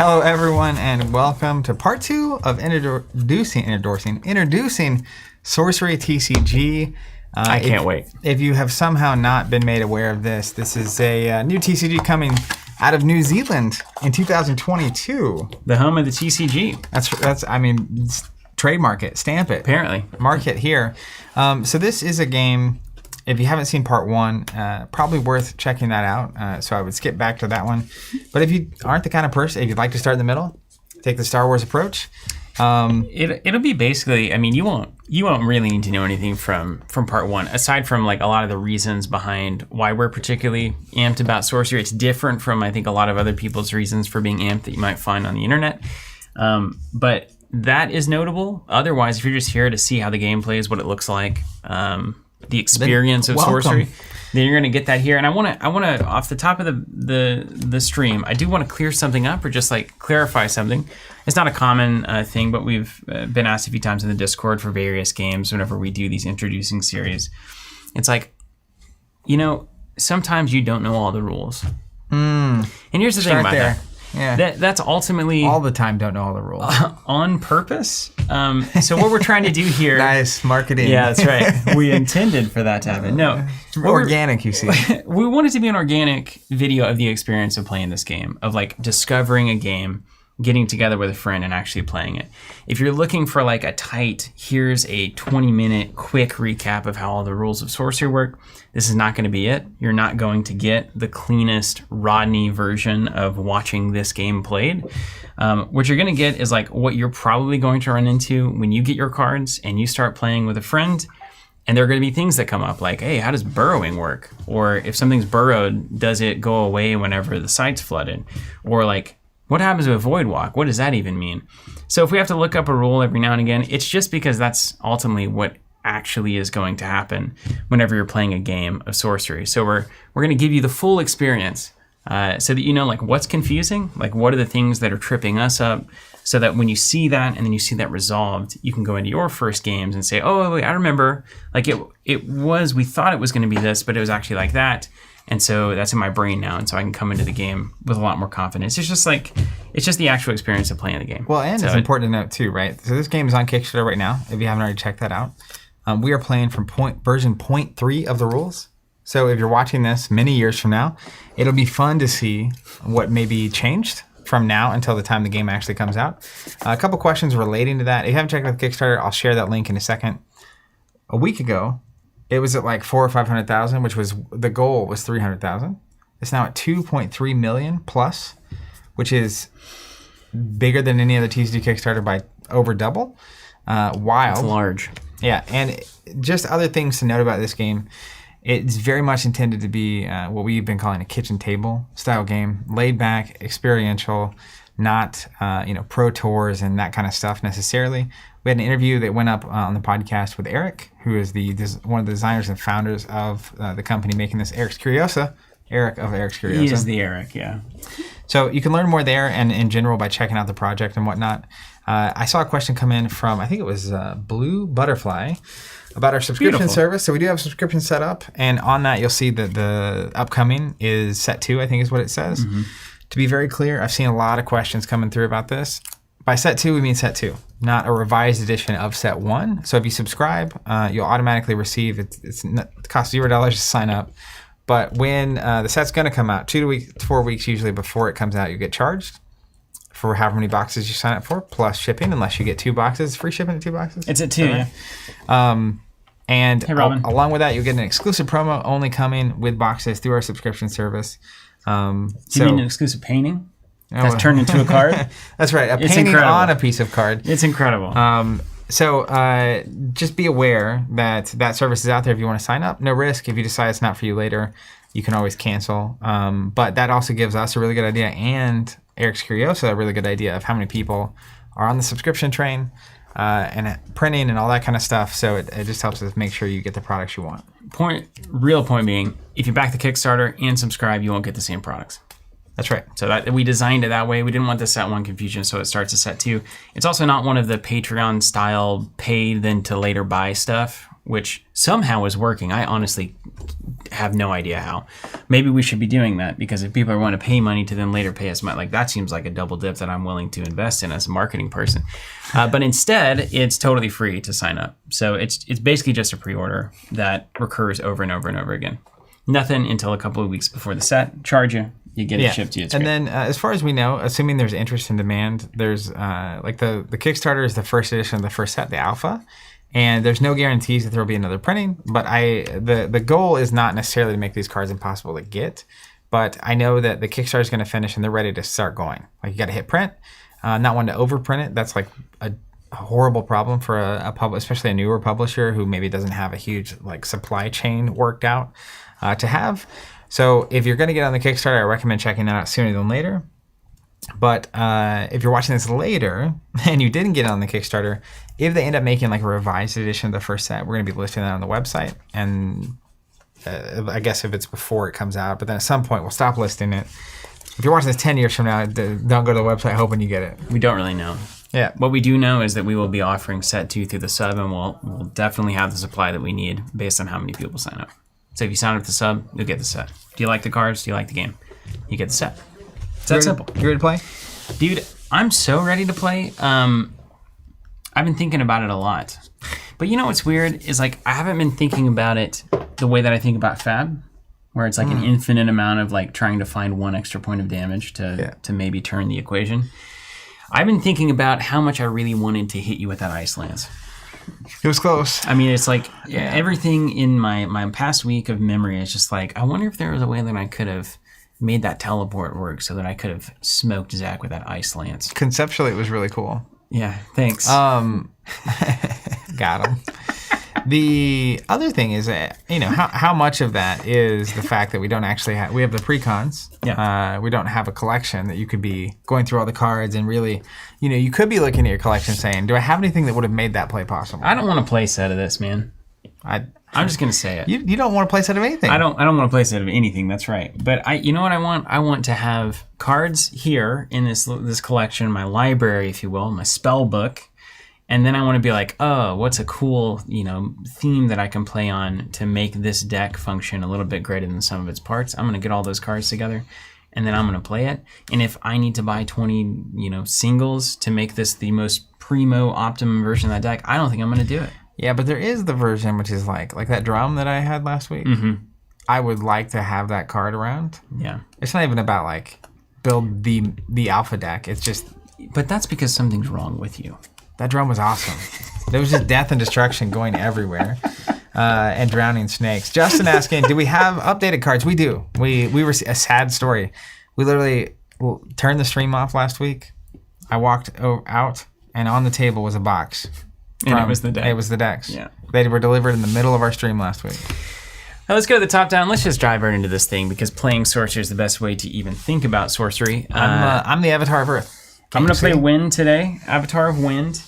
Hello, everyone, and welcome to part 2 of Introducing Sorcery TCG. I can't wait. If you have somehow not been made aware of this, this is a new TCG coming out of New Zealand in 2022. The home of the TCG. That's I mean, trademark it, stamp it. Apparently. Mark it here. So this is a game, if you haven't seen part 1, probably worth checking that out. So I would skip back to that one. But if you aren't the kind of person, if you'd like to start in the middle, take the Star Wars approach. It'll be basically, I mean, you won't really need to know anything from part 1, aside from like a lot of the reasons behind why we're particularly amped about Sorcery. It's different from, I think, a lot of other people's reasons for being amped that you might find on the internet. But that is notable. Otherwise, if you're just here to see how the game plays, what it looks like, the experience of Sorcery, then you're going to get that here. And I want to off the top of the stream, I do want to clear something up or just like clarify something. It's not a common thing, but we've been asked a few times in the Discord for various games whenever we do these introducing series. It's like, sometimes you don't know all the rules. And here's the thing about that. Yeah. That's ultimately all the time. Don't know all the rules on purpose. So what we're trying to do here, nice marketing. Yeah, that's right. We intended for that to happen. No, organic. You see, we want it to be an organic video of the experience of playing this game, of like discovering a game, getting together with a friend, and actually playing it. If you're looking for like a tight, here's a 20-minute quick recap of how all the rules of Sorcery work, this is not going to be it. You're not going to get the cleanest Rodney version of watching this game played. What you're going to get is like what you're probably going to run into when you get your cards and you start playing with a friend. And there are going to be things that come up like, hey, how does burrowing work? Or if something's burrowed, does it go away whenever the site's flooded? Or like, what happens to a void walk? What does that even mean? So if we have to look up a rule every now and again, it's just because that's ultimately what actually is going to happen whenever you're playing a game of Sorcery. So we're going to give you the full experience so that you know like what's confusing, like what are the things that are tripping us up, so that when you see that and then you see that resolved, you can go into your first games and say, oh, wait, I remember, like we thought it was going to be this, but it was actually like that. And so that's in my brain now, and so I can come into the game with a lot more confidence. It's just the actual experience of playing the game. Well, and it's important to note too, right? So this game is on Kickstarter right now, if you haven't already checked that out. We are playing from version 0.3 of the rules. So if you're watching this many years from now, it'll be fun to see what may be changed from now until the time the game actually comes out. A couple questions relating to that. If you haven't checked out the Kickstarter, I'll share that link in a second. A week ago, it was at like 400,000 or 500,000, which was the goal was 300,000. It's now at 2.3 million plus, which is bigger than any other TCG Kickstarter by over double. Wild. It's large. Yeah, and just other things to note about this game. It's very much intended to be what we've been calling a kitchen table style game, laid back, experiential, not pro tours and that kind of stuff necessarily. We had an interview that went up on the podcast with Eric, who is one of the designers and founders of the company making this, Eric of Curiosa. He is the Eric, yeah. So you can learn more there and in general by checking out the project and whatnot. I saw a question come in from, I think it was Blue Butterfly, about our subscription service. So we do have a subscription set up, and on that you'll see that the upcoming is set 2, I think is what it says. Mm-hmm. To be very clear, I've seen a lot of questions coming through about this. By set 2, we mean set 2, not a revised edition of set 1. So if you subscribe, you'll automatically receive, it costs $0 to sign up. But when the set's going to come out, 2 to 4 weeks usually before it comes out, you get charged for however many boxes you sign up for, plus shipping, unless you get 2 boxes. Free shipping at 2 boxes? It's at 2, yeah. And hey, along with that, you'll get an exclusive promo only coming with boxes through our subscription service. Do you mean an exclusive painting? That's turned into a card? That's right. It's painting incredible. On a piece of card. It's incredible. So just be aware that service is out there if you want to sign up. No risk. If you decide it's not for you later, you can always cancel. But that also gives us a really good idea, and Eric's Curiosa a really good idea of how many people are on the subscription train and printing and all that kind of stuff. So it just helps us make sure you get the products you want. Real point being, if you back the Kickstarter and subscribe, you won't get the same products. That's right. So that we designed it that way. We didn't want the set 1 confusion, so it starts at set 2. It's also not one of the Patreon style pay then to later buy stuff which somehow is working. I honestly have no idea how. Maybe we should be doing that, because if people want to pay money to then later pay us money, like that seems like a double dip that I'm willing to invest in as a marketing person. But instead, it's totally free to sign up. So it's basically just a pre-order that recurs over and over and over again. Nothing until a couple of weeks before the set. Charge you. You get it shipped to you. It's and great. then, as far as we know, assuming there's interest and demand, there's like the Kickstarter is the first edition of the first set, the alpha, and there's no guarantees that there will be another printing. But the goal is not necessarily to make these cards impossible to get. But I know that the Kickstarter is going to finish and they're ready to start going. Like, you got to hit print, not one to overprint it. That's like a horrible problem for a especially a newer publisher who maybe doesn't have a huge like supply chain worked out to have. So if you're going to get on the Kickstarter, I recommend checking that out sooner than later. But if you're watching this later and you didn't get on the Kickstarter, if they end up making like a revised edition of the first set, we're going to be listing that on the website. And I guess if it's before it comes out, but then at some point we'll stop listing it. If you're watching this 10 years from now, don't go to the website hoping you get it. We don't really know. Yeah. What we do know is that we will be offering set 2 through the sub, and we'll definitely have the supply that we need based on how many people sign up. So if you sign up with the sub, you'll get the set. Do you like the cards? Do you like the game? You get the set. It's that simple. You ready to play? Dude, I'm so ready to play. I've been thinking about it a lot. But you know what's weird is like I haven't been thinking about it the way that I think about Fab, where it's like an infinite amount of like trying to find one extra point of damage to maybe turn the equation. I've been thinking about how much I really wanted to hit you with that Ice Lance. It was close. I mean, it's like everything in my past week of memory is just like, I wonder if there was a way that I could have made that teleport work so that I could have smoked Zach with that Ice Lance. Conceptually, it was really cool. Yeah, thanks. Got him. The other thing is, how much of that is the fact that we don't actually have, we have the precons. Yeah. We don't have a collection that you could be going through all the cards and really, you could be looking at your collection saying, do I have anything that would have made that play possible? I don't want to play set of this, man. I'm just gonna say it. You don't want to play set of anything. I don't want to play set of anything. That's right. But you know what I want? I want to have cards here in this collection, my library, if you will, my spell book. And then I want to be like, oh, what's a cool, theme that I can play on to make this deck function a little bit greater than the sum of its parts. I'm going to get all those cards together, and then I'm going to play it. And if I need to buy 20, singles to make this the most primo optimum version of that deck, I don't think I'm going to do it. Yeah, but there is the version which is like that drum that I had last week. Mm-hmm. I would like to have that card around. Yeah. It's not even about like build the alpha deck. It's just. But that's because something's wrong with you. That drum was awesome. There was just death and destruction going everywhere, and drowning snakes. Justin asking, do we have updated cards? We do. We were a sad story. We literally turned the stream off last week. I walked out, and on the table was a box. And it was the deck. It was the decks. Yeah. They were delivered in the middle of our stream last week. Now let's go to the top down. Let's just dive right into this thing, because playing sorcery is the best way to even think about sorcery. I'm the Avatar of Earth. I'm going to play Wind today, Avatar of Wind,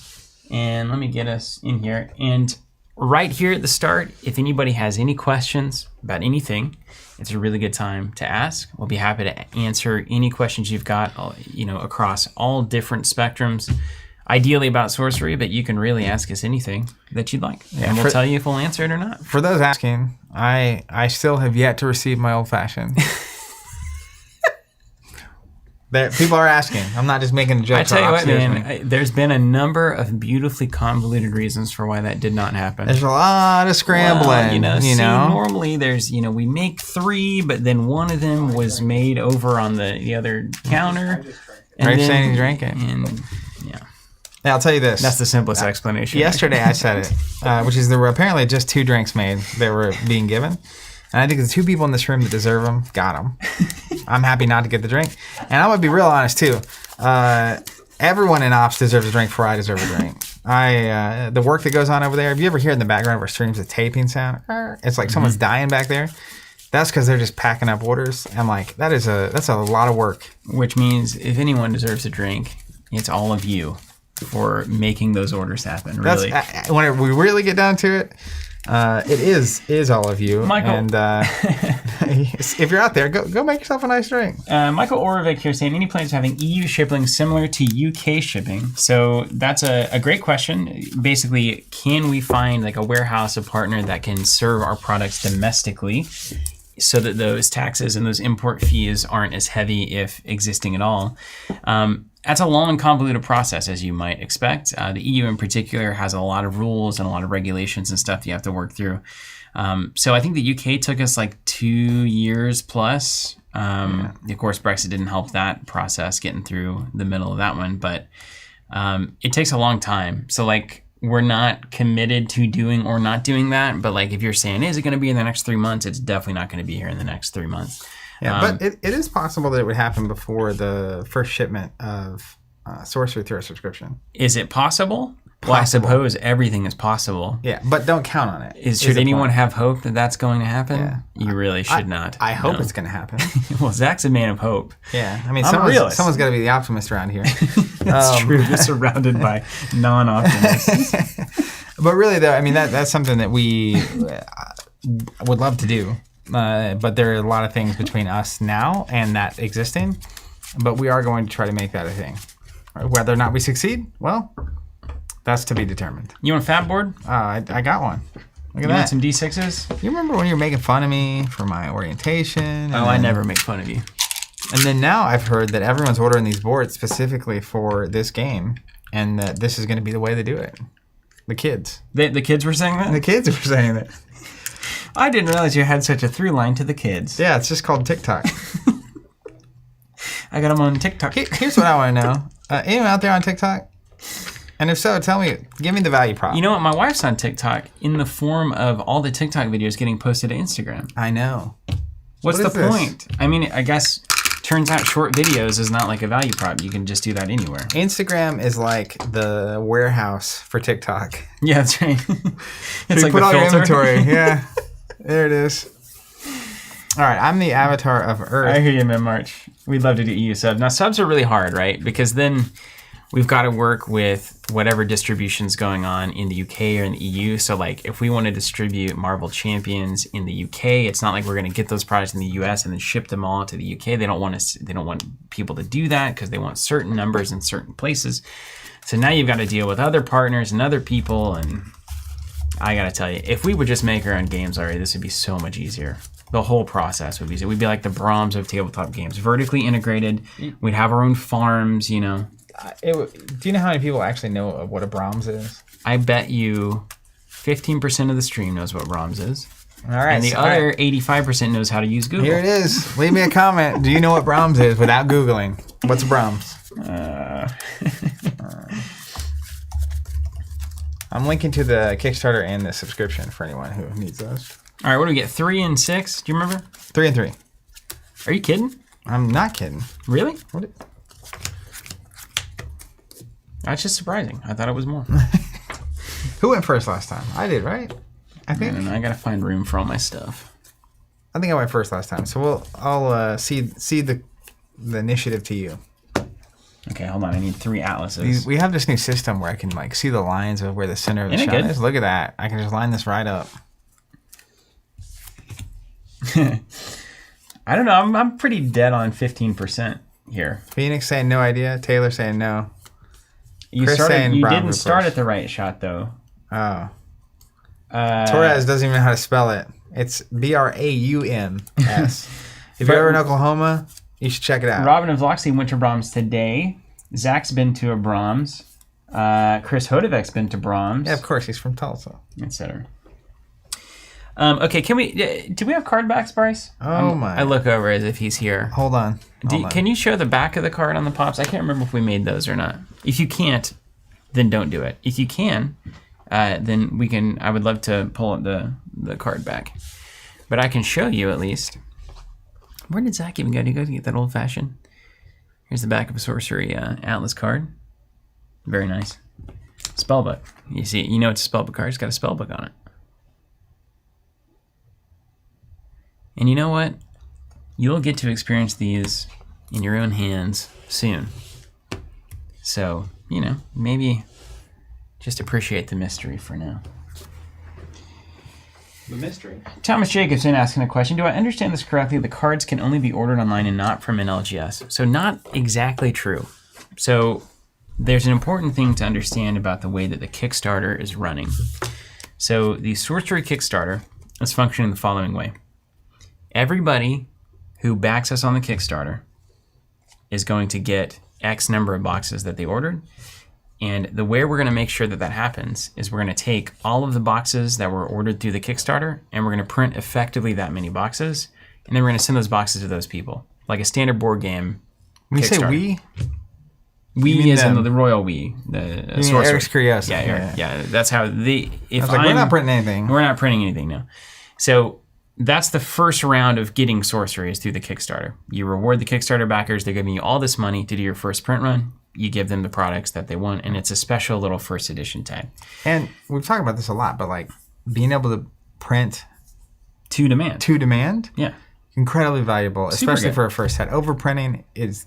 and let me get us in here. And right here at the start, if anybody has any questions about anything, it's a really good time to ask. We'll be happy to answer any questions you've got, across all different spectrums, ideally about sorcery, but you can really ask us anything that you'd like. Yeah, and we'll tell you if we'll answer it or not. For those asking, I still have yet to receive my old-fashioned. People are asking. I'm not just making a joke. I tell you what, man, there's been a number of beautifully convoluted reasons for why that did not happen. There's a lot of scrambling. Well, normally there's, we make 3, but then one of them was made over on the other counter. Right, saying he's drinking. And, yeah. Now, I'll tell you this. That's the simplest explanation. Yesterday I said it, which is there were apparently just 2 drinks made that were being given. And I think the 2 people in this room that deserve them got them. I'm happy not to get the drink. And I'm going to be real honest, too. Everyone in Ops deserves a drink before I deserve a drink. The work that goes on over there, if you ever hear in the background of our streams the taping sound, it's like someone's dying back there. That's because they're just packing up orders. I'm like, that's a lot of work. Which means if anyone deserves a drink, it's all of you for making those orders happen, really. When we really get down to it, It is all of you. Michael. And if you're out there, go make yourself a nice drink. Michael Orovic here saying, any plans having EU shipping similar to UK shipping? So that's a great question. Basically, can we find like a warehouse, a partner that can serve our products domestically so that those taxes and those import fees aren't as heavy if existing at all? That's a long, convoluted process, as you might expect. The EU in particular has a lot of rules and a lot of regulations and stuff you have to work through. So I think the UK took us like 2 years plus. Of course, Brexit didn't help that process, getting through the middle of that one, but it takes a long time. So like, we're not committed to doing or not doing that, but like if you're saying, is it going to be in the next 3 months? It's definitely not going to be here in the next 3 months. Yeah, but it is possible that it would happen before the first shipment of Sorcery through a subscription. Is it possible? Well, I suppose everything is possible. Yeah, but don't count on it. Should anyone have hope that that's going to happen? Yeah. You really should not. I hope it's going to happen. Well, Zach's a man of hope. Yeah, I mean, someone's got to be the optimist around here. That's true. We're surrounded by non-optimists. But really, though, I mean, that's something that we would love to do. But there are a lot of things between us now and that existing. But we are going to try to make that a thing. Whether or not we succeed, well, that's to be determined. You want a fat board? I got one. Look at that. Want some D6s? You remember when you were making fun of me for my orientation? I never make fun of you. And then now I've heard that everyone's ordering these boards specifically for this game, and that this is going to be the way they do it. The kids. The kids were saying that? The kids were saying that. I didn't realize you had such a through line to the kids. Yeah, it's just called TikTok. I got them on TikTok. Here's what I want to know. Anyone out there on TikTok? And if so, tell me, give me the value prop. You know what? My wife's on TikTok in the form of all the TikTok videos getting posted to Instagram. I know. What's the point? I mean, I guess turns out short videos is not like a value prop. You can just do that anywhere. Instagram is like the warehouse for TikTok. Yeah, that's right. It's so like put the all filter. Your inventory. Yeah. There it is. All right, I'm the avatar of Earth. I hear you, Mid-March. We'd love to do EU sub. Now, subs are really hard, right? Because then we've got to work with whatever distribution's going on in the UK or in the EU. So, like, if we want to distribute Marvel Champions in the UK, it's not like we're going to get those products in the US and then ship them all to the UK. They don't want people to do that because they want certain numbers in certain places. So now you've got to deal with other partners and other people. And I got to tell you, if we would just make our own games already, this would be so much easier. The whole process would be easy. We'd be like the Brahms of tabletop games, vertically integrated. We'd have our own farms, you know. Do you know how many people actually know what a Brahms is? I bet you 15% of the stream knows what Brahms is. All right. And the other 85% knows how to use Google. Here it is. Leave me a comment. Do you know what Brahms is without Googling? What's Brahms? I'm linking to the Kickstarter and the subscription for anyone who needs those. All right, what do we get? 3 and 6? Do you remember? 3 and 3. Are you kidding? I'm not kidding. Really? What? That's just surprising. I thought it was more. Who went first last time? I did, right? I think. I gotta find room for all my stuff. I think I went first last time, so I'll cede the initiative to you. Okay, hold on. I need 3 atlases. We have this new system where I can like see the lines of where the center of the shot is. Look at that. I can just line this right up. I don't know. I'm pretty dead on 15% here. Phoenix saying no idea. Taylor saying no. You didn't start at the right shot though. Oh. Torres doesn't even know how to spell it. It's Braums. If you're ever in Oklahoma, you should check it out. Robin of Loxley went to Brahms today. Zach's been to a Brahms. Chris Hodevek's been to Brahms. Yeah, of course. He's from Tulsa. Etc. Okay, do we have card backs, Bryce? Oh my. I look over as if he's here. Hold on. Can you show the back of the card on the pops? I can't remember if we made those or not. If you can't, then don't do it. If you can, then we can. I would love to pull up the card back. But I can show you at least. Where did Zach even go? Did he go to get that old fashioned? Here's the back of a Sorcery Atlas card. Very nice. Spellbook. You see, you know it's a spellbook card. It's got a spellbook on it. And you know what? You'll get to experience these in your own hands soon. So, you know, maybe just appreciate the mystery for now. The mystery. Thomas Jacobson asking a question. Do I understand this correctly? The cards can only be ordered online and not from an LGS. So not exactly true. So there's an important thing to understand about the way that the Kickstarter is running. So the Sorcery Kickstarter is functioning the following way. Everybody who backs us on the Kickstarter is going to get X number of boxes that they ordered. And the way we're going to make sure that that happens is we're going to take all of the boxes that were ordered through the Kickstarter and we're going to print effectively that many boxes. And then we're going to send those boxes to those people. Like a standard board game. When you say we? We as in the royal we. The sorcerer. Eric's Curiosity. Yeah, Eric. Yeah, that's how the... we're not printing anything. We're not printing anything, no. So that's the first round of getting sorcery is through the Kickstarter. You reward the Kickstarter backers. They're giving you all this money to do your first print run. You give them the products that they want, and it's a special little first edition tag. And we've talked about this a lot, but like being able to print to demand, yeah, incredibly valuable, especially good. for a first set. Overprinting is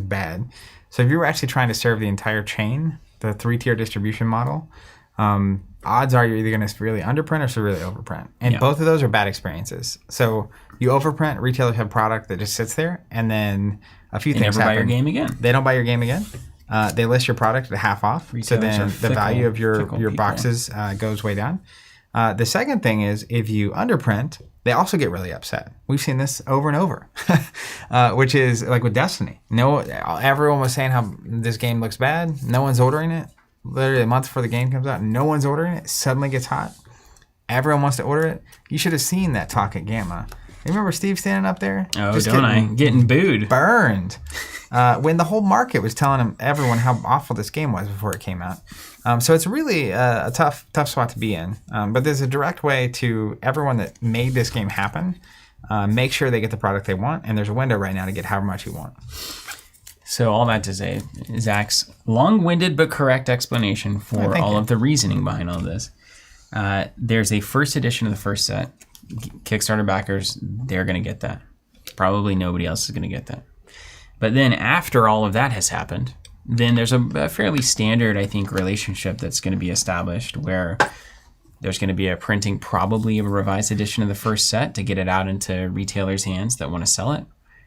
bad. So if you were actually trying to serve the entire chain, the 3-tier distribution model, odds are you're either going to really underprint or severely overprint, and both of those are bad experiences. So you overprint, retailers have product that just sits there, and then a few things happen. They never buy your game again. They don't buy your game again. They list your product at half off, so then the value of your boxes goes way down. The second thing is if you underprint, they also get really upset. We've seen this over and over, which is like with Destiny. Everyone was saying how this game looks bad. No one's ordering it. Literally a month before the game comes out, no one's ordering it. Suddenly gets hot. Everyone wants to order it. You should have seen that talk at Gamma. You remember Steve standing up there? Oh, getting booed. Burned. When the whole market was telling everyone how awful this game was before it came out. So it's really a tough spot to be in. But there's a direct way to everyone that made this game happen, make sure they get the product they want. And there's a window right now to get however much you want. So all that to say, Zach's long-winded but correct explanation for all of the reasoning behind all this. There's a first edition of the first set. Kickstarter backers, they're going to get that. Probably nobody else is going to get that. But then after all of that has happened, then there's a fairly standard, I think, relationship that's going to be established where there's going to be a printing probably of a revised edition of the first set to get it out into retailers' hands that want to sell it.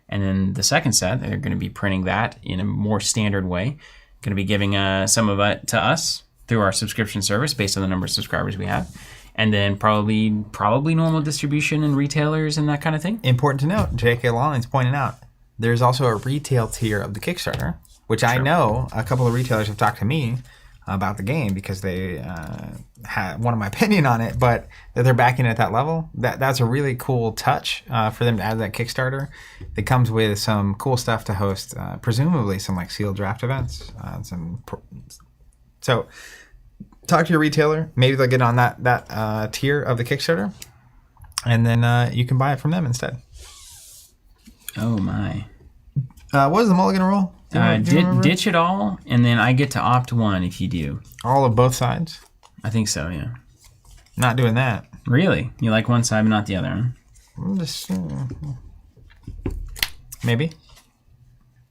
And then the second set, they're going to be printing that in a more standard way. Going to be giving some of it to us through our subscription service based on the number of subscribers we have. And then probably normal distribution and retailers and that kind of thing. Important to note, J.K. Lawling's pointing out, there's also a retail tier of the Kickstarter, which I know a couple of retailers have talked to me about the game because they had wanted my opinion on it, but that they're backing it at that level. That's a really cool touch for them to add that Kickstarter. It comes with some cool stuff to host, presumably some like sealed draft events. So talk to your retailer. Maybe they'll get on that tier of the Kickstarter, and then you can buy it from them instead. Oh my! What is the mulligan rule? Ditch it all, and then I get to opt one if you do. All of both sides? I think so, yeah. Not doing that. Really? You like one side but not the other, huh? I'm just... maybe.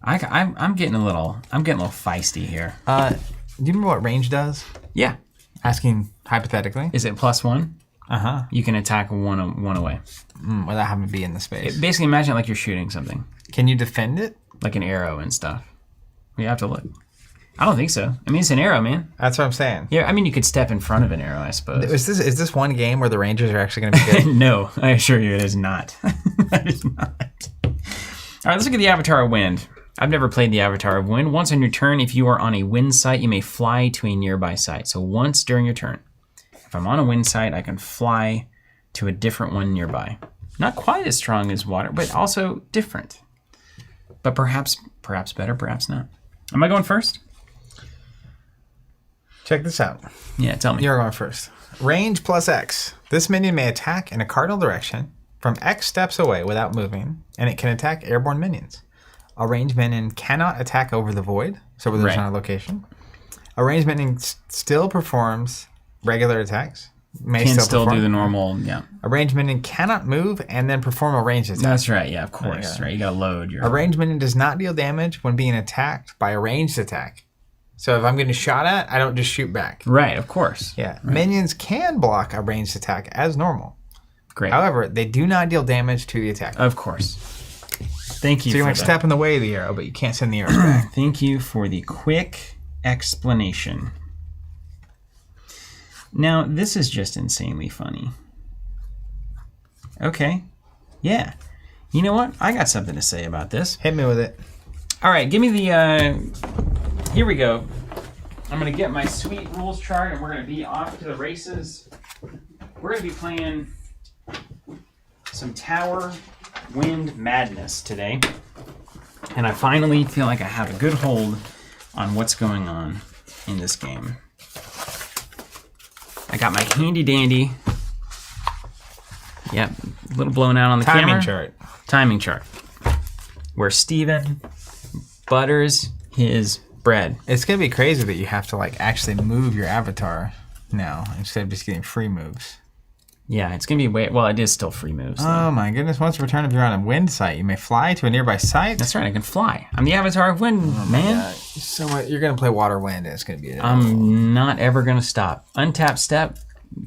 I'm getting a little feisty here. Do you remember what range does? Yeah. Asking hypothetically. Is it +1? Uh-huh. You can attack one away. Without having to be in the space. Basically, imagine it like you're shooting something. Can you defend it? Like an arrow and stuff. You have to look. I don't think so. I mean, it's an arrow, man. That's what I'm saying. Yeah, I mean, you could step in front of an arrow, I suppose. Is this one game where the Rangers are actually going to be good? No, I assure you it is not. That is not. All right, let's look at the Avatar of Wind. I've never played the Avatar of Wind. Once on your turn, if you are on a wind site, you may fly to a nearby site. So once during your turn. If I'm on a wind site, I can fly to a different one nearby. Not quite as strong as water, but also different. But perhaps better, perhaps not. Am I going first? Check this out. Yeah, tell me. You're going first. Range plus X. This minion may attack in a cardinal direction from X steps away without moving, and it can attack airborne minions. A ranged minion cannot attack over the void, so where there's not a location. A ranged minion still performs regular attacks. Can still do the normal, yeah. A ranged minion cannot move and then perform a ranged attack. That's right, yeah, of course. Right, you gotta load your... A ranged minion does not deal damage when being attacked by a ranged attack. So if I'm getting shot at, I don't just shoot back. Right, of course. Yeah. Right. Minions can block a ranged attack as normal. Great. However, they do not deal damage to the attacker. Of course. Thank you. So you're like step in the way of the arrow, but you can't send the arrow back. Thank you for the quick explanation. Now, this is just insanely funny. Okay. Yeah. You know what? I got something to say about this. Hit me with it. All right, give me the... here we go. I'm going to get my sweet rules chart, and we're going to be off to the races. We're going to be playing some Tower Wind Madness today. And I finally feel like I have a good hold on what's going on in this game. I got my handy dandy. Yep, a little blown out on the camera. Timing chart. Where Steven butters his bread. It's going to be crazy that you have to like actually move your avatar now instead of just getting free moves. Yeah, it's going to be well, it is still free moves. Though. Oh my goodness. Once per turn, if you're on a wind site, you may fly to a nearby site. That's right, I can fly. I'm the avatar of wind, man. So you're going to play water wind, and it's going to be... I'm not ever going to stop. Untap step,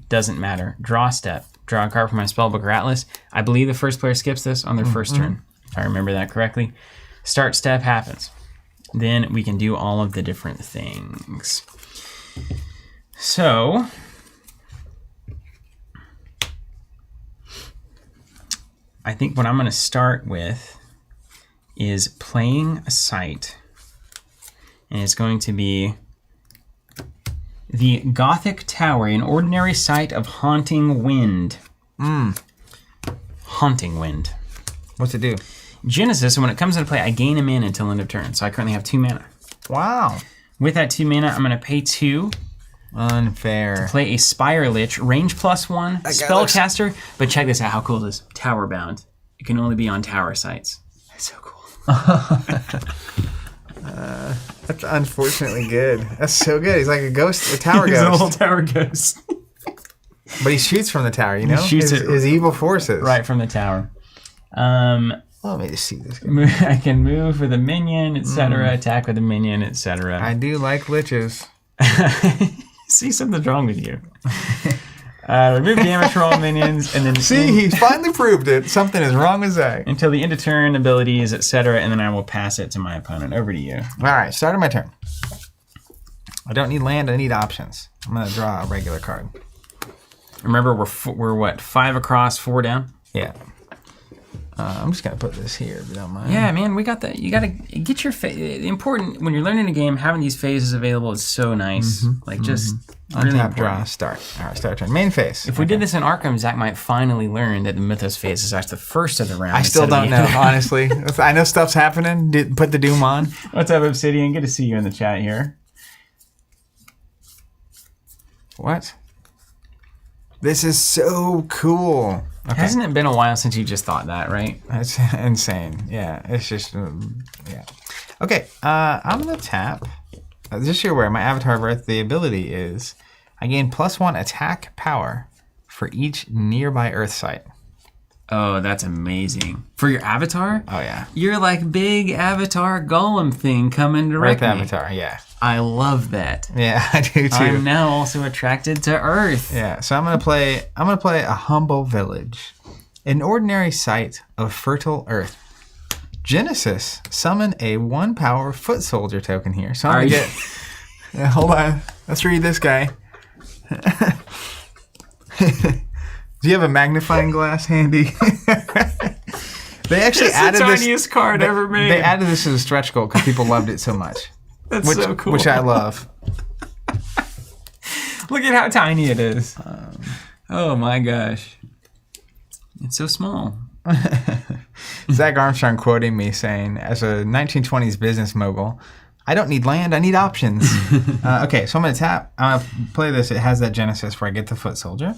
doesn't matter. Draw step. Draw a card from my spellbook or atlas. I believe the first player skips this on their first turn, if I remember that correctly. Start step happens. Then we can do all of the different things. So... I think what I'm going to start with is playing a site, and it's going to be the Gothic Tower, an ordinary site of Haunting Wind. Haunting Wind. What's it do? Genesis, and when it comes into play, I gain a mana until end of turn, so I currently have 2 mana. Wow. With that 2 mana, I'm going to pay 2. Unfair. Play a Spire Lich, range +1, spellcaster, but check this out, how cool it is. Tower bound. It can only be on tower sites. That's so cool. That's unfortunately good. That's so good. He's like a ghost, a tower He's ghost. a little tower ghost. But he shoots from the tower, you know? He shoots his evil forces. Right from the tower. Let me just see this guy. I can move with a minion, etc., attack with a minion, etc. I do like liches. See, something's wrong with you. Remove damage from all minions, and then... See, he finally proved it. Something is wrong with Zach. Until the end of turn, abilities, etc., and then I will pass it to my opponent. Over to you. All right, start of my turn. I don't need land, I need options. I'm going to draw a regular card. Remember, we're what, 5 across, 4 down? Yeah. I'm just going to put this here, if you don't mind. Yeah, man, we got that. You got to get your... important, when you're learning a game, having these phases available is so nice. Like, just... Really Untap, draw, start. All right, start turn. Main phase. If we did this in Arkham, Zach might finally learn that the Mythos phase is actually the first of the round. I still don't know, honestly. I know stuff's happening. Put the Doom on. What's up, Obsidian? Good to see you in the chat here. What? This is so cool. Okay. Hasn't it been a while since you just thought that, right? That's insane. Yeah, it's just, yeah. Okay, I'm going to tap. Just so you're aware, my Avatar of Earth, the ability is I gain +1 attack power for each nearby Earth site. Oh, that's amazing. For your avatar? Oh, yeah. You're like big avatar golem thing coming to wreck me. Avatar, yeah. I love that. Yeah, I do too. I'm now also attracted to Earth. Yeah, so I'm gonna play a humble village, an ordinary site of fertile Earth. Genesis, summon a 1-power foot soldier token here. So I'm gonna get. Yeah, hold on, let's read this guy. Do you have a magnifying glass handy? They actually added this. The tiniest card ever made. They added this as a stretch goal because people loved it so much. That's so cool. Which I love. Look at how tiny it is. Oh my gosh. It's so small. Zach Armstrong quoting me saying, as a 1920s business mogul, I don't need land, I need options. Okay, so I'm going to tap. I'm going to play this. It has that Genesis where I get the foot soldier.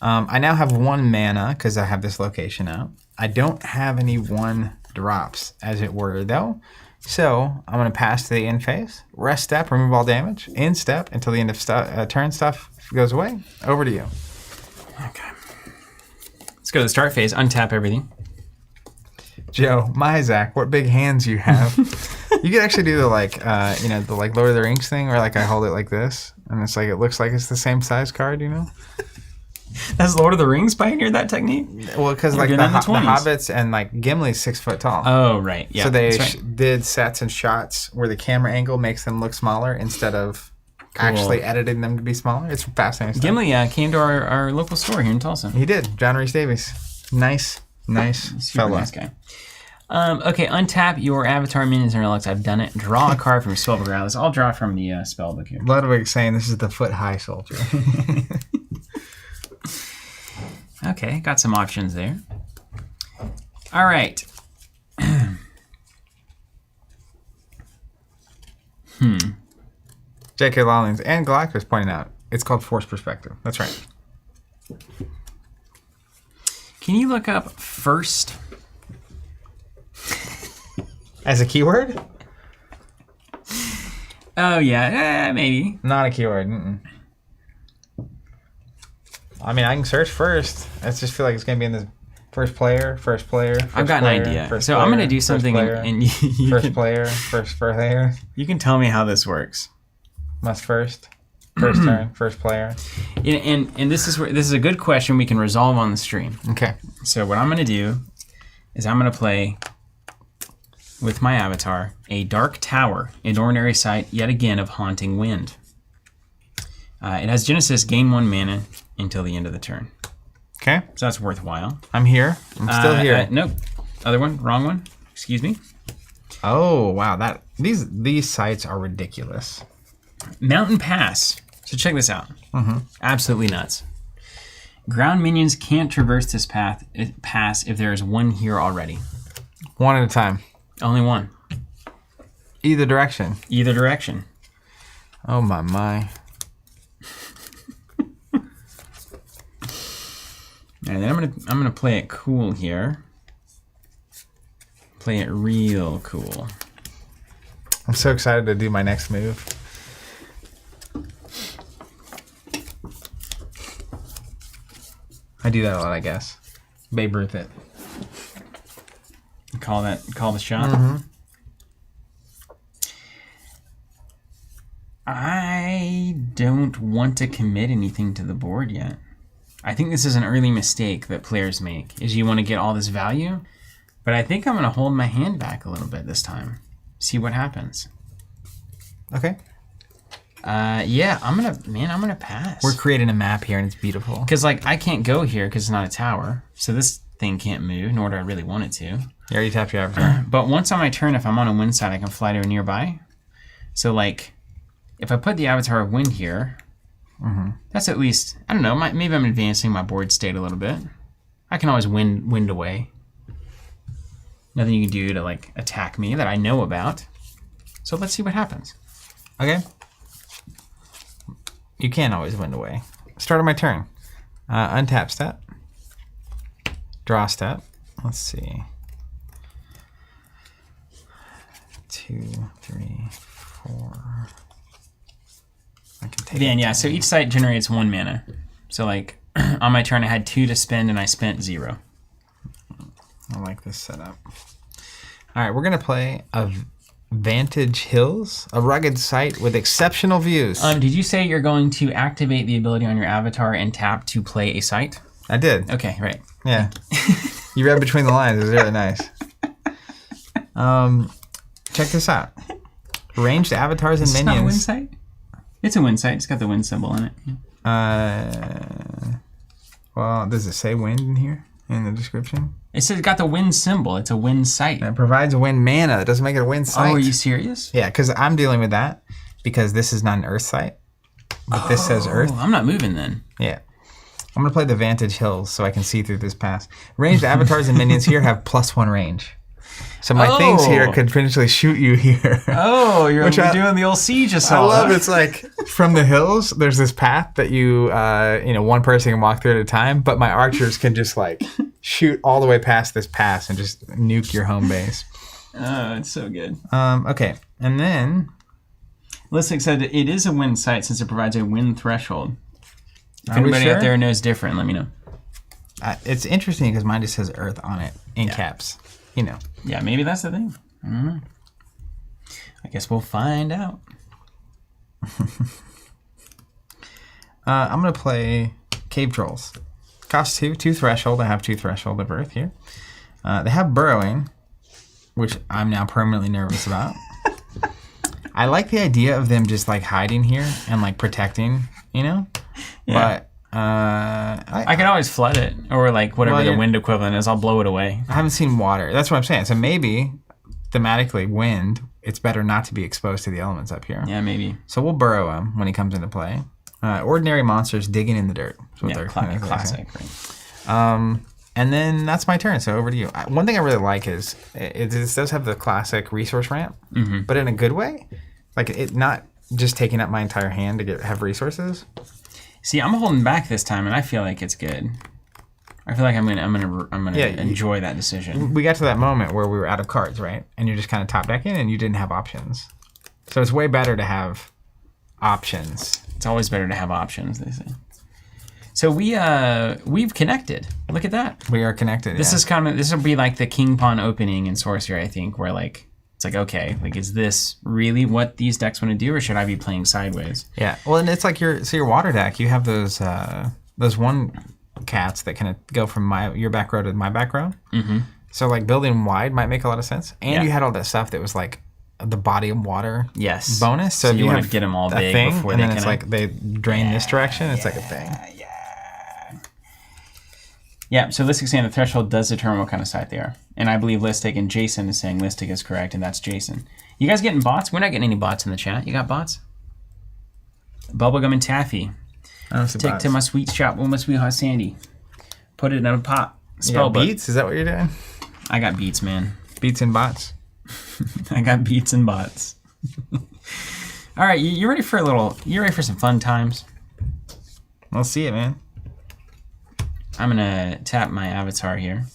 I now have 1 mana because I have this location out. I don't have any 1 drops, as it were, though. So I'm going to pass to the end phase. Rest step, remove all damage. End step until the end of turn stuff goes away. Over to you. Okay. Let's go to the start phase. Untap everything. Joe, my Zach, what big hands you have. You could actually do the the like Lord of the Rings thing where like I hold it like this and it's like it looks like it's the same size card, you know? Has Lord of the Rings pioneered that technique? Well, because like the Hobbits and like Gimli's 6 foot tall. Oh, right. Yeah. So they did sets and shots where the camera angle makes them look smaller instead of actually editing them to be smaller. It's fascinating stuff. Gimli came to our local store here in Tulsa. He did. John Rhys Davies. Nice Super fellow. nice guy. Okay, untap your avatar minions and relics. I've done it. Draw a card from your spellbook. Let's all draw from the spellbook here. Ludwig saying this is the foot high soldier. Okay, got some options there. All right. J.K. Rowling and Galactus pointing out it's called forced perspective. That's right. Can you look up first? As a keyword? Oh, yeah, maybe. Not a keyword. I mean, I can search first. I just feel like it's going to be in this first player. I've got an idea. So I'm going to do something and first player. You can tell me how this works. Must first turn, first player. And this is a good question we can resolve on the stream. Okay. So what I'm going to do is I'm going to play with my avatar a Dark Tower, an ordinary sight yet again of Haunting Wind. It has Genesis, gain 1 mana until the end of the turn. Okay. So that's worthwhile. I'm here. I'm still here. Nope. Other one. Wrong one. Excuse me. Oh, wow. These sites are ridiculous. Mountain Pass. So check this out. Absolutely nuts. Ground minions can't traverse this pass if there is one here already. One at a time. Only one. Either direction. Either direction. Oh, my. And then I'm gonna play it cool here. Play it real cool. I'm so excited to do my next move. I do that a lot, I guess. Babe Ruth it. Call the shot. I don't want to commit anything to the board yet. I think this is an early mistake that players make, is you want to get all this value, but I think I'm going to hold my hand back a little bit this time. See what happens. Okay. Yeah, I'm gonna pass. We're creating a map here and it's beautiful. Because like I can't go here because it's not a tower, so this thing can't move, nor do I really want it to. You already tapped your avatar. But once on my turn, if I'm on a wind side, I can fly to a nearby. So like, if I put the avatar of wind here, that's at least, I don't know, maybe I'm advancing my board state a little bit. I can always wind away. Nothing you can do to like attack me that I know about. So let's see what happens. Okay. You can't always wind away. Start of my turn. Untap step. Draw step. Let's see. 2, 3, 4. I can take Then, yeah, so each site generates 1 mana. So, like, on my turn, I had 2 to spend, and I spent 0. I like this setup. All right, we're going to play a Vantage Hills, a rugged site with exceptional views. Did you say you're going to activate the ability on your avatar and tap to play a site? I did. Okay, right. Yeah. You read between the lines. It was really nice. Check this out. Ranged avatars and minions. It's not a wind site? It's a wind site. It's got the wind symbol in it. Well, does it say wind in here in the description? It says it's got the wind symbol. It's a wind site. It provides a wind mana. It doesn't make it a wind site. Oh, are you serious? Yeah, because I'm dealing with that because this is not an earth site. But this says earth. I'm not moving then. Yeah. I'm going to play the Vantage Hills so I can see through this pass. Ranged avatars and minions here have +1 range. So my things here could potentially shoot you here. Oh, you're doing the old siege assault. I love it's like from the hills, there's this path that you one person can walk through at a time, but my archers can just like shoot all the way past this pass and just nuke your home base. Oh, it's so good. Okay, and then Listic said that it is a wind site since it provides a wind threshold. If anybody out there knows different, let me know. It's interesting because mine just says Earth on it in caps. You know. Yeah, maybe that's the thing. I don't know. I guess we'll find out. I'm going to play Cave Trolls. Cost 2 threshold. I have 2 threshold of Earth here. They have burrowing, which I'm now permanently nervous about. I like the idea of them just like hiding here and like protecting, you know? Yeah. But I can always flood it, or like whatever the wind equivalent is, I'll blow it away. I haven't seen water. That's what I'm saying. So maybe, thematically, wind, it's better not to be exposed to the elements up here. Yeah, maybe. So we'll burrow him when he comes into play. Ordinary monsters digging in the dirt. Classic. Right. And then that's my turn. So over to you. One thing I really like is it does have the classic resource ramp, but in a good way. Like it not just taking up my entire hand to have resources. See, I'm holding back this time, and I feel like it's good. I feel like I'm gonna enjoy that decision. We got to that moment where we were out of cards, right? And you're just kind of top decking, and you didn't have options. So it's way better to have options. It's always better to have options, they say. So we've connected. Look at that. We are connected. This will be like the king pawn opening in Sorcery, I think, where like it's like, okay, like is this really what these decks want to do, or should I be playing sideways? Yeah. Well, and it's like your water deck. You have those one cats that can go from your back row to my back row. Mm-hmm. So like building wide might make a lot of sense. And you had all that stuff that was like the body of water bonus. So you want to get them all big thing, before and they then it's like they drain this direction. It's like a thing. Yeah, so Listic saying the threshold does determine what kind of site they are. And I believe Listic and Jason is saying Listic is correct, and that's Jason. You guys getting bots? We're not getting any bots in the chat. You got bots? Bubblegum and Taffy. I don't see Take bots. to my sweet shop with my sweetheart Sandy. Put it in a pot. Spell beats? Is that what you're doing? I got beats, man. Beats and bots? I got beats and bots. All right, you ready for some fun times? Let's see it, man. I'm gonna tap my avatar here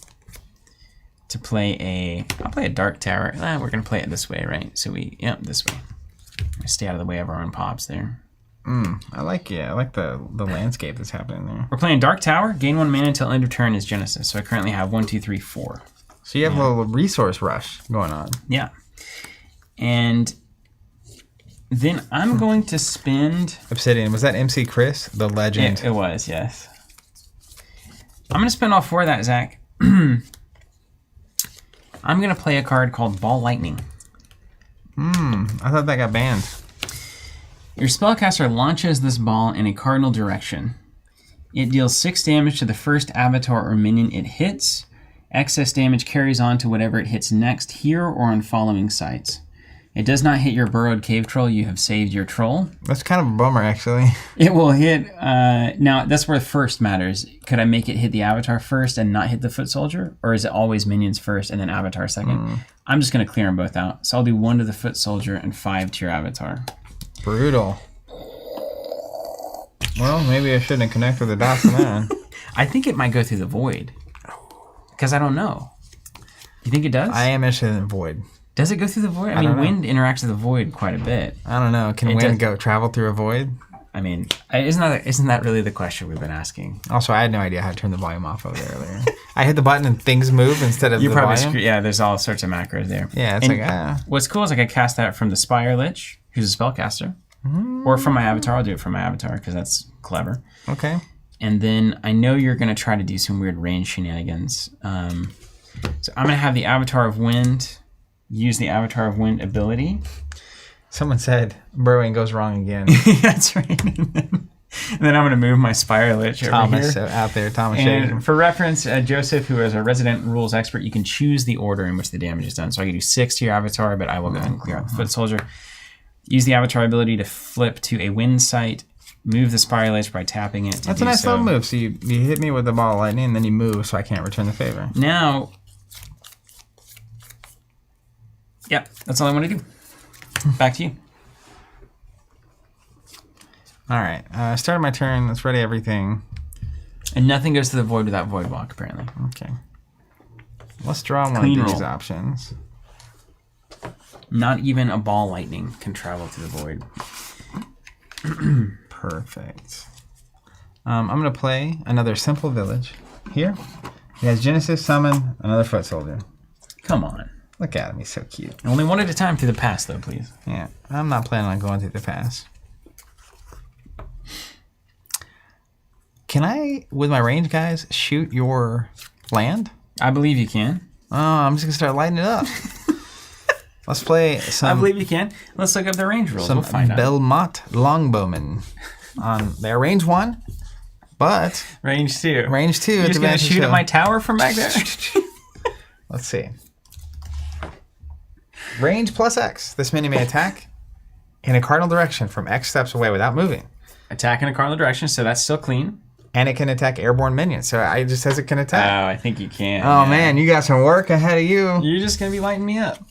to play I'll play a Dark Tower. We're gonna play it this way, right? So this way. Stay out of the way of our own pops there. I like the landscape that's happening there. We're playing Dark Tower. Gain 1 mana until end of turn is Genesis. So I currently have 1, 2, 3, 4. So you have a little resource rush going on. Yeah. And then I'm going to spend... Obsidian. Was that MC Chris, the legend? It was, yes. I'm going to spend all 4 of that, Zach. I'm going to play a card called Ball Lightning. I thought that got banned. Your spellcaster launches this ball in a cardinal direction. It deals 6 damage to the first avatar or minion it hits. Excess damage carries on to whatever it hits next here or on following sites. It does not hit your burrowed cave troll. You have saved your troll. That's kind of a bummer, actually. It will hit... now, that's where first matters. Could I make it hit the avatar first and not hit the foot soldier? Or is it always minions first and then avatar second? I'm just going to clear them both out. So I'll do 1 to the foot soldier and 5 to your avatar. Brutal. Well, maybe I shouldn't have connected the dots on that. I think it might go through the void. Because I don't know. You think it does? I am interested in Void. Does it go through the void? I mean, wind interacts with the void quite a bit. I don't know. Can wind travel through a void? I mean, isn't that really the question we've been asking? Also, I had no idea how to turn the volume off over there earlier. I hit the button and things move instead of the volume. Yeah, there's all sorts of macros there. Yeah, it's what's cool is I could cast that from the Spire Lich, who's a spellcaster. Or from my avatar. I'll do it from my avatar because that's clever. Okay. And then I know you're going to try to do some weird range shenanigans. So I'm going to have the Avatar of Wind use the Avatar of Wind ability. Someone said burrowing goes wrong again. That's right. And then I'm going to move my Spire Lich over here. Out there, Thomas. And for reference, Joseph, who is a resident rules expert, you can choose the order in which the damage is done. So I can do 6 to your Avatar, but I will go ahead and clear out the Foot Soldier. Use the Avatar ability to flip to a wind site. Move the Spire Lich by tapping it. That's a nice little move. So you hit me with the ball of lightning, and then you move, so I can't return the favor. Now, yep, that's all I want to do. Back to you. All right. Started my turn. Let's ready everything. And nothing goes to the void without Void Walk, apparently. Okay. Let's draw one of these options. Not even a ball lightning can travel through the void. Perfect. I'm going to play another simple village here. He has Genesis, summon, another foot soldier. Come on. Look at him. He's so cute. Only one at a time through the pass, though, please. Yeah. I'm not planning on going through the pass. Can I, with my range guys, shoot your land? I believe you can. Oh, I'm just going to start lighting it up. Let's play some... I believe you can. Let's look up the range rules. Some we'll find out. Belmont Longbowmen. They're range 1, but... Range 2. Range 2. You're just going to shoot at my tower from back there? Let's see. Range plus X. This mini may attack in a cardinal direction from X steps away without moving. Attack in a cardinal direction, so that's still clean. And it can attack airborne minions. So it just says it can attack. Oh, I think you can. Oh, man. You got some work ahead of you. You're just going to be lighting me up.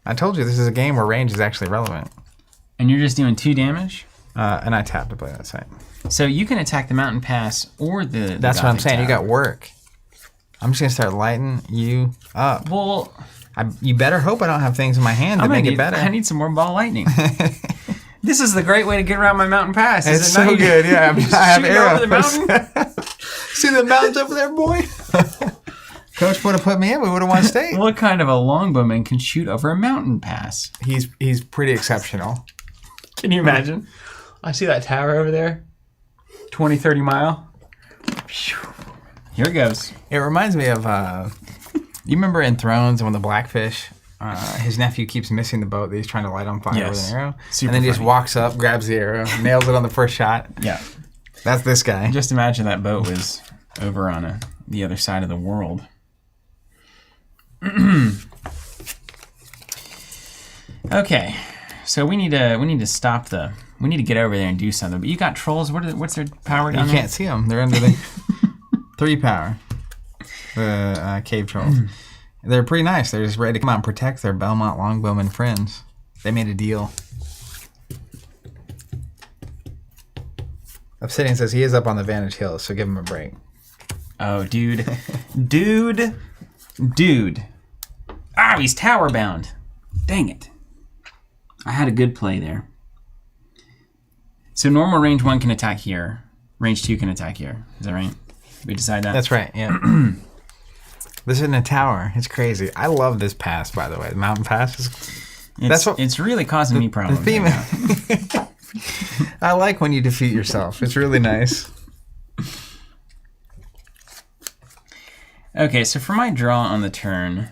I told you this is a game where range is actually relevant. And you're just doing 2 damage? And I tap to play that side. So you can attack the mountain pass or the That's what I'm saying. tower. You got work. I'm just going to start lighting you up. Well... you better hope I don't have things in my hand to make it better. I need some more ball lightning. This is the great way to get around my mountain pass. It's so good, yeah. I have arrows. Over the mountain. See the mountains over there, boy? Coach would have put me in. We would have won state. What kind of a longbowman can shoot over a mountain pass? He's pretty exceptional. Can you imagine? I see that tower over there. 20, 30 mile. Here it goes. It reminds me of, you remember in Thrones when the Blackfish, his nephew keeps missing the boat that he's trying to light on fire with an arrow? Super and then he just funny. walks up, grabs the arrow, nails it on the first shot. Yeah. That's this guy. Just imagine that boat was over on the other side of the world. Okay, so we need to stop the. We need to get over there and do something. But you got trolls. What's their power down You there? can't see them. They're under the 3 power. The cave trolls. They're pretty nice. They're just ready to come out and protect their Belmont Longbowmen friends. They made a deal. Obsidian says he is up on the Vantage Hill, so give him a break. Oh, dude. Dude. Ah, he's tower bound. Dang it. I had a good play there. So normal range 1 can attack here. Range 2 can attack here. Is that right? Did we decide that? That's right, yeah. This isn't a tower. It's crazy. I love this pass, by the way. The mountain pass is... It's really causing me problems. The theme... Right now. I like when you defeat yourself. It's really nice. Okay, so for my draw on the turn...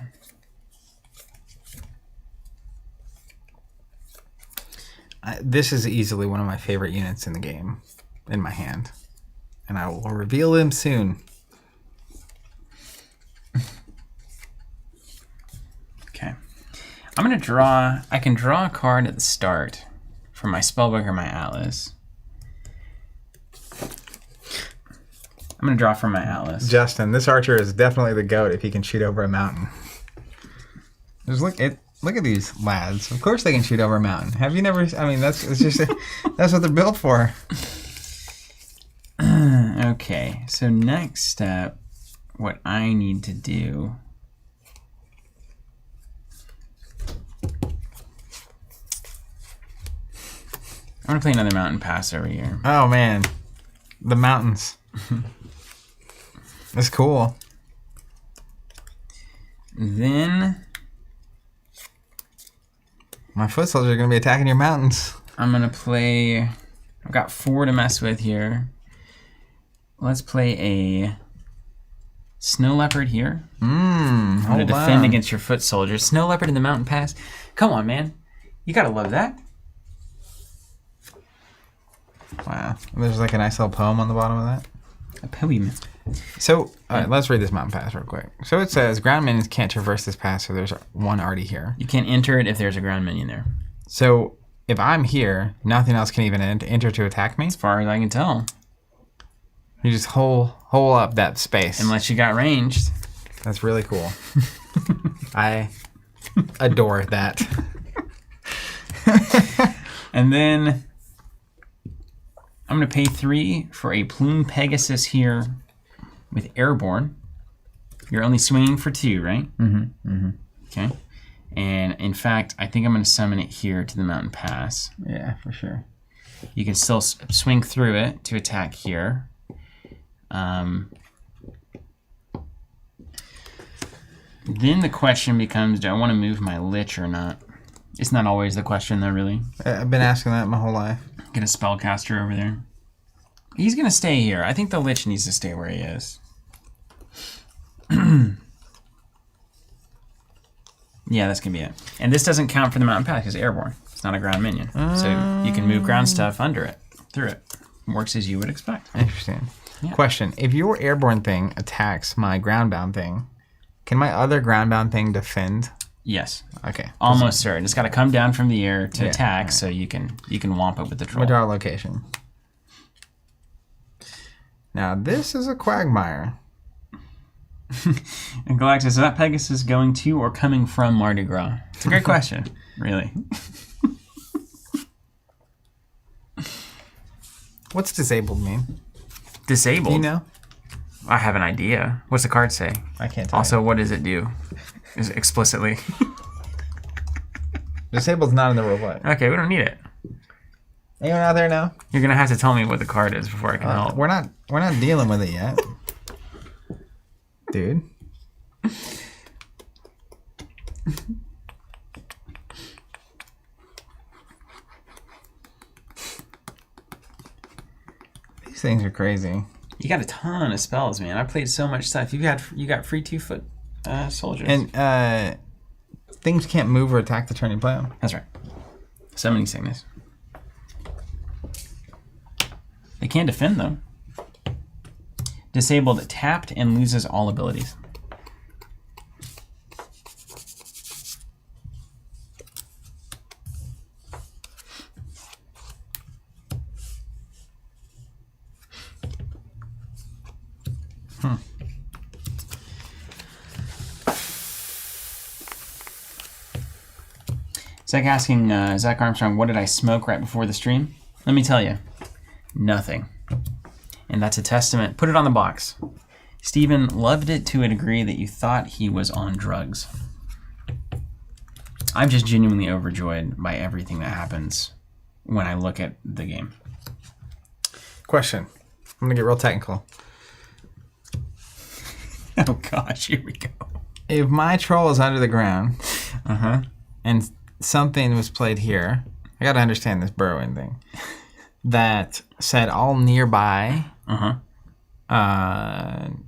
This is easily one of my favorite units in the game, in my hand. And I will reveal him soon. Okay. I'm going to draw... I can draw a card at the start from my spellbook or my atlas. I'm going to draw from my atlas. Justin, this archer is definitely the GOAT if he can shoot over a mountain. Just look at these lads. Of course they can shoot over a mountain. Have you never... I mean, that's what they're built for. Okay, so next step, what I need to do... I'm going to play another mountain pass over here. Oh, man. The mountains. That's cool. Then... My foot soldiers are going to be attacking your mountains. I'm going to play... I've got 4 to mess with here. Let's play a Snow Leopard here. I'm going to defend against your foot soldiers. Snow Leopard in the mountain pass. Come on, man. You got to love that. Wow. There's like a nice little poem on the bottom of that. A poem. So, all right, let's read this mountain pass real quick. So it says, ground minions can't traverse this pass, so there's one already here. You can't enter it if there's a ground minion there. So if I'm here, nothing else can even enter to attack me? As far as I can tell. You just hole up that space. Unless you got ranged. That's really cool. I adore that. And then I'm going to pay 3 for a Plume Pegasus here with Airborne. You're only swinging for 2, right? Okay. And in fact, I think I'm going to summon it here to the Mountain Pass. Yeah, for sure. You can still swing through it to attack here. Then the question becomes, do I want to move my Lich or not? It's not always the question, though, really. I've been asking that my whole life. Get a Spellcaster over there. He's going to stay here. I think the Lich needs to stay where he is. Yeah, that's going to be it. And this doesn't count for the mountain path because it's airborne. It's not a ground minion. So you can move ground stuff under it, through it. Works as you would expect. Interesting. Yeah. Question. If your airborne thing attacks my groundbound thing, can my other groundbound thing defend? Yes. Okay. Almost certain. It's got to come down from the air to attack, right. so you can whomp it with the troll. Withdraw location. Now, this is a quagmire. And Galactus, is that Pegasus going to or coming from Mardi Gras? It's a great question, really. What's disabled mean? Disabled? Do you know? I have an idea. What's the card say? I can't tell Also, what does it do? Is it explicitly? Disabled's not in the rule book. Okay, we don't need it. Anyone out there now? You're going to have to tell me what the card is before I can help. We're not dealing with it yet. Dude. These things are crazy. You got a ton of spells, man. I played so much stuff. You got free 2-foot soldiers. And things can't move or attack the turn you play them. That's right. Summoning Sickness. They can defend, though. Disabled, tapped, and loses all abilities. Zach asking Zach Armstrong, what did I smoke right before the stream? Let me tell you, nothing. And that's a testament. Put it on the box. Steven loved it to a degree that you thought he was on drugs. I'm just genuinely overjoyed by everything that happens when I look at the game. Question. I'm going to get real technical. Oh gosh, here we go. If my troll is under the ground and something was played here, I got to understand this burrowing thing, that said all nearby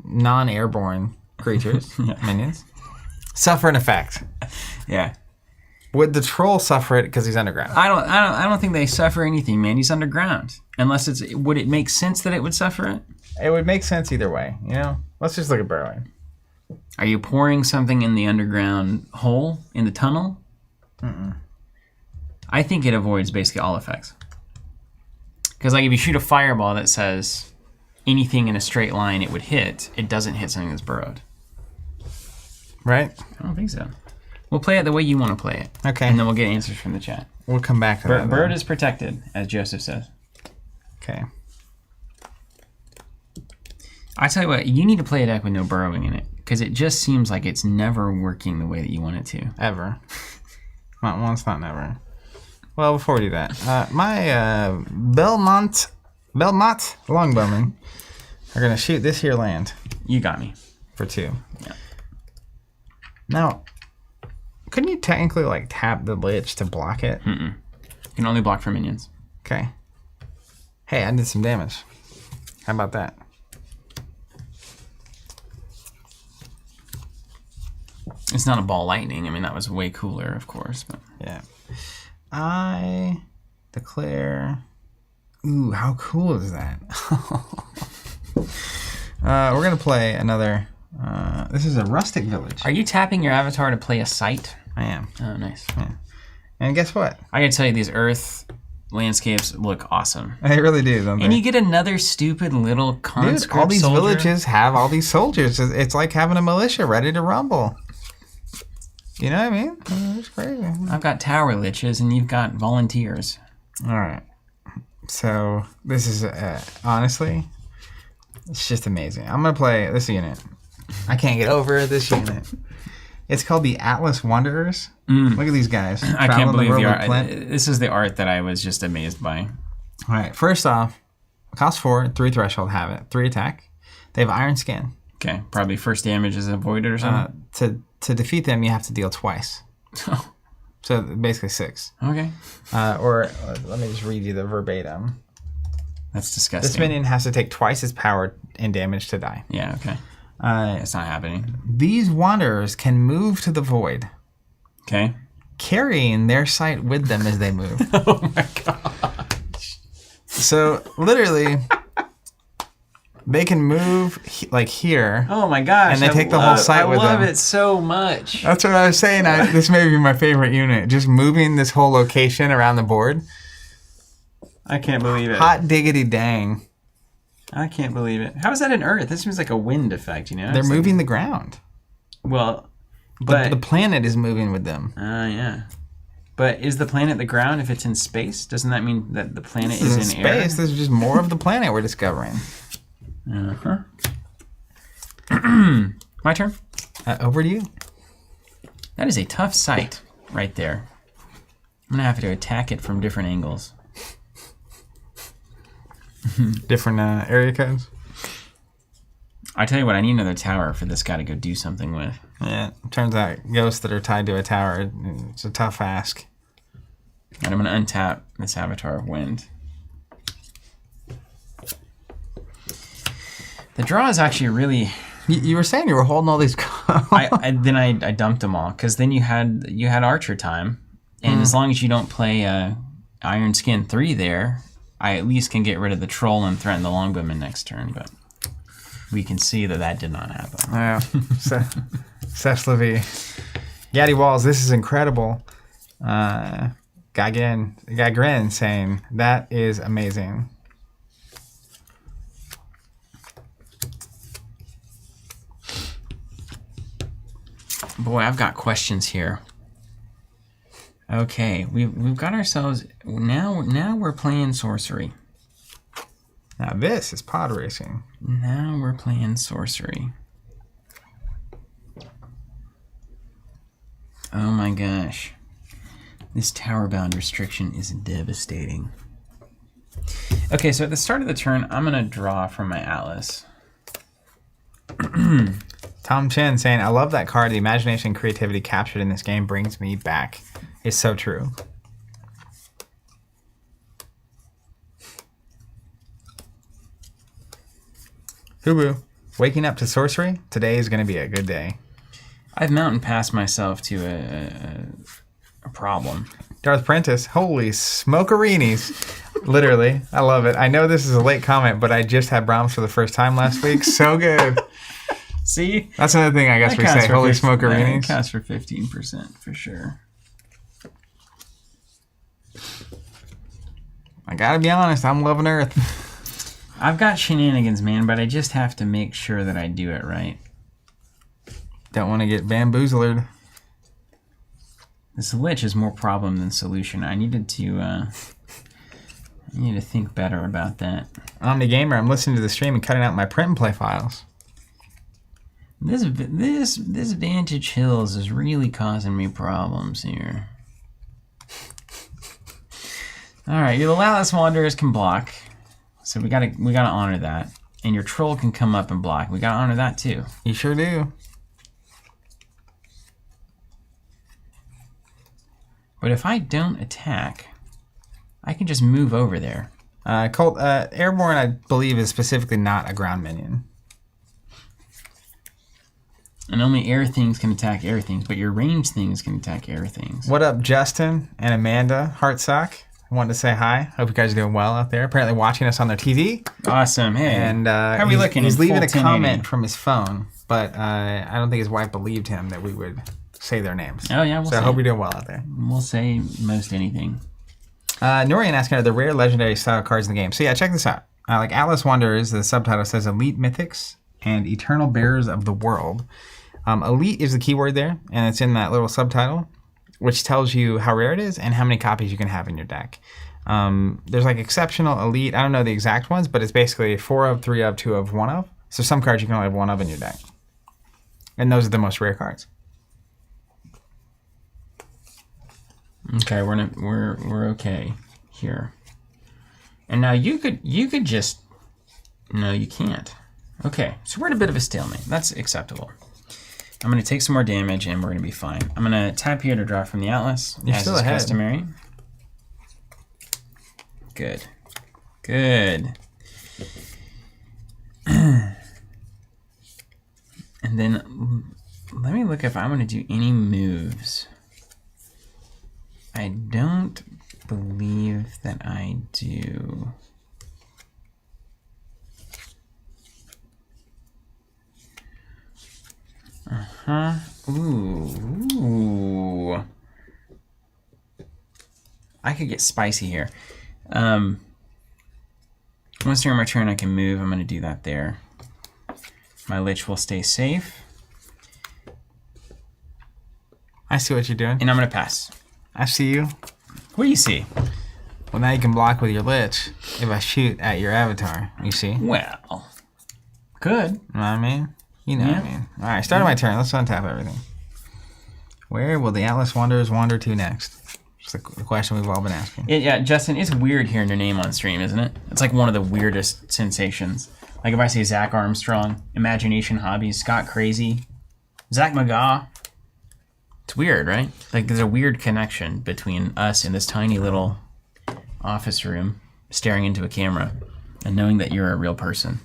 non-airborne creatures, minions, suffer an effect. Yeah. Would the troll suffer it because he's underground? I don't think they suffer anything, man. He's underground. Unless would it make sense that it would suffer it? It would make sense either way, you know? Let's just look at burrowing. Are you pouring something in the underground hole, in the tunnel? I think it avoids basically all effects. Because like if you shoot a fireball that says anything in a straight line it would hit, it doesn't hit something that's burrowed. Right? I don't think so. We'll play it the way you want to play it. Okay. And then we'll get answers from the chat. We'll come back to that. Bird is protected, as Joseph says. Okay. I tell you what, you need to play a deck with no burrowing in it. Because it just seems like it's never working the way that you want it to. Ever. Not once, not never. Well, before we do that, my Belmont longbowmen are going to shoot this here land. You got me. For 2. Yeah. Now, couldn't you technically like tap the Lich to block it? You can only block for minions. Okay. Hey, I did some damage. How about that? It's not a ball lightning. I mean, that was way cooler, of course. But yeah. I declare... Ooh, how cool is that? We're going to play another... this is a Rustic Village. Are you tapping your avatar to play a site? I am. Oh, nice. Yeah. And guess what? I gotta tell you, these Earth landscapes look awesome. They really do, don't they? And you get another stupid little conscript Dude, all these soldier. villages have all these soldiers. It's like having a militia ready to rumble. You know what I mean? It's crazy. I've got tower liches and you've got volunteers. All right. So this is, honestly, it's just amazing. I'm going to play this unit. I can't get over this unit. It's called the Atlas Wanderers. Look at these guys. I can't believe the the art. art. This is the art that I was just amazed by. All right. First off, cost 4, 3 threshold, have it. 3 attack. They have Iron Skin. Okay. Probably first damage is avoided or something. To defeat them, you have to deal twice. So basically 6. Okay. Or let me just read you the verbatim. That's disgusting. This minion has to take twice its power and damage to die. Yeah, okay. It's not happening. These wanderers can move to the void. Okay. Carrying their sight with them as they move. Oh my gosh. So, literally, they can move like here. Oh my gosh. And they take the whole site with them. I love it so much. That's what I was saying. This may be my favorite unit. Just moving this whole location around the board. I can't believe it. Hot diggity dang. I can't believe it. How is that an Earth? This seems like a wind effect, you know? They're moving the ground. Well, but the planet is moving with them. Yeah. But is the planet the ground if it's in space? Doesn't that mean that the planet is in space? air? This is just more of the planet we're discovering. Uh-huh. My turn. Over to you. That is a tough site right there. I'm going to have to attack it from different angles. Different area codes. I tell you what, I need another tower for this guy to go do something with. Yeah, it turns out ghosts that are tied to a tower, it's a tough ask. And I'm going to untap this Avatar of Wind. The draw is actually really... You were saying you were holding all these cards. Then I dumped them all, because then you had Archer time, and as long as you don't play Iron Skin 3 there, I at least can get rid of the troll and threaten the longbowman next turn, but we can see that did not happen. Yeah. Seth Levy. Gaddy Walls, this is incredible. Gagrin saying, that is amazing. Boy, I've got questions here. Okay, we've got ourselves now we're playing sorcery. Now this is pod racing. Now we're playing sorcery. Oh my gosh. This tower bound restriction is devastating. Okay, so at the start of the turn, I'm gonna draw from my Atlas. Tom Chen saying, I love that card. The imagination and creativity captured in this game brings me back. It's so true. Hubu, waking up to sorcery? Today is going to be a good day. I've mountain passed myself to a problem. Darth Prentice, holy smokerinis. Literally, I love it. I know this is a late comment, but I just had Brahms for the first time last week. So good. See? That's another thing I guess we say, holy smokerinis. That counts for 15% for sure. I gotta be honest, I'm loving Earth. I've got shenanigans, man, but I just have to make sure that I do it right. Don't want to get bamboozled. This lich is more problem than solution. I need to think better about that. Omni Gamer, I'm listening to the stream and cutting out my print and play files. This Vantage Hills is really causing me problems here. All right, your Lala's Wanderers can block, so we gotta honor that. And your troll can come up and block. We gotta honor that too. You sure do. But if I don't attack, I can just move over there. Colt, Airborne, I believe, is specifically not a ground minion. And only air things can attack air things, but your ranged things can attack air things. What up, Justin and Amanda Hartsock? I wanted to say hi. Hope you guys are doing well out there. Apparently watching us on their TV. Awesome. Hey, and how are we looking? He's leaving a comment from his phone, but I don't think his wife believed him that we would say their names. Oh, yeah. So I hope you're doing well out there. We'll say most anything. Norian asking, are the rare legendary style cards in the game? So yeah, check this out. Like Atlas Wanderers, the subtitle says Elite Mythics and Eternal Bearers of the World. Elite is the keyword there, and it's in that little subtitle, which tells you how rare it is and how many copies you can have in your deck. There's like exceptional, elite, I don't know the exact ones, but it's basically 4 of, 3 of, 2 of, 1 of. So some cards you can only have 1 of in your deck. And those are the most rare cards. Okay, we're okay here. And now you could just, no, you can't. Okay, so we're at a bit of a stalemate. That's acceptable. I'm going to take some more damage and we're going to be fine. I'm going to tap here to draw from the Atlas. You're still ahead. Customary. Good. Good. And then let me look if I'm going to do any moves. I don't believe that I do. Ooh. I could get spicy here. Once during my turn I can move. I'm going to do that there. My Lich will stay safe. I see what you're doing. And I'm going to pass. I see you. What do you see? Well, now you can block with your Lich if I shoot at your avatar. You see? Well, good. You know what I mean? You know what I mean. All right, starting my turn. Let's untap everything. Where will the Atlas Wanderers wander to next? It's the question we've all been asking. Yeah, Justin, it's weird hearing your name on stream, isn't it? It's like one of the weirdest sensations. Like if I say Zach Armstrong, Imagination Hobbies, Scott Crazy, Zach McGaw. It's weird, right? Like there's a weird connection between us in this tiny little office room staring into a camera and knowing that you're a real person.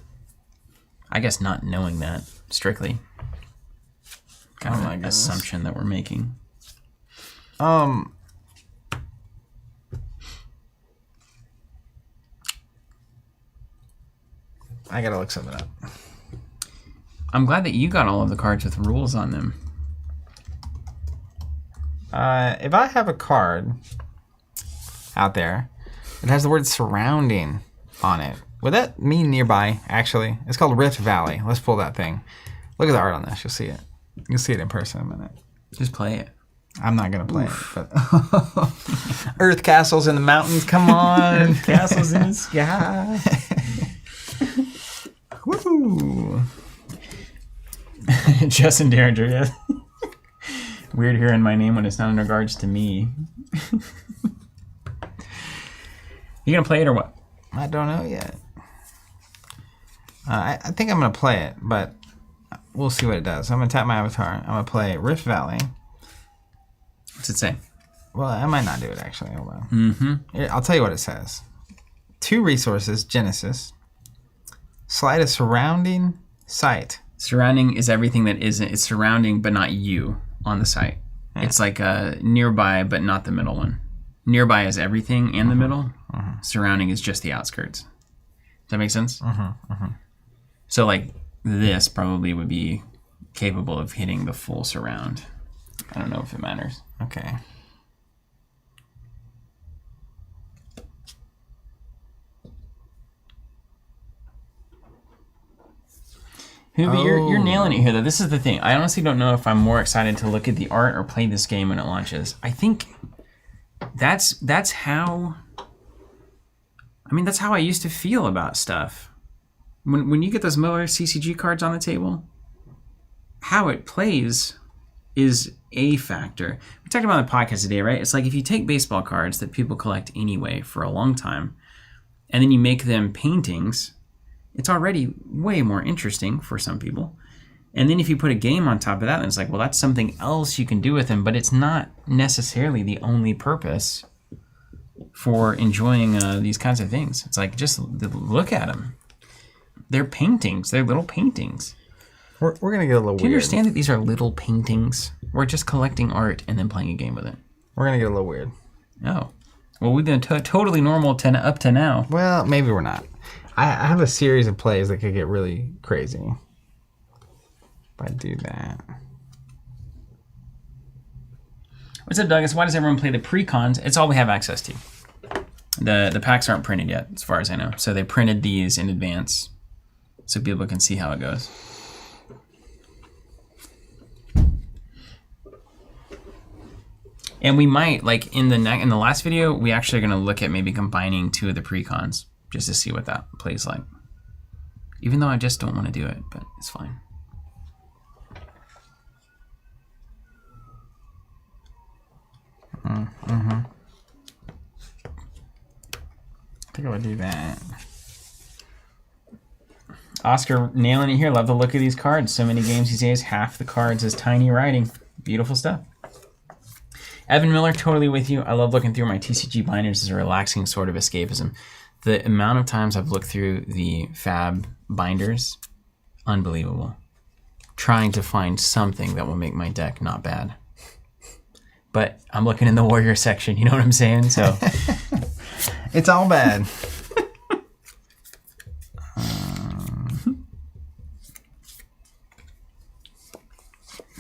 I guess not knowing that strictly. Kind of an assumption that we're making. I gotta look something up. I'm glad that you got all of the cards with rules on them. If I have a card out there that has the word surrounding on it, would that mean nearby, actually? It's called Rift Valley. Let's pull that thing. Look at the art on this. You'll see it. You'll see it in person in a minute. Just play it. I'm not going to play it, but Earth castles in the mountains, come on. Castles in the sky. Woohoo. Justin Derringer, yes. Weird hearing my name when it's not in regards to me. You gonna play it or what? I don't know yet. I think I'm gonna play it, but we'll see what it does. I'm gonna tap my avatar. I'm gonna play Rift Valley. What's it say? Well, I might not do it actually. Hold on. Here, I'll tell you what it says. 2 resources, Genesis. Slide a surrounding site. Surrounding is everything that isn't. It's surrounding, but not you on the site. Yeah. It's like nearby, but not the middle one. Nearby is everything and the middle. Surrounding is just the outskirts. Does that make sense? So like this probably would be capable of hitting the full surround. I don't know if it matters. Okay. You're nailing it here, though. This is the thing. I honestly don't know if I'm more excited to look at the art or play this game when it launches. I think that's how... I mean, that's how I used to feel about stuff. When you get those Miller CCG cards on the table, how it plays is a factor. We talked about on the podcast today, right? It's like if you take baseball cards that people collect anyway for a long time, and then you make them paintings... It's already way more interesting for some people. And then if you put a game on top of that, then it's like, well, that's something else you can do with them, but it's not necessarily the only purpose for enjoying these kinds of things. It's like, just look at them. They're paintings. They're little paintings. We're going to get a little weird. Do you understand that these are little paintings? We're just collecting art and then playing a game with it. We're going to get a little weird. Oh. Well, we've been totally normal up to now. Well, maybe we're not. I have a series of plays that could get really crazy if I do that. What's up, Douglas? Why does everyone play the pre-cons? It's all we have access to. The packs aren't printed yet, as far as I know. So they printed these in advance so people can see how it goes. And we might, like in the last video, we actually are going to look at maybe combining 2 of the pre-cons. Just to see what that plays like. Even though I just don't want to do it, but it's fine. I think I would do that. Oscar nailing it here. Love the look of these cards. So many games these days, half the cards is tiny writing. Beautiful stuff. Evan Miller, totally with you. I love looking through my TCG binders as a relaxing sort of escapism. The amount of times I've looked through the Fab binders, unbelievable. Trying to find something that will make my deck not bad. But I'm looking in the Warrior section, you know what I'm saying? So it's all bad.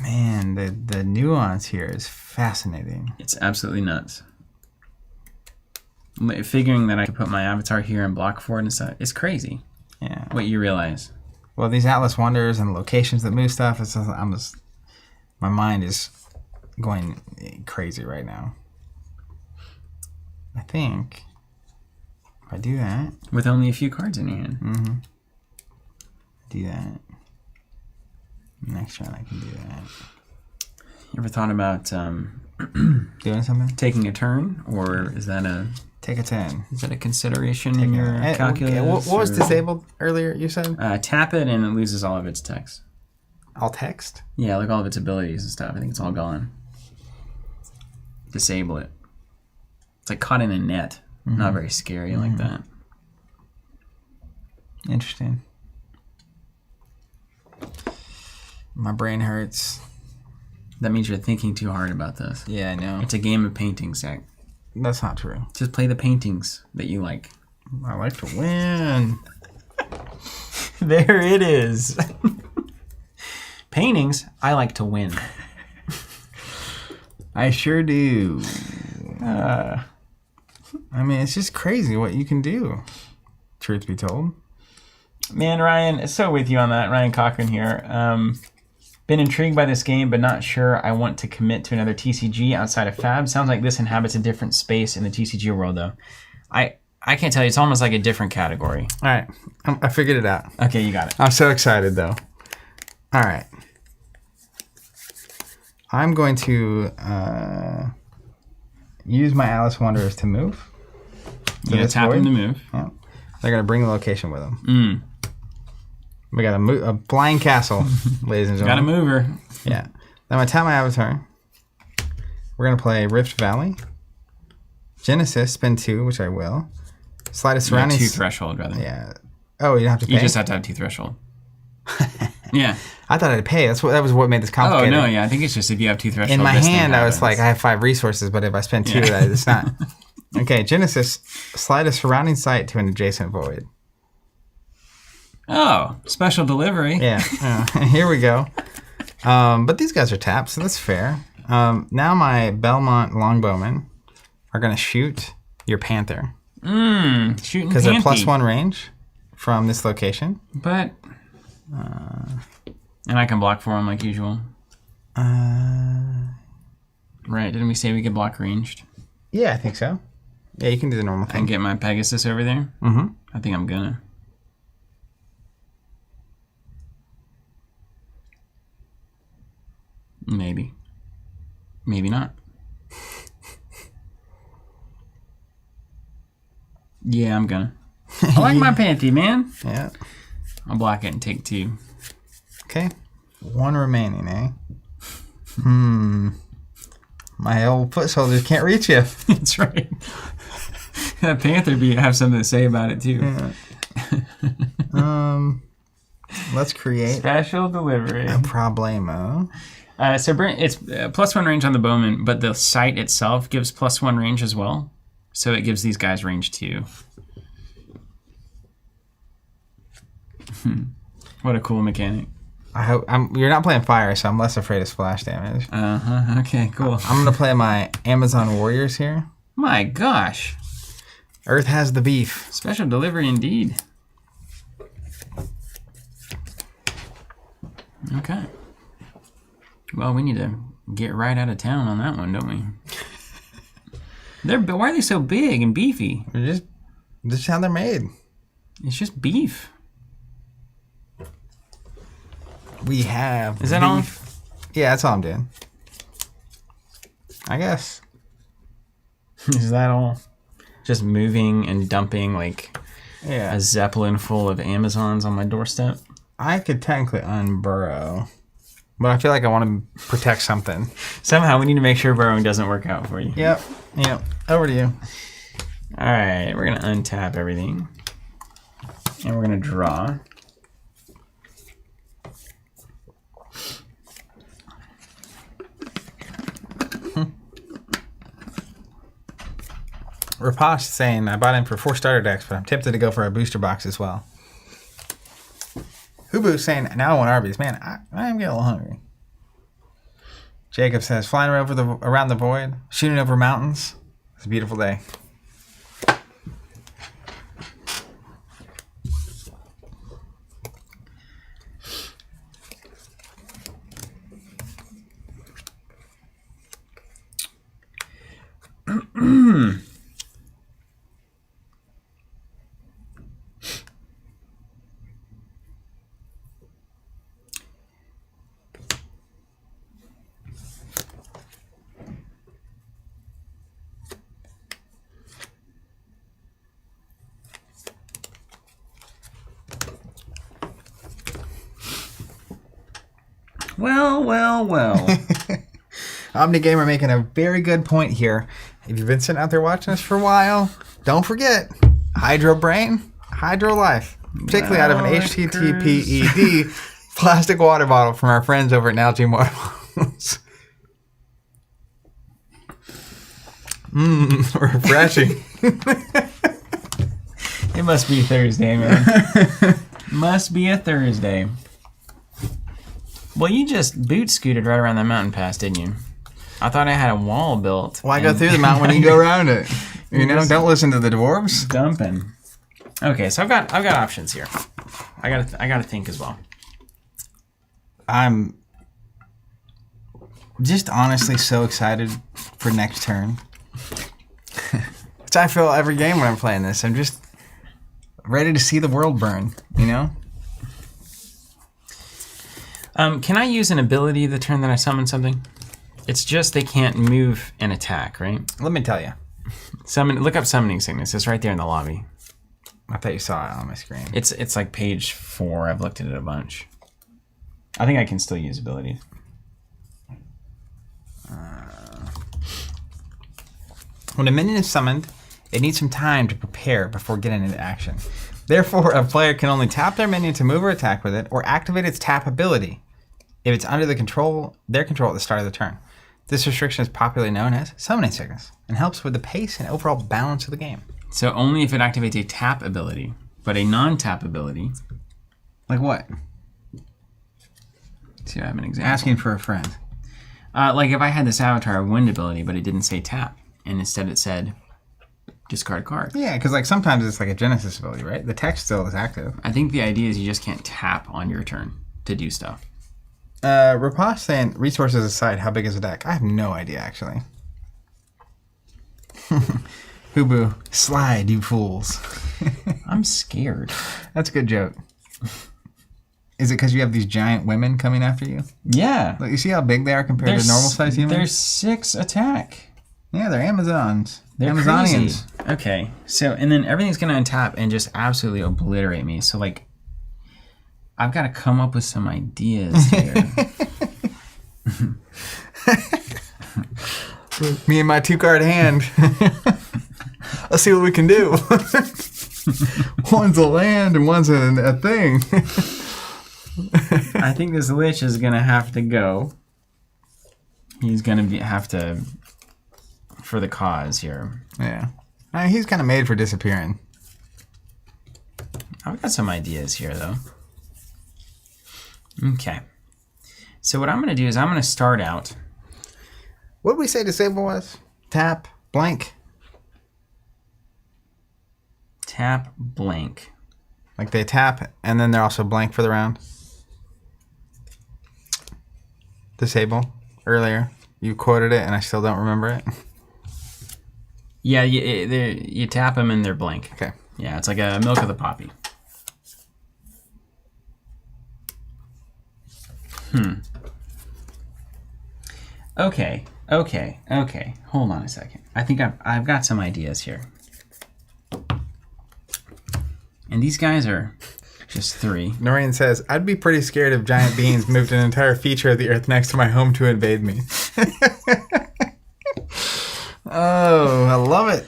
Man, the nuance here is fascinating. It's absolutely nuts. Figuring that I could put my avatar here and block for it and stuff, it's crazy. Yeah. What you realize. Well, these Atlas Wonders and locations that move stuff, my mind is going crazy right now. I think if I do that. With only a few cards in your hand. Mm-hmm. Do that. Next turn I can do that. You ever thought about doing something? Taking a turn? Or is that a... Take a 10. Is that a consideration in your calculus? What was disabled earlier, you said? Tap it and it loses all of its text. All text? Yeah, like all of its abilities and stuff. I think it's all gone. Disable it. It's like caught in a net. Mm-hmm. Not very scary like that. Interesting. My brain hurts. That means you're thinking too hard about this. Yeah, I know. It's a game of painting, Zach. That's not true. Just play the paintings that you like. I like to win. There it is. Paintings, I like to win. I sure do. I mean, it's just crazy what you can do. Truth be told. Man, Ryan, so with you on that. Ryan Cochran here. Been intrigued by this game, but not sure I want to commit to another TCG outside of Fab. Sounds like this inhabits a different space in the TCG world, though. I can't tell you. It's almost like a different category. All right. I figured it out. Okay, you got it. I'm so excited, though. All right. I'm going to use my Alice Wanderers to move. Yeah, tap them to move. Yeah. They're going to bring the location with them. We got a flying castle, ladies and gentlemen. Got a mover. Yeah. Then I'm going to tap my avatar. We're going to play Rift Valley. Genesis, spin 2, which I will. Slide a surrounding... 2 threshold, rather. Yeah. Oh, you don't have to pay? You just have to have 2 threshold. Yeah. I thought I'd pay. That was what made this complicated. Oh, no, yeah. I think it's just if you have 2 threshold. In my hand, I was like, I have 5 resources, but if I spend 2, it's not. Okay, Genesis, slide a surrounding site to an adjacent void. Oh, special delivery. Yeah. Here we go. But these guys are tapped, so that's fair. Now my Belmont Longbowmen are going to shoot your Panther. Shooting because they're +1 range from this location. But... and I can block for them like usual. Right, didn't we say we could block ranged? Yeah, I think so. Yeah, you can do the normal thing. I can get my Pegasus over there? Mm-hmm. I think I'm gonna. Maybe. Maybe not. Yeah, I'm gonna. I like my Panthy, man. Yeah. I'll block it and take 2. Okay. 1 remaining, eh? My old foot soldiers can't reach you. That's right. That Panther have something to say about it, too. Yeah. Let's create... Special delivery. A problemo. So it's +1 range on the bowman, but the site itself gives +1 range as well. So it gives these guys range 2. What a cool mechanic. I hope you're not playing fire, so I'm less afraid of splash damage. Okay, cool. I'm gonna play my Amazon Warriors here. My gosh. Earth has the beef. Special delivery indeed. Okay. Well, we need to get right out of town on that one, don't we? Why are they so big and beefy? They're just how they're made. It's just beef. We have. Is that all? Yeah, that's all I'm doing. I guess. Is that all? Just moving and dumping like a Zeppelin full of Amazons on my doorstep? I could technically unburrow, but I feel like I want to protect something. Somehow we need to make sure burrowing doesn't work out for you. Yep. Over to you. All right, we're gonna untap everything, and we're gonna draw. Rapash saying, I bought in for 4 starter decks, but I'm tempted to go for a booster box as well. Hubu saying, now I want Arby's. Man, I'm getting a little hungry. Jacob says, flying around the void, shooting over mountains. It's a beautiful day. Well. OmniGamer making a very good point here. If you've been sitting out there watching us for a while, don't forget Hydro Brain, Hydro Life, particularly out of an HTTPED plastic water bottle from our friends over at Nalgene Water Bottles. Refreshing. It must be Thursday, man. Must be a Thursday. Well, you just boot scooted right around that mountain pass, didn't you? I thought I had a wall built. Why go through the mountain when you go around it? You know, don't listen to the dwarves. Dumping. Okay, so I've got options here. I gotta think as well. I'm just honestly so excited for next turn. Which I feel every game when I'm playing this. I'm just ready to see the world burn, you know? Can I use an ability the turn that I summon something? It's just they can't move and attack, right? Let me tell you. Look up Summoning Sickness. It's right there in the lobby. I thought you saw it on my screen. It's like page 4. I've looked at it a bunch. I think I can still use abilities. When a minion is summoned, it needs some time to prepare before getting into action. Therefore, a player can only tap their minion to move or attack with it, or activate its tap ability if it's under their control at the start of the turn. This restriction is popularly known as Summoning Sickness and helps with the pace and overall balance of the game. So only if it activates a tap ability, but a non-tap ability. Like what? See, I have an example. Asking for a friend. Like if I had this Avatar Wind ability, but it didn't say tap, and instead it said discard card. Yeah, because like sometimes it's like a Genesis ability, right? The text still is active. I think the idea is you just can't tap on your turn to do stuff. Rapash saying, resources aside, how big is the deck? I have no idea, actually. Hubu, slide, you fools. I'm scared. That's a good joke. Is it because you have these giant women coming after you? Yeah. Like, you see how big they are compared to normal size humans? They're 6 attack. Yeah, they're Amazons. They're Amazonians. Crazy. Okay, so, and then everything's going to untap and just absolutely obliterate me. So, like, I've got to come up with some ideas here. Me and my 2-card hand. Let's see what we can do. One's a land and one's a thing. I think this Lich is going to have to go. He's going to have to, for the cause here. Yeah. He's kind of made for disappearing. I've got some ideas here, though. Okay. So what I'm going to do is I'm going to start out. What did we say disable was? Tap, blank. Tap, blank. Like they tap, and then they're also blank for the round. Disable, earlier. You quoted it, and I still don't remember it. Yeah, you tap them, and they're blank. Okay. Yeah, it's like a Milk of the Poppy. Okay. Hold on a second. I think I've got some ideas here. And these guys are just 3. Noreen says, I'd be pretty scared if giant beings moved an entire feature of the earth next to my home to invade me. Oh, I love it.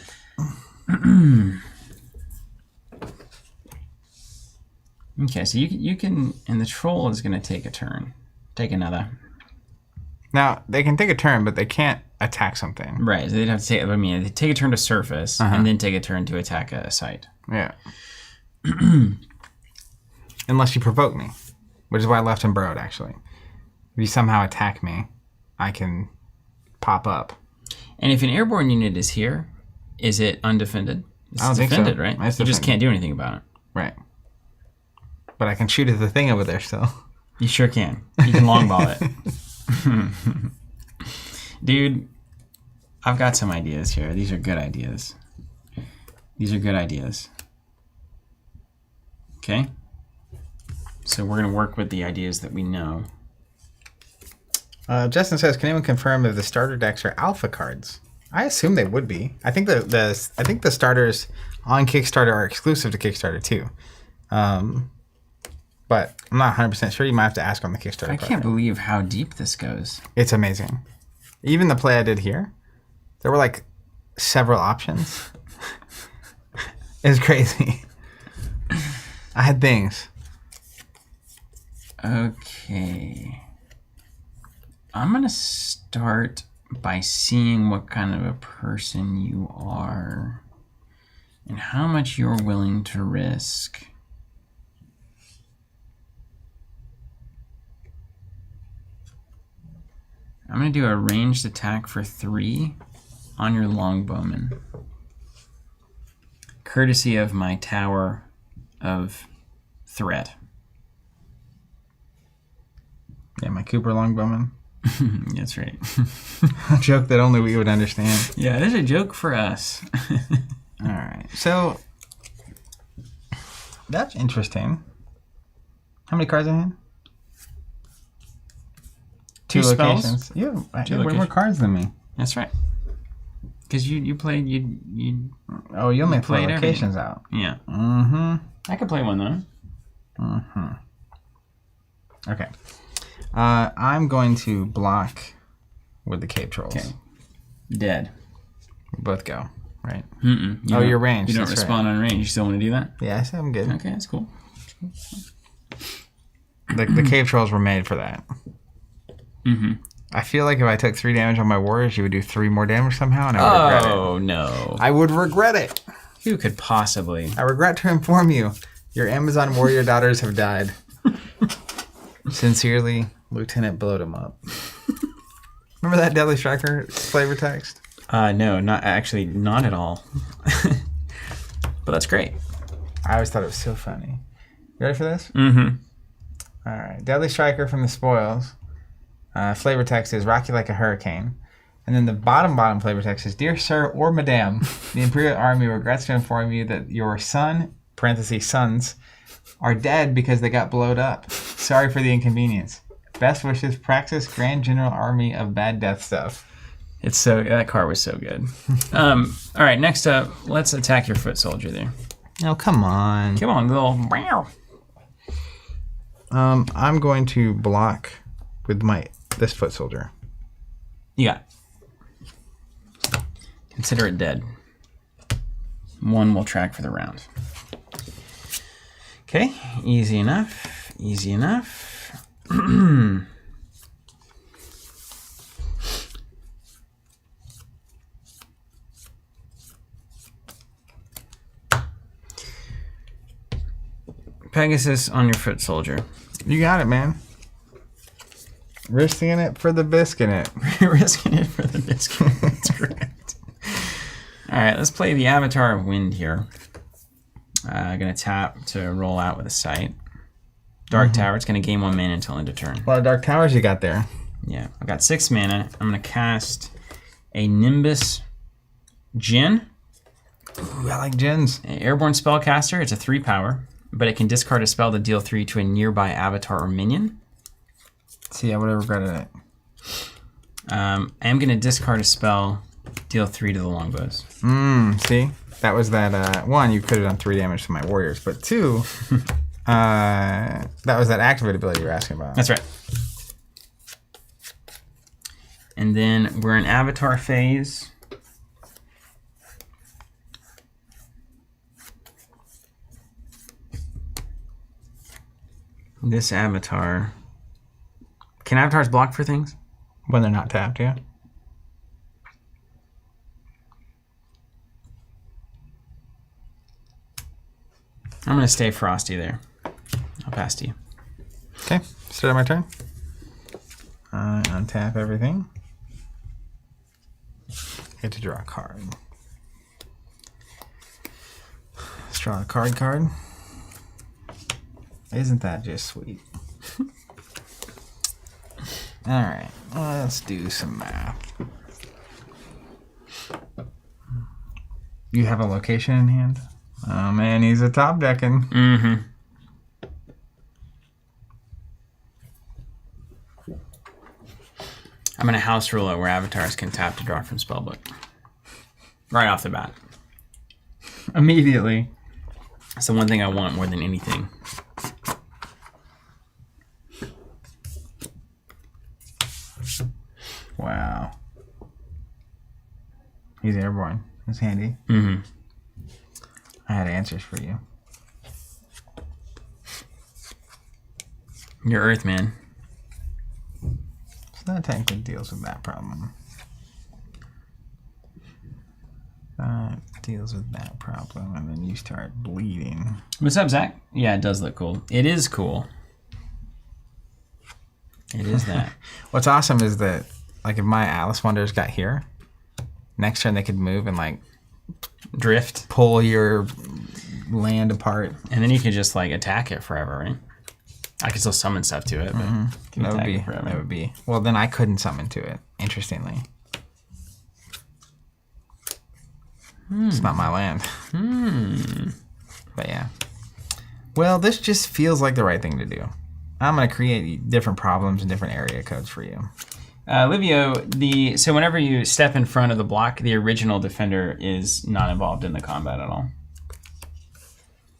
Okay, so you can, and the troll is going to take a turn. Take another. Now, they can take a turn, but they can't attack something. Right, so they'd have to take, I mean, they take a turn to surface, and then take a turn to attack a site. Yeah. Unless you provoke me, which is why I left him burrowed, actually. If you somehow attack me, I can pop up. And if an airborne unit is here, is it undefended? It's I don't defended, think so. Right? It's You just defended. can't do anything about it. Right. But I can shoot at the thing over there still. You sure can. You can longball it. Dude, I've got some ideas here. These are good ideas. These are good ideas. Okay? So we're going to work with the ideas that we know. Justin says, can anyone confirm if the starter decks are alpha cards? I assume they would be. I think the starters on Kickstarter are exclusive to Kickstarter too. But I'm not 100% sure. You might have to ask on the Kickstarter. I can't believe how deep this goes. It's amazing. Even the play I did here, there were like several options. It's crazy. I had things. Okay. I'm going to start by seeing what kind of a person you are and how much you're willing to risk. I'm going to do a ranged attack for 3 on your longbowman, courtesy of my tower of threat. Yeah, my Cooper Longbowman. That's right. A joke that only we would understand. Yeah, it is a joke for us. All right. So, that's interesting. How many cards in hand? 2 spells. locations. You have way locations. more cards than me. That's right. Because you played, you Oh, you only played played locations out. Yeah. Mm-hmm. I could play one, though. Mm-hmm. Okay. I'm going to block with the Cave Trolls. Okay. Dead. We both go, right? Mm-mm. You're ranged. You don't that's respond on range. You still want to do that? Right. Yeah, I said I'm good. Okay, that's cool. The Cave Trolls were made for that. Mm-hmm. I feel like if I took 3 damage on my warriors, you would do 3 more damage somehow, and I would regret it. Oh, no. I would regret it. Who could possibly? I regret to inform you, your Amazon warrior daughters have died. Sincerely, Lieutenant Blowed 'em Up. Remember that Deadly Striker flavor text? No, not at all. But that's great. I always thought it was so funny. You ready for this? Mm-hmm. All right. Deadly Striker from the Spoils. Flavor text is Rocky Like a Hurricane. And then the bottom flavor text is, Dear Sir or Madame, the Imperial Army regrets to inform you that your son, parentheses sons, are dead because they got blowed up. Sorry for the inconvenience. Best wishes, Praxis, Grand General Army of Bad Death Stuff. That card was so good. All right, next up, let's attack your foot soldier there. Oh, come on. Come on, little. I'm going to block with this foot soldier. Yeah. Consider it dead. 1 will track for the round. Okay, easy enough. Easy enough. Pegasus on your foot soldier. You got it, man. Risking it for the biscuit. Risking it for the biscuit. That's correct. All right, let's play the Avatar of Wind here. I'm going to tap to roll out with a sight. Dark Tower, it's going to gain 1 mana until end of turn. A lot of Dark Towers you got there. Yeah, I've got 6 mana. I'm going to cast a Nimbus Djinn. Ooh, I like Djinns. An airborne spellcaster. It's a 3 power, but it can discard a spell to deal 3 to a nearby avatar or minion. See, I would have regretted it. I am going to discard a spell, deal 3 to the longbows. See? That was that, 1, you could have done 3 damage to my warriors, but 2, that was that activate ability you were asking about. That's right. And then we're in avatar phase. This avatar. Can avatars block for things? When they're not tapped, yeah. I'm going to stay frosty there. I'll pass to you. Okay, start my turn. I untap everything. Get to draw a card. Let's draw a card. Isn't that just sweet? Alright, let's do some math. You have a location in hand? Oh man, he's a top decking. Mm-hmm. I'm going to house rule it where avatars can tap to draw from spellbook. Right off the bat. Immediately. That's the one thing I want more than anything. Wow. He's airborne. That's handy. Mm-hmm. I had answers for you. You're Earthman. So that technically deals with that problem. That deals with that problem, and then you start bleeding. What's up, Zach? Yeah, it does look cool. It is cool. It is that. What's awesome is that, like, if my Alice Wonders got here, next turn they could move and, like, Drift. pull your land apart. And then you can just, like, attack it forever, right? I can still summon stuff to it, but can That would attack be. it forever. That would be. Well, then I couldn't summon to it. Interestingly, it's not my land. But yeah. Well, this just feels like the right thing to do. I'm gonna create different problems and different area codes for you. Livio, so whenever you step in front of the block, the original defender is not involved in the combat at all.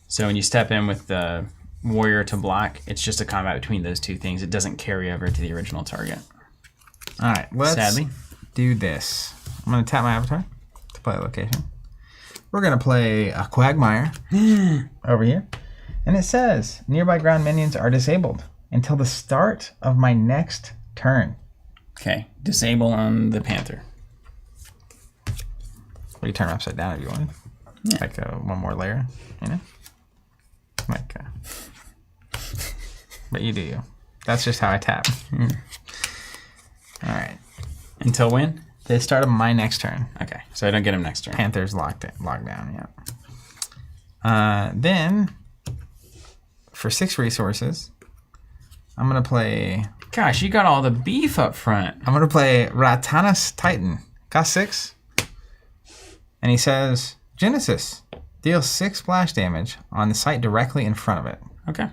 So when you step in with the warrior to block, it's just a combat between those two things. It doesn't carry over to the original target. All right, let's Sadly. do this. I'm gonna tap my avatar to play a location. We're gonna play a Quagmire over here, and it says nearby ground minions are disabled until the start of my next turn. Okay, disable on the Panther. We can turn them upside down if you want. Yeah. Like one more layer, you know? Like, but you do you. That's just how I tap. All right. Until when? The start of my next turn. Okay, so I don't get him next turn. Panther's locked down, yeah. Then, for 6 resources, I'm going to play... Gosh, you got all the beef up front. I'm going to play Ratanus Titan. Cost 6. And he says, Genesis, deals 6 splash damage on the site directly in front of it. Okay.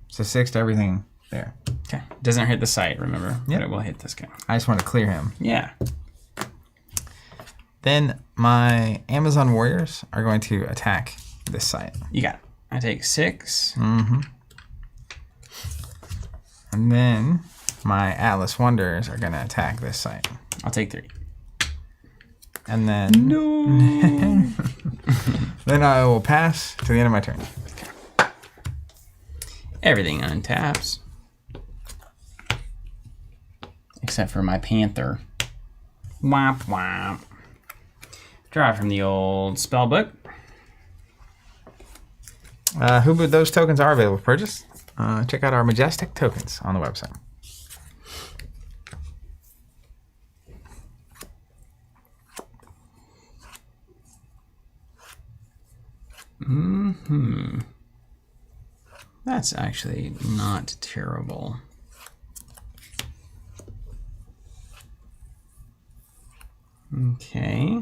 So 6 to everything there. Okay. Doesn't hit the site, remember? Yep. But it will hit this guy. I just want to clear him. Yeah. Then my Amazon Warriors are going to attack this site. You got it. I take 6. And then my Atlas Wonders are going to attack this site. I'll take 3. And then... No. Then I will pass to the end of my turn. Everything untaps. Except for my Panther. Womp womp. Draw from the old spellbook. Those tokens are available for purchase. Check out our Majestic tokens on the website. That's actually not terrible. Okay.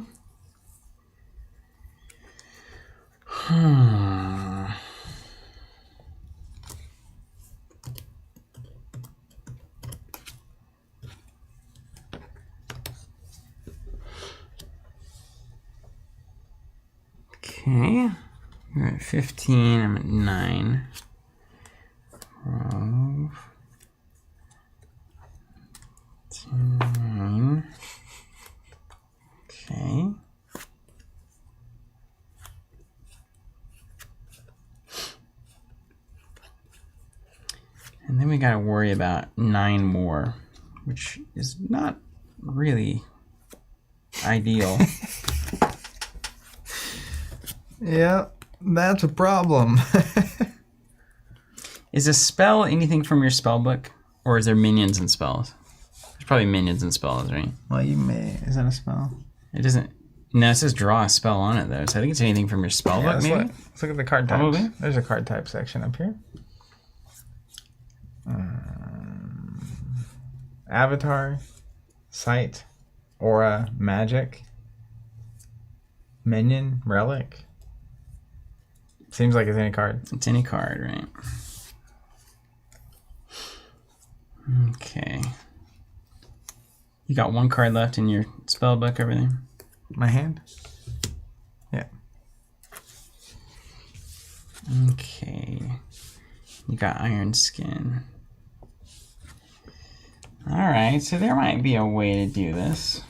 Okay. You're at 15, I'm at 9. 12. 9. Okay. And then we got to worry about 9 more, which is not really ideal. Yeah, that's a problem. Is a spell anything from your spell book, or is there minions and spells? There's probably minions and spells, right? Well, you may. Is that a spell? It doesn't. No, it says draw a spell on it, though. So I think it's anything from your spell book, maybe? Let's look at the card types. Probably. There's a card type section up here. Avatar, Sight, Aura, Magic, Minion, Relic. Seems like it's any card. It's any card, right? Okay. You got 1 card left in your spell book, everything? My hand? Yeah. Okay. You got Iron Skin. Alright, so there might be a way to do this.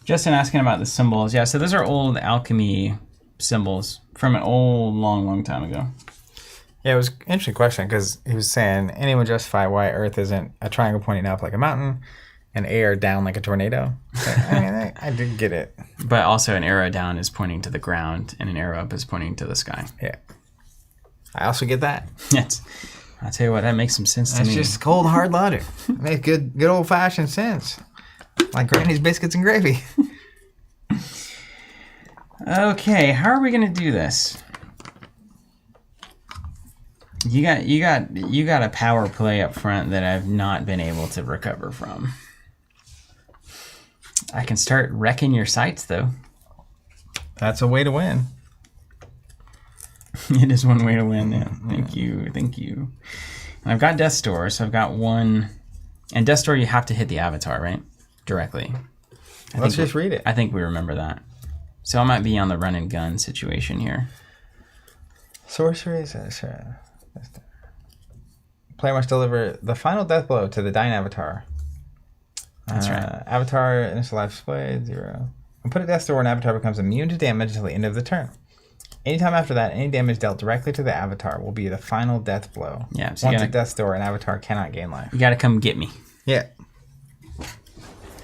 Justin asking about the symbols. Yeah, so those are old alchemy symbols from an old, long time ago. Yeah, it was an interesting question because he was saying, anyone justify why Earth isn't a triangle pointing up like a mountain and air down like a tornado? I mean, I did get it. But also an arrow down is pointing to the ground and an arrow up is pointing to the sky. Yeah. I also get that. Yes. I'll tell you what, that makes some sense to me. It's just cold, hard logic. It makes good old-fashioned sense. Like Granny's biscuits and gravy. Okay, how are we gonna do this? You got a power play up front that I've not been able to recover from. I can start wrecking your sights though. That's a way to win. It is one way to win. Yeah. Thank you. I've got Death's Door, so I've got 1. And Death's Door, you have to hit the avatar, right? Directly. Let's just read it. I think we remember that. So I might be on the run and gun situation here. Sorcery says, player must deliver the final death blow to the dying avatar. That's right. Avatar initial life displayed 0. When put a Death's Door, an avatar becomes immune to damage until the end of the turn. Anytime after that, any damage dealt directly to the avatar will be the final death blow. Yeah. So once a Death's Door, an avatar cannot gain life. You gotta come get me. Yeah.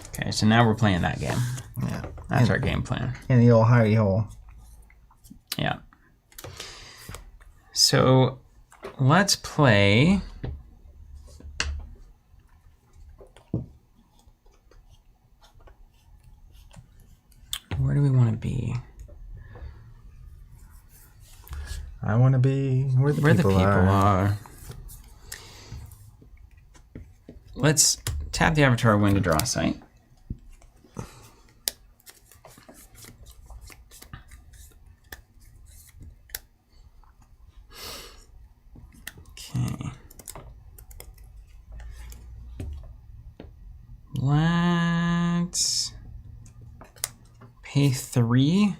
Okay, so now we're playing that game. Yeah. That's our game plan. In the old hidey hole. Yeah. So let's play. Where do we want to be? I want to be where the people are. Let's tap the avatar when to draw a sight. Okay. Let's pay 3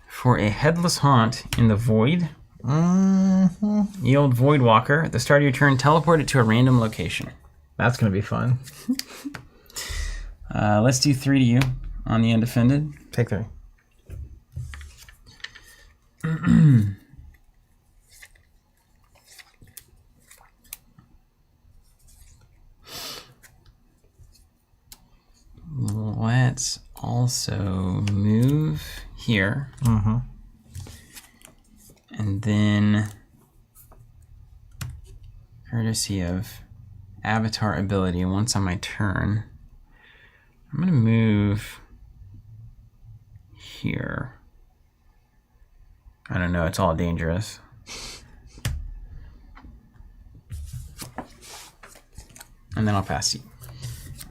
for a Headless Haunt in the Void. The old Void Walker. At the start of your turn, teleport it to a random location. That's going to be fun. Let's do 3 to you on the undefended. Take 3. Let's also move here. And then, courtesy of avatar ability, once on my turn, I'm going to move here. I don't know, it's all dangerous. And then I'll pass you.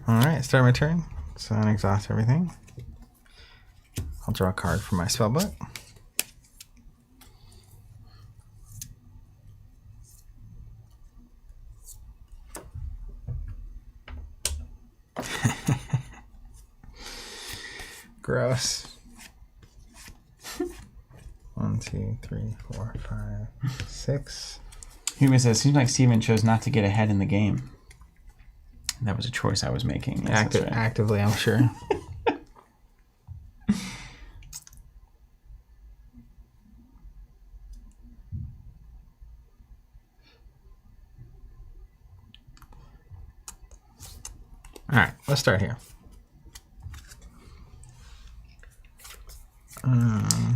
All right, start my turn. So unexhaust everything. I'll draw a card from my spellbook. Gross. 1, 2, 3, 4, 5, 6. Human says, seems like Steven chose not to get ahead in the game. That was a choice I was making. Yes, right. Actively, I'm sure. let's start here.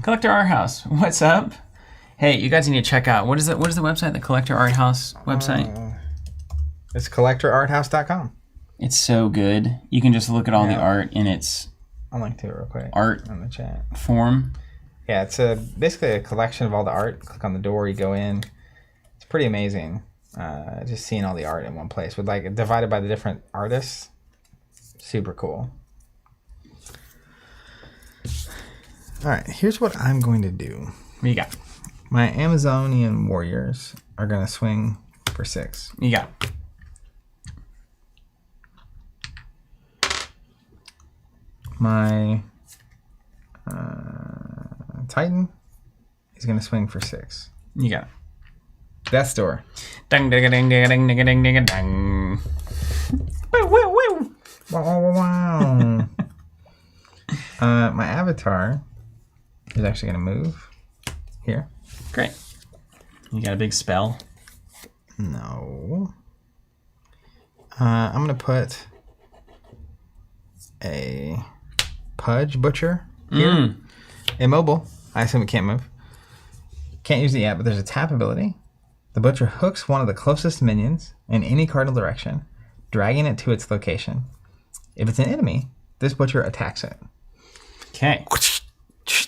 Collector Art House, what's up? Hey, you guys need to check out, what is the website, the Collector Art House website? It's collectorarthouse.com. It's so good. You can just look at all the art in its I'll link to it real quick. Art on the chat. Form. Yeah, it's basically a collection of all the art. Click on the door, you go in. It's pretty amazing. Just seeing all the art in one place with like divided by the different artists. Super cool. All right, here's what I'm going to do. What you got? My Amazonian warriors are going to swing for 6. You got. My Titan is going to swing for 6. You got. Death's Door. Ding ding ding ding ding ding ding ding ding. Woo woo woo. Wow, wow, wow. My avatar is actually going to move here. Great. You got a big spell? No. I'm going to put a Pudge Butcher here. Immobile. I assume it can't move. Can't use it yet, but there's a tap ability. The Butcher hooks one of the closest minions in any cardinal direction, dragging it to its location. If it's an enemy, this Butcher attacks it. Okay.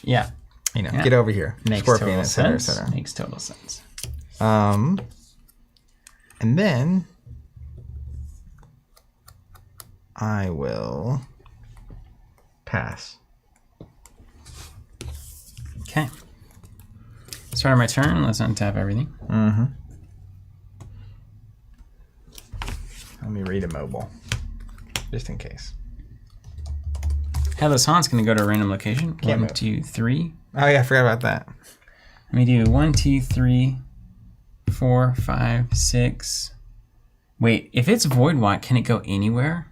Yeah. You know, get over here. Makes Scorpion, total etc., sense. etc. Makes total sense. And then I will pass. Okay. Start of my turn. Let's untap everything. Mm-hmm. Let me read Immobile, just in case. Headless Haunt's going to go to a random location. Can't 1, move. 2, 3. Oh yeah, I forgot about that. Let me do 1, 2, 3, 4, 5, 6. Wait, if it's Void Walk, can it go anywhere?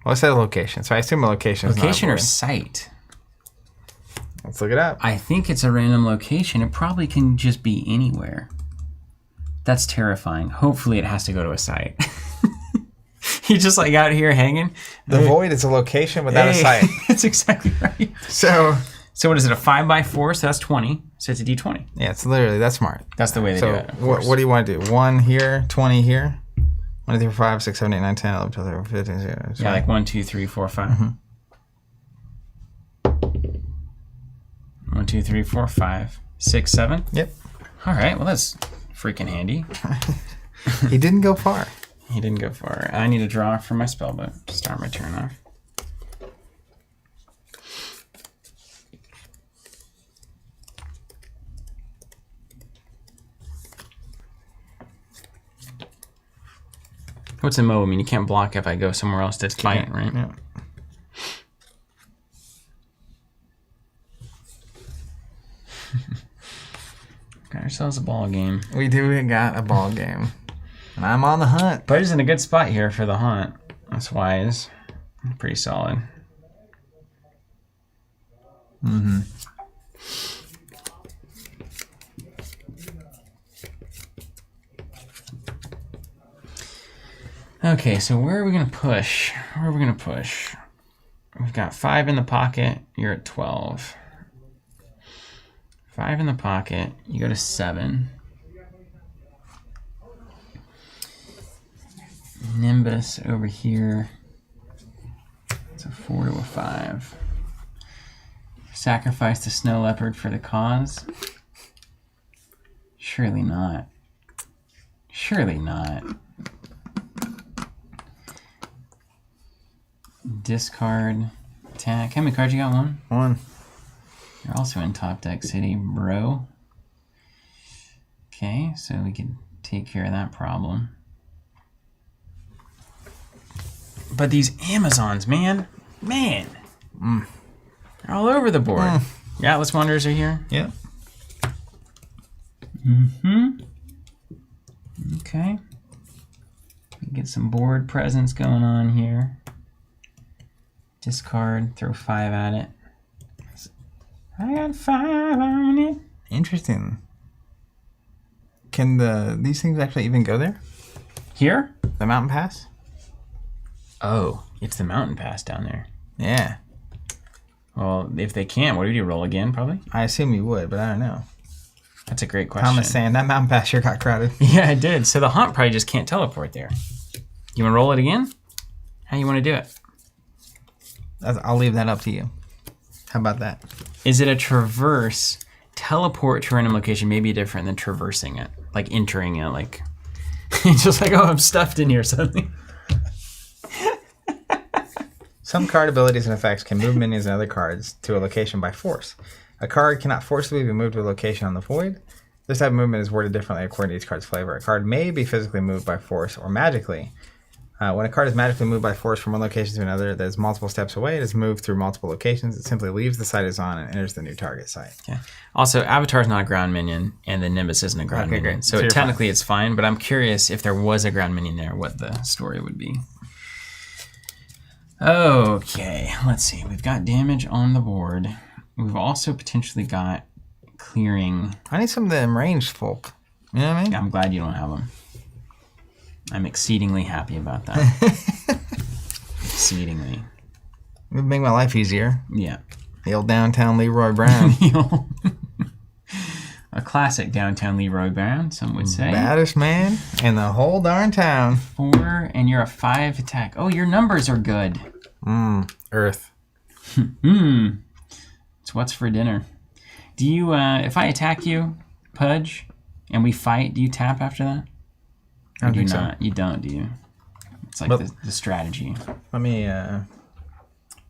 Well, it said a location, so I assume a location is Location not or a void. site? Let's look it up. I think it's a random location. It probably can just be anywhere. That's terrifying. Hopefully it has to go to a site. You're just like out here hanging. The void is a location without a site. That's exactly right. So what is it, a 5x4? So that's 20. So it's a D20. yeah, it's literally, that's smart. That's the way they So do it. Of course. what do you want to do? 1 here, 20 here? 1, 2, 3, 4, 5, 6, 7, 8, 9, 10, 11, 12, 13, 14, 15, 16, 17. Yeah, like 1, 2, 3, 4, 5. Mm-hmm. 1, 2, 3, 4, 5, 6, 7. Yep. All right. Well, that's freaking handy. He didn't go far. He didn't go far. I need to draw from my spellbook to start my turn off. What's a mo? I mean, you can't block if I go somewhere else to fight, right? Yeah. Got ourselves a ball game. We got a ball game. And I'm on the hunt. Pudge is in a good spot here for the hunt. That's wise. Pretty solid. Mm-hmm. Okay, so where are we going to push? Where are we going to push? We've got 5 in the pocket. You're at 12. 5 in the pocket. You go to 7. Nimbus over here. It's a 4 to a 5. Sacrifice the snow leopard for the cause? Surely not. Surely not. Discard. Attack. How many cards you got? 1? 1. You're also in top deck city, bro. Okay, so we can take care of that problem. But these Amazons, man. They're all over the board. Yeah, Atlas Wanderers are here. Yeah. Okay. Get some board presence going on here. Discard, throw 5 at it. I got 5 on it. Interesting. Can these things actually even go there? Here? The mountain pass? Oh, it's the mountain pass down there. Yeah. Well, if they can't, what do you do? Roll again, probably? I assume you would, but I don't know. That's a great question. Thomas saying that mountain pass sure got crowded. Yeah, it did. So the haunt probably just can't teleport there. You want to roll it again? How you want to do it? I'll leave that up to you. How about that? Is it a traverse? Teleport to a random location may be different than traversing it. Like entering it, like... It's just like, oh, I'm stuffed in here suddenly. Some card abilities and effects can move minions and other cards to a location by force. A card cannot forcibly be moved to a location on the void. This type of movement is worded differently according to each card's flavor. A card may be physically moved by force or magically. When a card is magically moved by force from one location to another that is multiple steps away, it is moved through multiple locations. It simply leaves the site it's on and enters the new target site. Okay. Also, Avatar is not a ground minion, and the Nimbus isn't a ground minion. Great. So technically it's fine, but I'm curious if there was a ground minion there, what the story would be. Okay, let's see. We've got damage on the board. We've also potentially got clearing. I need some of them ranged folk. You know what I mean? I'm glad you don't have them. I'm exceedingly happy about that. Exceedingly. It would make my life easier. Yeah. The old downtown Leroy Brown. A classic downtown Leroy Brown, some would say. Baddest man in the whole darn town. 4, and you're a 5 attack. Oh, your numbers are good. Earth. It's what's for dinner. Do you, if I attack you, Pudge, and we fight, do you tap after that? I don't think so. You don't, do you? It's like the strategy. Let me,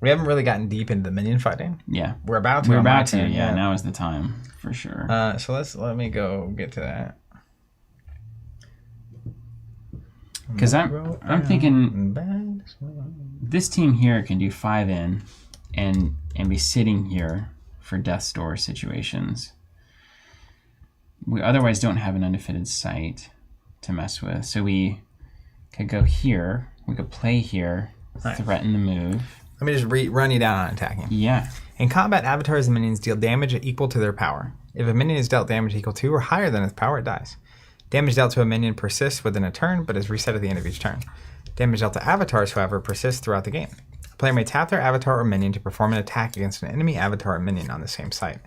we haven't really gotten deep into the minion fighting. Yeah. We're about to. We're about to, yeah. Now is the time, for sure. So let me go get to that. Because I'm thinking this team here can do 5 in and be sitting here for Death's Door situations. We otherwise don't have an undefended site to mess with. So we could go here. We could play here, threaten the move. Let me just run you down on attacking. Yeah. In combat, avatars and minions deal damage equal to their power. If a minion is dealt damage equal to or higher than its power, it dies. Damage dealt to a minion persists within a turn, but is reset at the end of each turn. Damage dealt to avatars, however, persists throughout the game. A player may tap their avatar or minion to perform an attack against an enemy avatar or minion on the same site.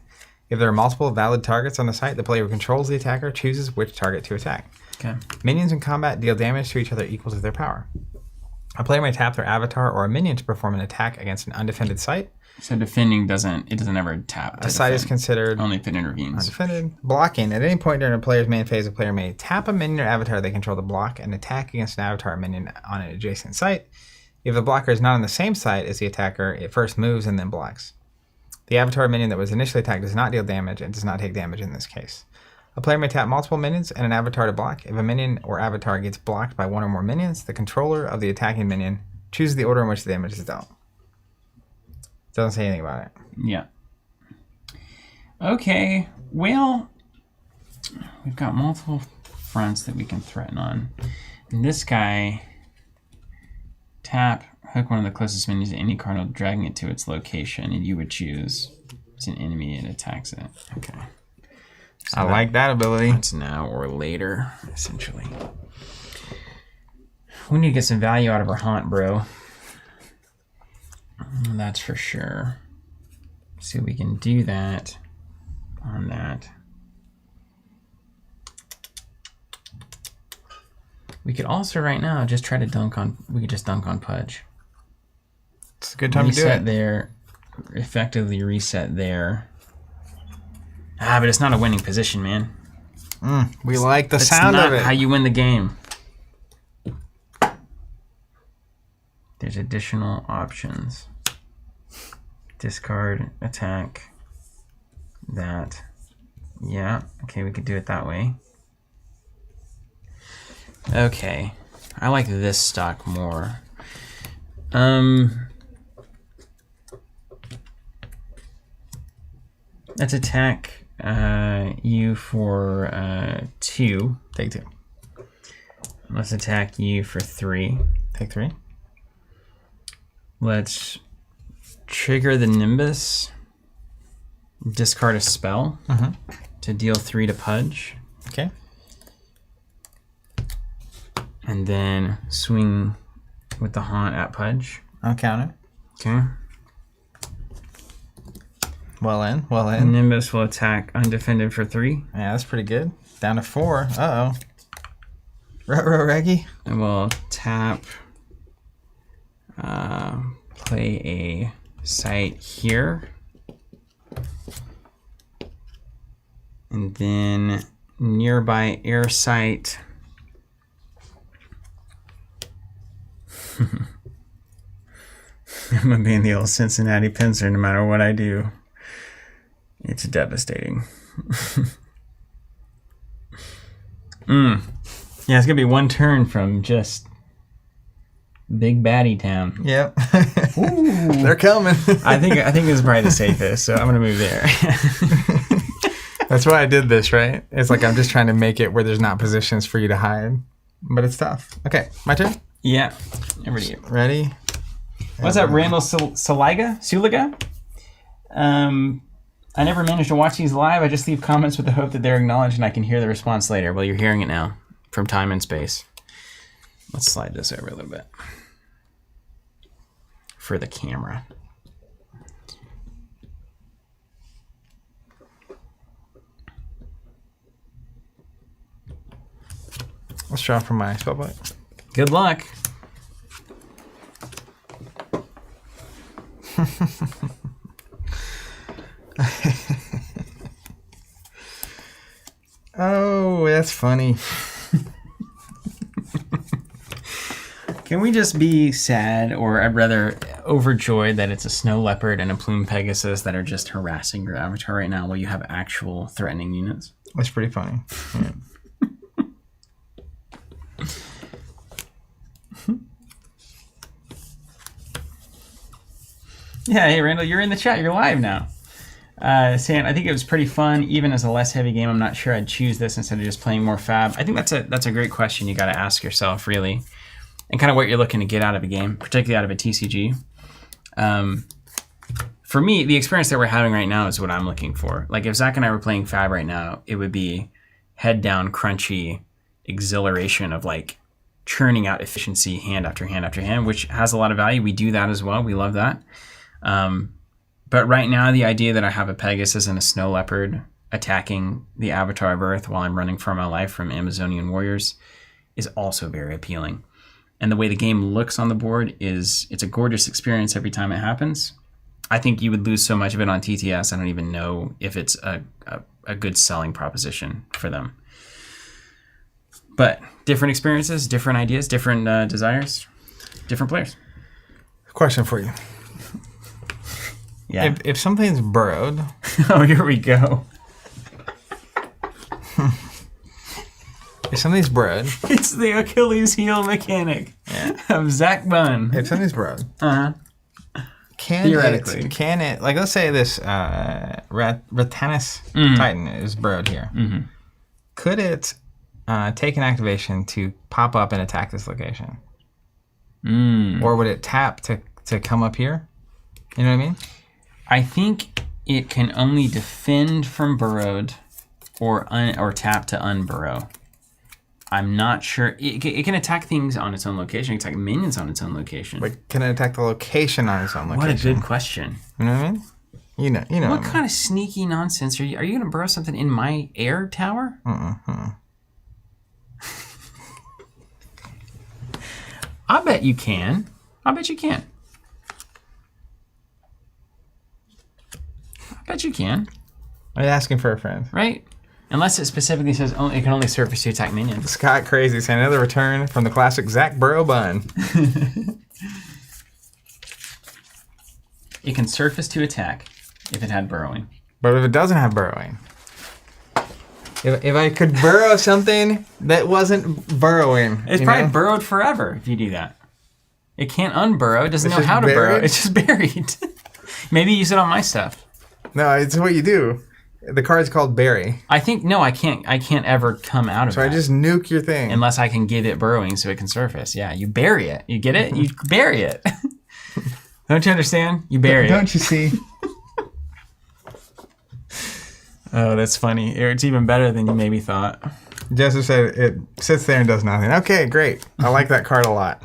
If there are multiple valid targets on the site, the player who controls the attacker chooses which target to attack. Okay. Minions in combat deal damage to each other equal to their power. A player may tap their avatar or a minion to perform an attack against an undefended site. So defending doesn't ever tap. A site is considered only if it intervenes. Undefended. Blocking. At any point during a player's main phase, a player may tap a minion or avatar they control to block and attack against an avatar or minion on an adjacent site. If the blocker is not on the same site as the attacker, it first moves and then blocks. The avatar or minion that was initially attacked does not deal damage and does not take damage in this case. A player may tap multiple minions and an avatar to block. If a minion or avatar gets blocked by one or more minions, the controller of the attacking minion chooses the order in which the damage is dealt. Doesn't say anything about it. Yeah. Okay. Well, we've got multiple fronts that we can threaten on. And this guy, tap, hook one of the closest minions to any cardinal, dragging it to its location, and you would choose it's an enemy and attacks it. Okay. So I like that ability. It's now or later, essentially. We need to get some value out of our haunt, bro. That's for sure. So we can do that on that. We could also right now just try to dunk on. We could just dunk on Pudge. It's a good time to do it. Reset there. Effectively reset there. But it's not a winning position, man. We like the sound of it. That's not how you win the game. There's additional options. Discard, attack, that. Yeah, okay, we could do it that way. Okay, I like this stock more. Let's attack you for 2. Take 2. Let's attack you for 3. Take 3. Let's trigger the Nimbus. Discard a spell to deal 3 to Pudge. Okay. And then swing with the haunt at Pudge. I'll counter. Okay. Well in, well in. Nimbus will attack undefended for 3. Yeah, that's pretty good. Down to 4. Uh-oh. Ruh-roh, Reggie. And we'll tap, play a site here. And then nearby air site. I'm going to be in the old Cincinnati pincer no matter what I do. It's devastating. Yeah, it's going to be one turn from just big baddie town. Yep. They're coming. I think this is probably the safest, so I'm going to move there. That's why I did this, right? It's like I'm just trying to make it where there's not positions for you to hide. But it's tough. Okay, my turn? Yeah. Ready. Ready? What's up, Randall Suliga? I never managed to watch these live. I just leave comments with the hope that they're acknowledged and I can hear the response later. Well, you're hearing it now from time and space. Let's slide this over a little bit for the camera. Let's draw from my spellbook. Good luck. Oh, that's funny. Can we just be sad, or I'd rather overjoyed that it's a snow leopard and a plume pegasus that are just harassing your avatar right now while you have actual threatening units? That's pretty funny. Yeah. Yeah, hey Randall, you're in the chat. You're live now. Saying I think it was pretty fun, even as a less heavy game. I'm not sure I'd choose this instead of just playing more fab. I think that's a great question you got to ask yourself, really, and kind of what you're looking to get out of a game, particularly out of a TCG. For me, the experience that we're having right now is what I'm looking for. Like if Zach and I were playing fab right now, it would be head down, crunchy exhilaration of like churning out efficiency hand after hand after hand, which has a lot of value. We do that as well. We love that. But right now, the idea that I have a Pegasus and a Snow Leopard attacking the Avatar of Earth while I'm running for my life from Amazonian warriors is also very appealing. And the way the game looks on the board it's a gorgeous experience every time it happens. I think you would lose so much of it on TTS, I don't even know if it's a good selling proposition for them. But different experiences, different ideas, different desires, different players. Question for you. Yeah. If something's burrowed. Oh, here we go. If something's burrowed. It's the Achilles heel mechanic of Zach Bunn. If something's burrowed. Theoretically. Can it, like let's say this Ratanus Titan is burrowed here. Mm-hmm. Could it take an activation to pop up and attack this location? Or would it tap to come up here? You know what I mean? I think it can only defend from burrowed or tap to unburrow. I'm not sure. It can attack things on its own location. It can attack minions on its own location. But can it attack the location on its own location? What a good question. You know what I mean? You know. What kind of sneaky nonsense are you? Are you going to burrow something in my air tower? I bet you can. I bet you can. I bet you can. Are you asking for a friend? Right? Unless it specifically says it can only surface to attack minions. Scott Crazy saying another return from the classic Zach Burrow Bun. It can surface to attack if it had burrowing. But if it doesn't have burrowing. If I could burrow something that wasn't burrowing. It's probably burrowed forever if you do that. It can't unburrow. It doesn't know how to burrow. It's just buried. Maybe use it on my stuff. No, it's what you do. The card's called bury. I think, no, I can't ever come out of it. So I just nuke your thing. Unless I can give it burrowing so it can surface. Yeah, you bury it. You get it? You bury it. Don't you understand? You bury it. Don't you see? Oh, that's funny. It's even better than you maybe thought. Joseph said it sits there and does nothing. Okay, great. I like that card a lot.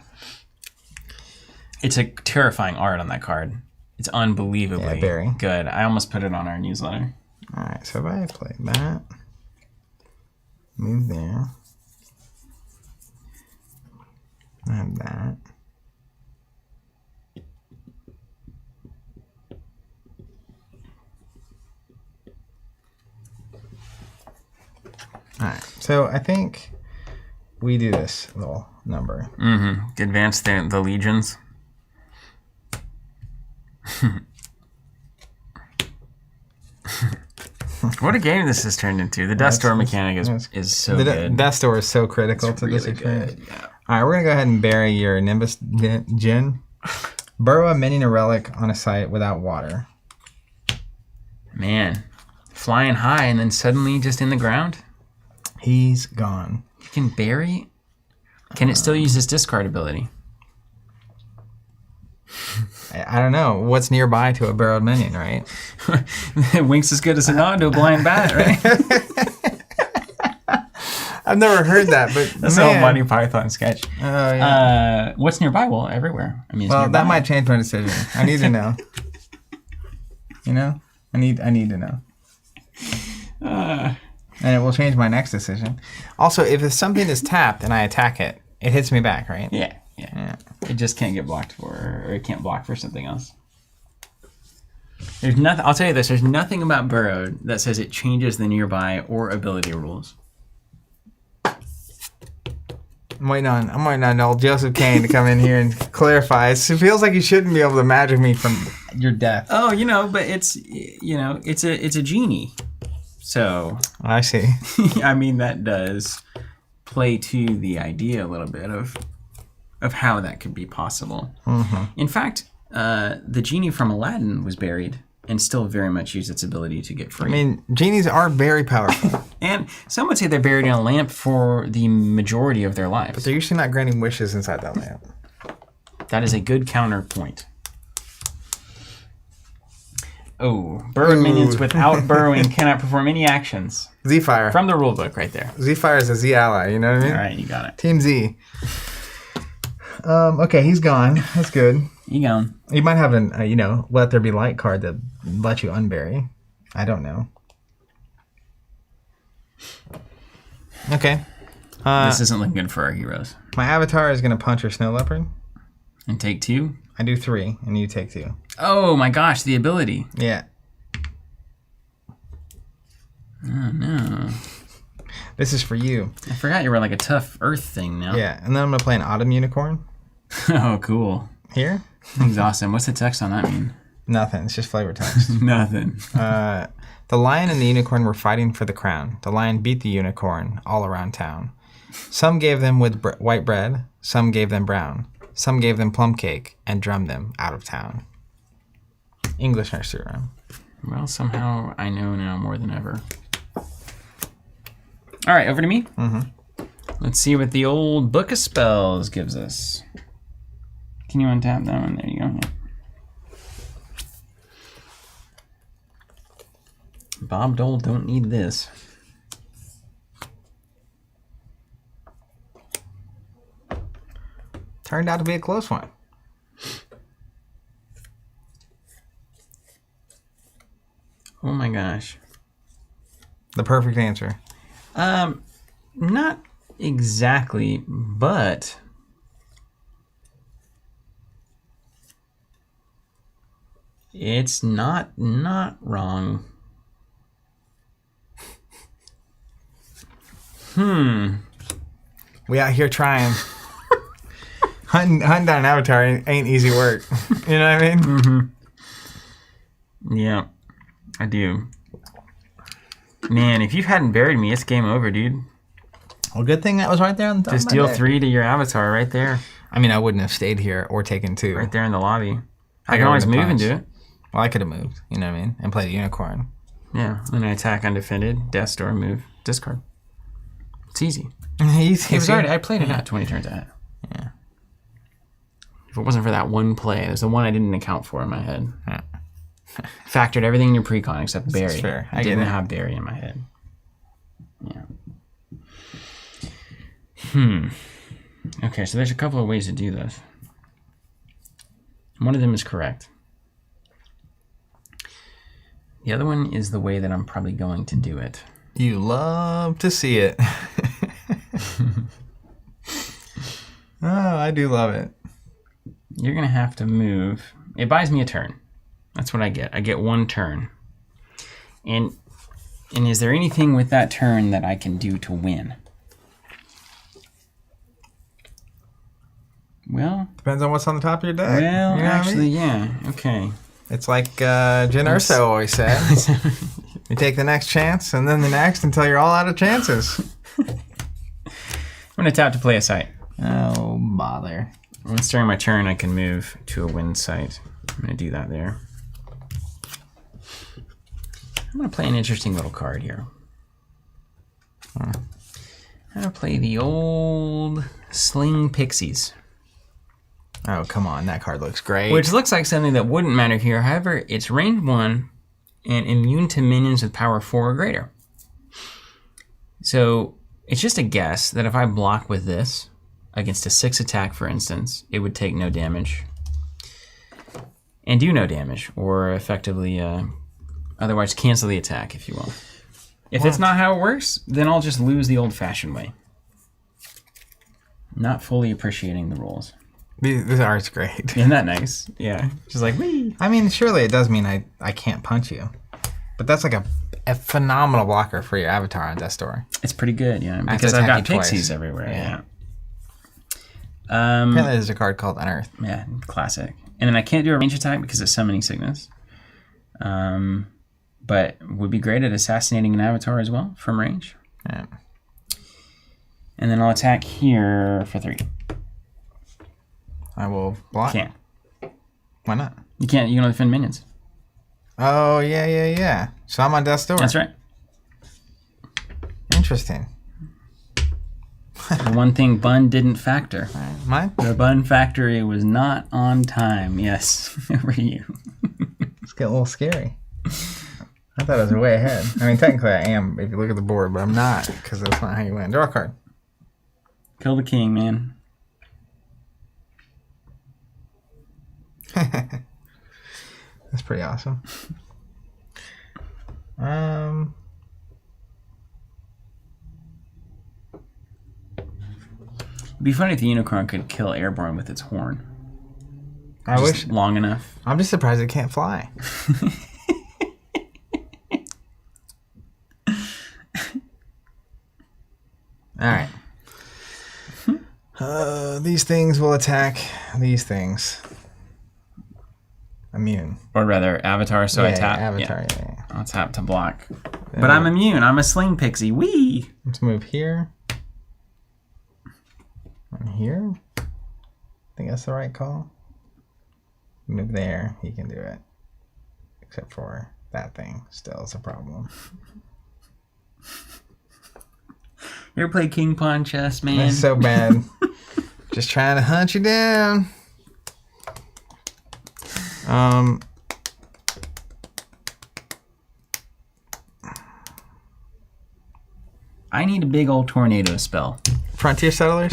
It's a terrifying art on that card. It's unbelievably Barry. good. I almost put it on our newsletter. All right, so if I play that, move there, I have that. All right, so I think we do this little number. Mm-hmm. Advance the legions. What a game this has turned into. The Death Door mechanic is so good. The Death Door is so critical to this experience. Good, yeah. All right, we're going to go ahead and bury your Nimbus Djinn. Burrow a minion or relic on a site without water. Man, flying high and then suddenly just in the ground? He's gone. You can bury? Can it still use its discard ability? I don't know. What's nearby to a burrowed minion, right? Winks as good as a nod to a blind bat, right? I've never heard that, but that's an old Monty Python sketch. Oh, yeah. What's nearby? Well, everywhere. I mean, it's well, nearby. that might change my decision. I need to know. You know? I need to know. And it will change my next decision. Also, if something is tapped and I attack it, it hits me back, right? Yeah. It just can't get blocked for, or it can't block for something else. There's nothing. I'll tell you this: there's nothing about Burrowed that says it changes the nearby or ability rules. I'm waiting on old Joseph Kane to come in here and clarify. It feels like you shouldn't be able to magic me from your death. Oh, but it's it's a genie. So I see. I mean, that does play to the idea a little bit of how that could be possible. Mm-hmm. In fact, the genie from Aladdin was buried and still very much used its ability to get free. I mean, genies are very powerful. And some would say they're buried in a lamp for the majority of their lives. But they're usually not granting wishes inside that lamp. That is a good counterpoint. Oh, burrowed minions without burrowing cannot perform any actions. Z-Fire. From the rulebook right there. Z-Fire is a Z ally, you know what I mean? All right, you got it. Team Z. Okay, he's gone. That's good. You gone. You might have an, Let There Be Light card that lets you unbury. I don't know. Okay. This isn't looking good for our heroes. My avatar is going to punch your snow leopard. And take 2? I do 3, and you take 2. Oh my gosh, the ability. Yeah. Oh no. This is for you. I forgot you were like a tough earth thing now. Yeah, and then I'm going to play an autumn unicorn. Oh, cool. Here? That's awesome. What's the text on that mean? Nothing. It's just flavor text. Nothing. The lion and the unicorn were fighting for the crown. The lion beat the unicorn all around town. Some gave them with white bread. Some gave them brown. Some gave them plum cake and drummed them out of town. English nursery rhyme. Well, somehow I know now more than ever. All right, over to me. Mm-hmm. Let's see what the old Book of Spells gives us. Can you untap that one? There you go. Yeah. Bob Dole don't need this. Turned out to be a close one. Oh my gosh. The perfect answer. Not exactly, but it's not wrong. We out here trying. Hunting down an avatar ain't easy work. You know what I mean? Mm-hmm. Yeah, I do. Man, if you hadn't buried me, it's game over, dude. Well, good thing that was right there on the top. Just deal 3 to your avatar right there. I mean, I wouldn't have stayed here or taken 2. Right there in the lobby. I can always move and do it. Well, I could have moved, you know what I mean? And played a unicorn. Yeah, and I attack undefended, Death Door, move, discard. It's easy. I played it out 20 turns ahead. Yeah. If it wasn't for that one play, there's the one I didn't account for in my head. Yeah. Factored everything in your pre-con except Barry. That's fair. I didn't have Barry in my head. Yeah. Okay, so there's a couple of ways to do this. One of them is correct. The other one is the way that I'm probably going to do it. You love to see it. Oh, I do love it. You're going to have to move. It buys me a turn. That's what I get. I get 1 turn. And is there anything with that turn that I can do to win? Well... Depends on what's on the top of your deck. Well, you know actually, yeah. Okay. It's like Jen Urso always said. You take the next chance, and then the next until you're all out of chances. I'm going to tap to play a site. Oh, bother. Once during my turn, I can move to a win site. I'm going to do that there. I'm going to play an interesting little card here. I'm going to play the old Sling Pixies. Oh, come on. That card looks great. Which looks like something that wouldn't matter here. However, it's range 1 and immune to minions with power 4 or greater. So it's just a guess that if I block with this against a 6 attack, for instance, it would take no damage. And do no damage, or effectively otherwise cancel the attack, if you will. If it's not how it works, then I'll just lose the old-fashioned way. Not fully appreciating the rules. This art's great. Isn't that nice? Yeah. Just like, wee. I mean, surely it does mean I can't punch you. But that's like a phenomenal blocker for your avatar on Death's Door. It's pretty good, yeah. Because I've got pixies everywhere, yeah. Apparently there's a card called Unearth. Yeah, classic. And then I can't do a range attack because of Summoning Sickness. But would be great at assassinating an avatar as well from range. Yeah. And then I'll attack here for 3. I will block. Can't. Why not? You can't. You can only defend minions. Oh, yeah. So I'm on Death's Door. That's right. Interesting. The one thing Bun didn't factor. Mine? The Bun factory was not on time. Yes, over you. It's getting a little scary. I thought I was way ahead. I mean, technically I am if you look at the board, but I'm not because that's not how you win. Draw a card. Kill the king, man. That's pretty awesome. It'd be funny if the unicorn could kill Airborne with its horn. I wish long enough. I'm just surprised it can't fly. All right. These things will attack these things. Immune. Or rather, Avatar, so I tap. Avatar, yeah. I'll tap to block. But I'm immune. I'm a Sling Pixie. Whee! Let's move here. And here. I think that's the right call. Move there. He can do it. Except for that thing. Still is a problem. You ever play King Pawn chess, man? That's so bad. Just trying to hunt you down. I need a big old tornado spell. Frontier Settlers?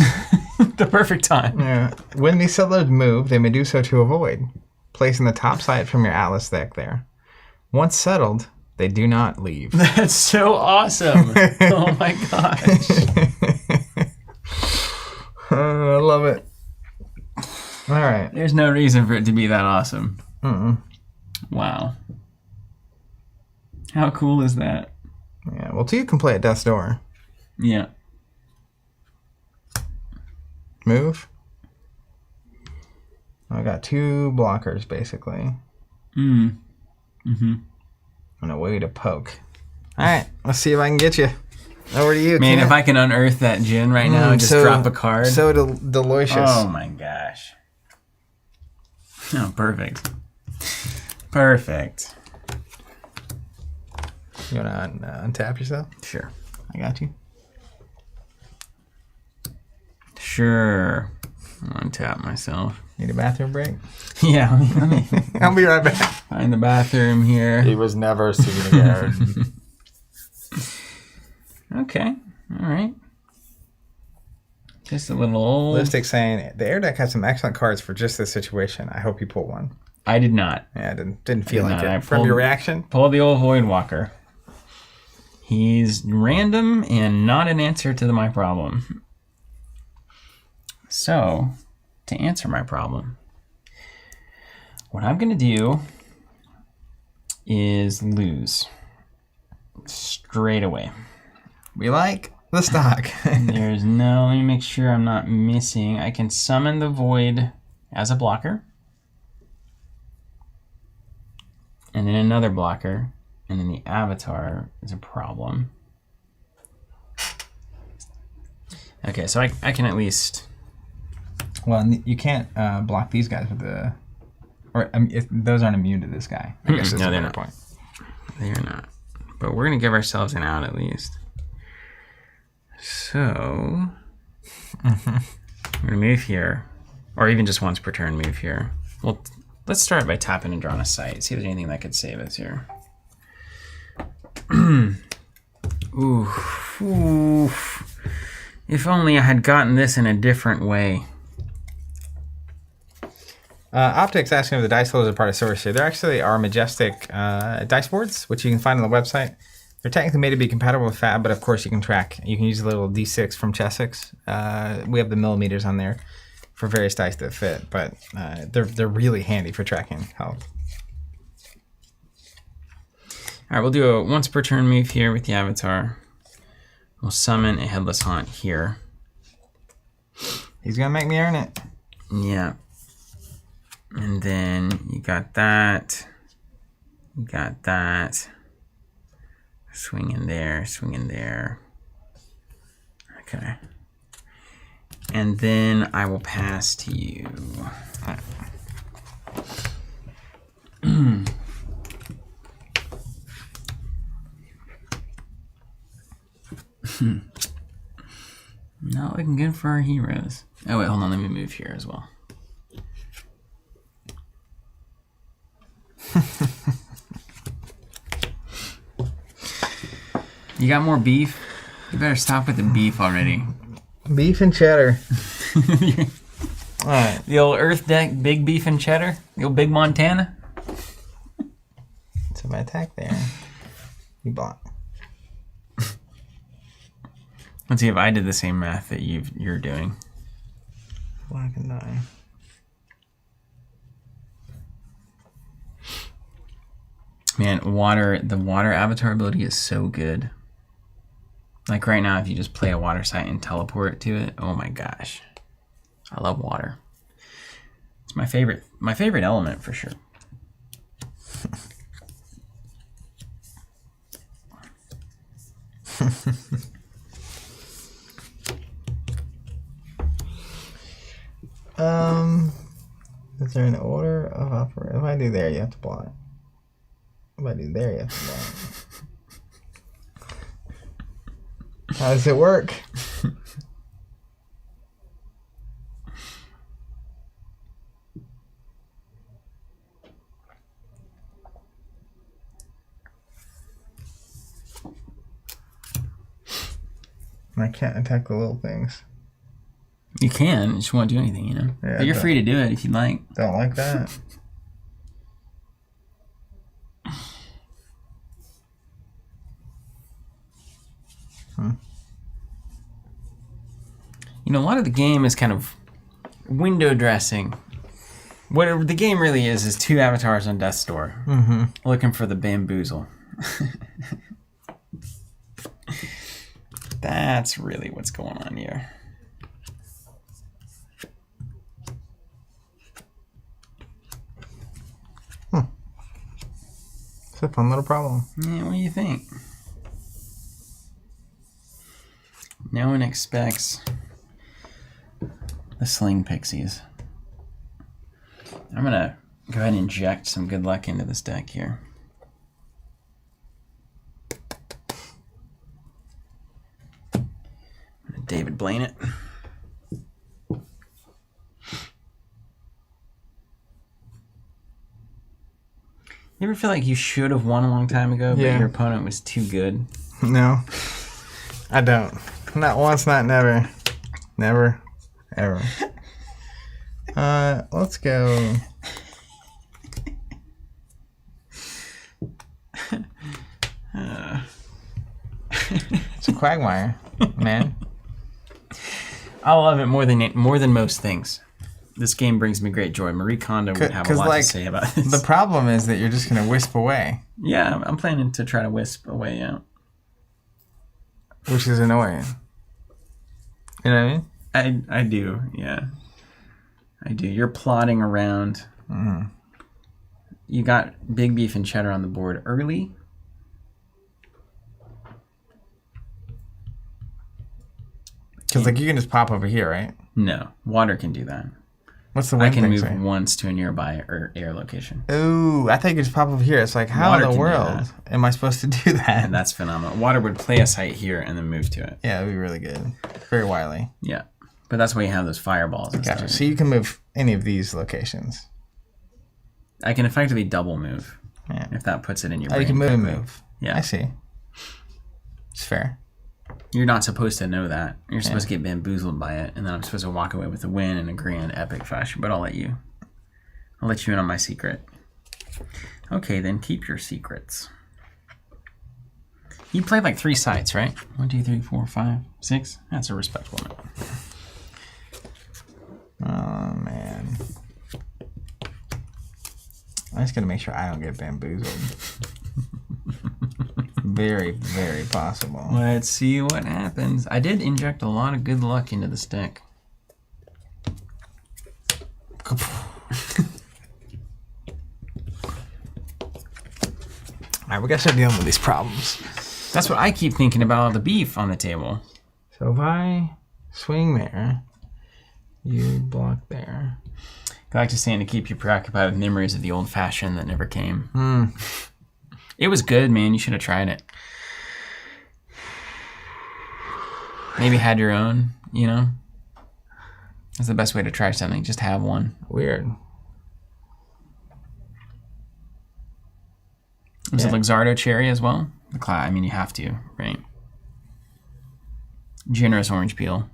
The perfect time. Yeah. When these settlers move, they may do so to avoid placing the top side from your Atlas deck there. Once settled, they do not leave. That's so awesome. Oh my gosh. I love it. All right. There's no reason for it to be that awesome. Wow. How cool is that? Yeah, well, two can play at Death's Door. Yeah. Move. I got 2 blockers, basically. Mm-hmm. And a way to poke. All right, let's see if I can get you. Over to you, man. Kent. If I can unearth that Djinn right now and just drop a card. So delicious. Oh my gosh. Oh, perfect. Perfect. You want to untap yourself? Sure. I got you. Sure. I'll untap myself. Need a bathroom break? Yeah. Let me I'll be right back. find the bathroom here. He was never seen again. Okay. All right. Just a little old... Lipstick saying, the air deck has some excellent cards for just this situation. I hope you pull one. I did not. Yeah, I didn't feel like it. From your reaction? Pull the old Void Walker. He's random and not an answer to my problem. So, to answer my problem, what I'm going to do is lose straight away. We like the stock. There's no... Let me make sure I'm not missing. I can summon the Void as a blocker. And then another blocker. And then the Avatar is a problem. Okay, so I can at least... Well, you can't block these guys with the... Or those aren't immune to this guy. I guess that's no, the they're not. point. They are not. But we're going to give ourselves an out at least. So... I'm going to move here. Or even just once per turn move here. Well, let's start by tapping and drawing a sight. See if there's anything that could save us here. Ooh. If only I had gotten this in a different way. Optics asking if the dice holders are part of Sorcery. There actually are majestic dice boards, which you can find on the website. They're technically made to be compatible with Fab, but of course you can track. You can use a little D6 from Chessex. We have the millimeters on there for various dice that fit, but they're really handy for tracking health. All right, we'll do a once per turn move here with the Avatar. We'll summon a Headless Haunt here. He's gonna make me earn it. Yeah. And then you got that. You got that. Swing in there, swing in there. Okay. And then I will pass to you. Not looking good for our heroes. Oh wait, hold on, let me move here as well. You got more beef? You better stop with the beef already. Beef and cheddar. Alright. The old Earth deck, big beef and cheddar? The old big Montana? So if I attack there, you block. Let's see if I did the same math that you're doing. Black and die. Man, the water avatar ability is so good. Like right now, if you just play a water site and teleport to it, oh my gosh. I love water. It's my favorite element for sure. Is there an order of operation? If I do there, you have to block. If I do there, you have to block. How does it work? I can't attack the little things. You can, you just won't do anything, you know? Yeah, but you're free to do it if you'd like. Don't like that. You know, a lot of the game is kind of window dressing. What the game really is two avatars on Death's Door. Mm-hmm. Looking for the bamboozle. That's really what's going on here. It's a fun little problem. Yeah, what do you think? No one expects the Sling Pixies. I'm going to go ahead and inject some good luck into this deck here. I'm going to David Blaine it. You ever feel like you should have won a long time ago, but your opponent was too good? No, I don't. Not once, not never. Never, ever. Let's go. It's a quagmire, man. I love it more than most things. This game brings me great joy. Marie Kondo would have a lot to say about this. The problem is that you're just going to wisp away. Yeah, I'm planning to try to wisp away, yeah. Which is annoying. You know what I mean? I do, yeah. I do. You're plodding around. Mm-hmm. You got big beef and cheddar on the board early. Because like you can just pop over here, right? No, water can do that. What's the one I can thing move say? once to a nearby air location. Ooh, I thought you could just pop over here. It's like, how Water in the can do world that. am I supposed to do that? And that's phenomenal. Water would play a site here and then move to it. Yeah, it'd be really good. Very wily. Yeah. But that's why you have those fireballs. And Gotcha. stuff. So you can move any of these locations. I can effectively double move. Yeah. If that puts it in your Oh, brain. you can move and quickly. move. Yeah. I see. It's fair. You're not supposed to know that. You're supposed to get bamboozled by it, and then I'm supposed to walk away with a win in a grand epic fashion. But I'll let you in on my secret. Okay, then keep your secrets. You played like 3 sites, right? 1, 2, 3, 4, 5, 6. That's a respectable number. Oh, man. I'm just going to make sure I don't get bamboozled. Very, very possible. Let's see what happens. I did inject a lot of good luck into this deck. All right, we got to start dealing with these problems. That's what I keep thinking about, all the beef on the table. So if I swing there, you block there. I like to saying to keep you preoccupied with memories of the old fashioned that never came. It was good, man. You should have tried it. Maybe had your own, you know? That's the best way to try something. Just have one. Weird. Was it Luxardo cherry as well? I mean, you have to, right? Generous orange peel.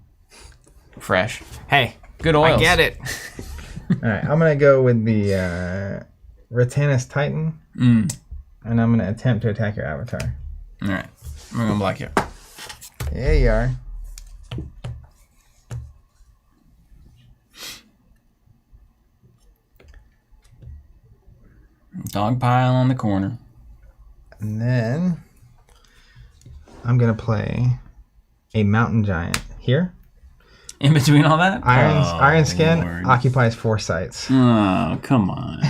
Fresh. Hey, good oils. I get it. All right, I'm going to go with the Ratanus Titan. And I'm going to attempt to attack your avatar. All right. I'm going to block you. Yeah, you are. Dog pile on the corner. And then I'm going to play a Mountain Giant here. In between all that? Iron Skin Lord. occupies 4 sites. Oh, come on.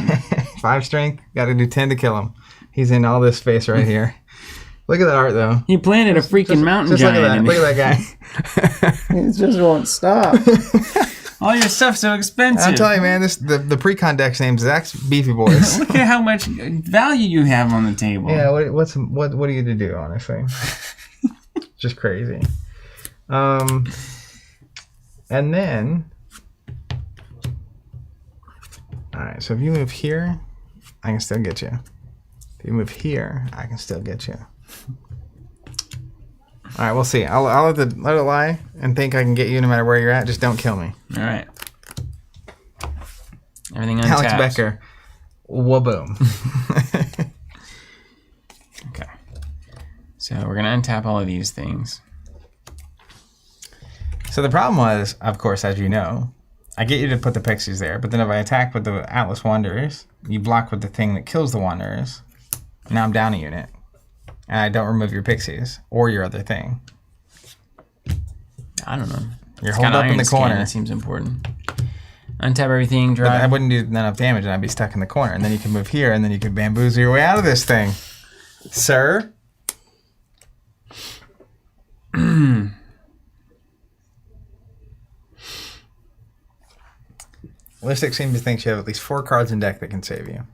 5 strength, got to do 10 to kill him. He's in all this space right here. Look at that art, though. He planted a freaking mountain Just giant. look at that guy. It just won't stop. All your stuff's so expensive. I'm telling you, man, the pre-con deck's named Zach's Beefy Boys. Look at how much value you have on the table. Yeah, what are you to do, honestly? Just crazy. And then, all right, so if you move here, I can still get you. If you move here, I can still get you. All right, we'll see. I'll let it lie and think I can get you no matter where you're at. Just don't kill me. All right. Everything untapped. Alex Becker. Waboom. Okay. So we're going to untap all of these things. So the problem was, of course, as you know, I get you to put the pixies there, but then if I attack with the Atlas Wanderers, you block with the thing that kills the Wanderers. Now I'm down a unit. And I don't remove your pixies or your other thing. I don't know. You're holed up in the corner. That seems important. Untap everything, But drive. I wouldn't do enough damage and I'd be stuck in the corner. And then you can move here and then you could bamboozle your way out of this thing. Sir? Listic seems to think you have at least 4 cards in deck that can save you.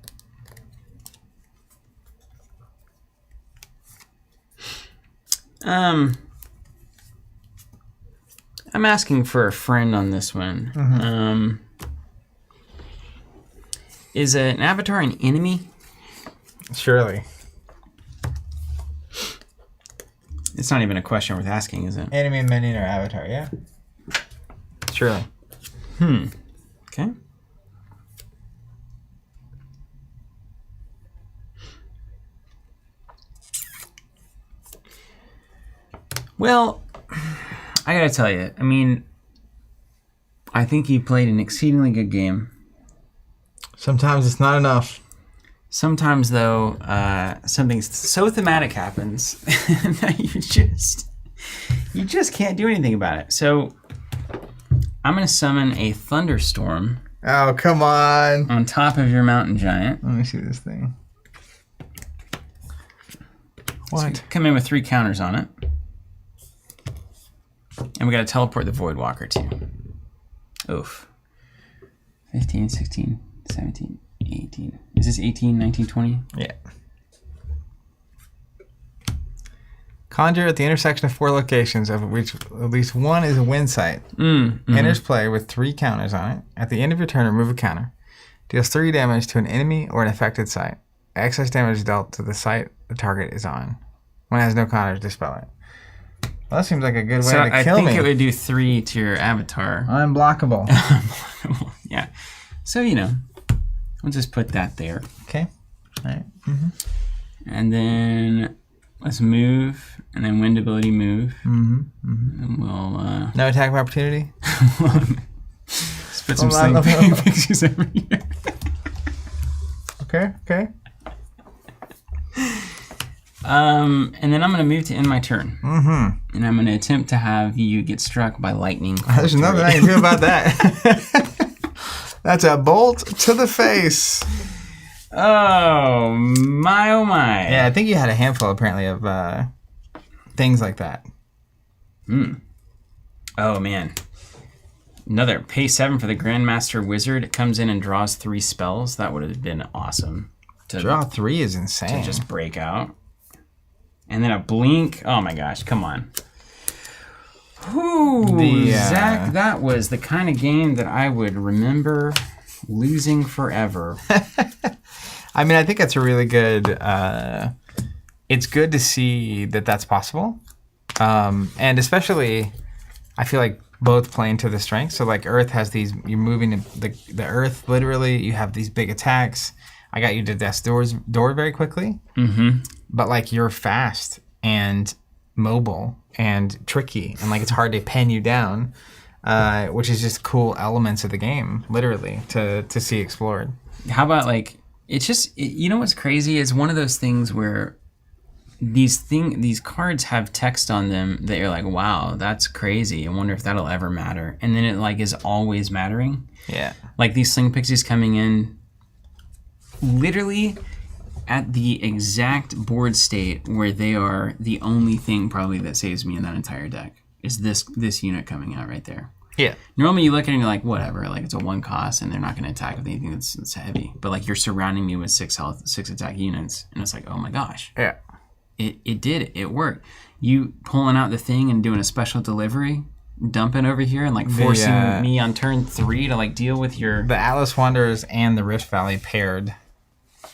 I'm asking for a friend on this one. Is an avatar an enemy? Surely. It's not even a question worth asking, is it? Enemy, minion, or avatar, yeah? Surely. Okay. Well, I gotta tell you, I mean, I think he played an exceedingly good game. Sometimes it's not enough. Sometimes, though, something so thematic happens that you just can't do anything about it. So I'm going to summon a thunderstorm. Oh, come on. On top of your mountain giant. Let me see this thing. What? So come in with 3 counters on it. And we got to teleport the Void Walker too. Oof. 15, 16, 17, 18. Is this 18, 19, 20? Yeah. Conjure at the intersection of 4 locations, of which at least one is a win site. Enters play with 3 counters on it. At the end of your turn, remove a counter. Deals 3 damage to an enemy or an affected site. Excess damage dealt to the site the target is on. When it has no counters, dispel it. Well, that seems like a good way to kill me. I think it would do 3 to your avatar. Unblockable. Yeah. So, you know, we'll just put that there. Okay. All right. And then let's move, and then wind ability move. And we'll... no attack of opportunity? Let's put some sling pixies over here. Okay. And then I'm going to move to end my turn. And I'm going to attempt to have you get struck by lightning. There's nothing I can do about that. That's a bolt to the face. Oh my. Yeah, I think you had a handful, apparently, of things like that. Oh, man. Another pay 7 for the Grandmaster Wizard. It comes in and draws 3 spells. That would have been awesome. Draw 3 is insane. To just break out. And then a blink. Oh my gosh, come on. Zach, that was the kind of game that I would remember losing forever. I mean, I think that's a really good... it's good to see that that's possible. And especially, I feel like both playing to the strength. So like Earth has these... You're moving the Earth, literally. You have these big attacks. I got you to Death's Door very quickly. But like you're fast and mobile and tricky, and like it's hard to pin you down, which is just cool elements of the game, literally, to see explored. How about like it's just you know what's crazy is one of those things where these cards have text on them that you're like, wow, that's crazy. I wonder if that'll ever matter, and then it like is always mattering. Yeah, like these Sling Pixies coming in, literally. At the exact board state where they are the only thing probably that saves me in that entire deck is this unit coming out right there. Yeah. Normally you look at it and you're like, whatever, like it's a 1 cost and they're not going to attack with anything that's heavy. But like you're surrounding me with 6 health, 6 attack units, and it's like, oh my gosh. Yeah. It did it. It worked. You pulling out the thing and doing a special delivery, dumping over here and like forcing me on turn 3 to like deal with your... The Atlas Wanderers and the Rift Valley paired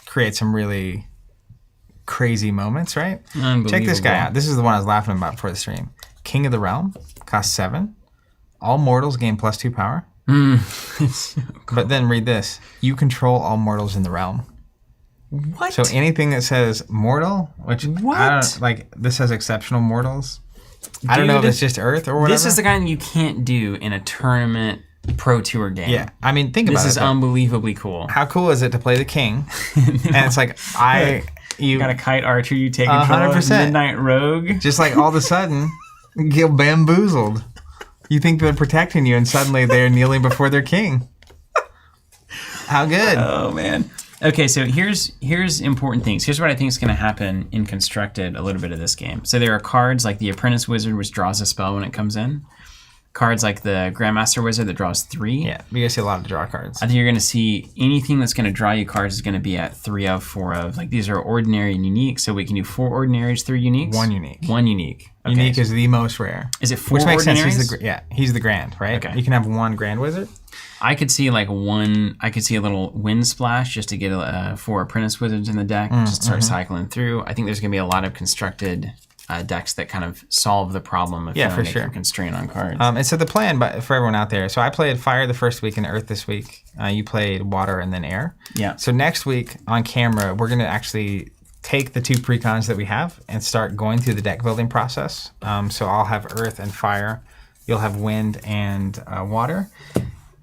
create some really crazy moments, right? Check this guy out. This is the one I was laughing about before the stream. King of the Realm, costs 7. All mortals gain +2 power. So cool. But then read this. You control all mortals in the realm. What? So anything that says mortal, which this says exceptional mortals. Dude, I don't know if it's just Earth or whatever. This is the kind that you can't do in a tournament Pro Tour game. Yeah, I mean, think about it. This is unbelievably cool. How cool is it to play the king? And it's like, you got a kite archer, you take control 100%. Of Midnight Rogue. Just like all of a sudden, get bamboozled. You think they're protecting you, and suddenly they're kneeling before their king. How good. Oh, man. Okay, so here's important things. Here's what I think is going to happen in Constructed a little bit of this game. So there are cards like the Apprentice Wizard, which draws a spell when it comes in. Cards like the Grandmaster Wizard that draws 3. Yeah, you're going to see a lot of draw cards. I think you're going to see anything that's going to draw you cards is going to be at 3 of, 4 of. Like these are ordinary and unique, so we can do 4 ordinaries, 3 uniques? 1 unique. 1 unique. Okay. Unique is the most rare. Is it 4 Which makes ordinaries? Sense. He's the grand, right? Okay. You can have 1 Grand Wizard. I could see like I could see a little wind splash just to get 4 Apprentice Wizards in the deck, just start cycling through. I think there's going to be a lot of constructed decks that kind of solve the problem of feeling like you're constrained on cards. And so the plan, for everyone out there, so I played Fire the first week and Earth this week. You played Water and then Air. Yeah. So next week on camera, we're going to actually take the 2 precons that we have and start going through the deck building process. So I'll have Earth and Fire. You'll have Wind and Water.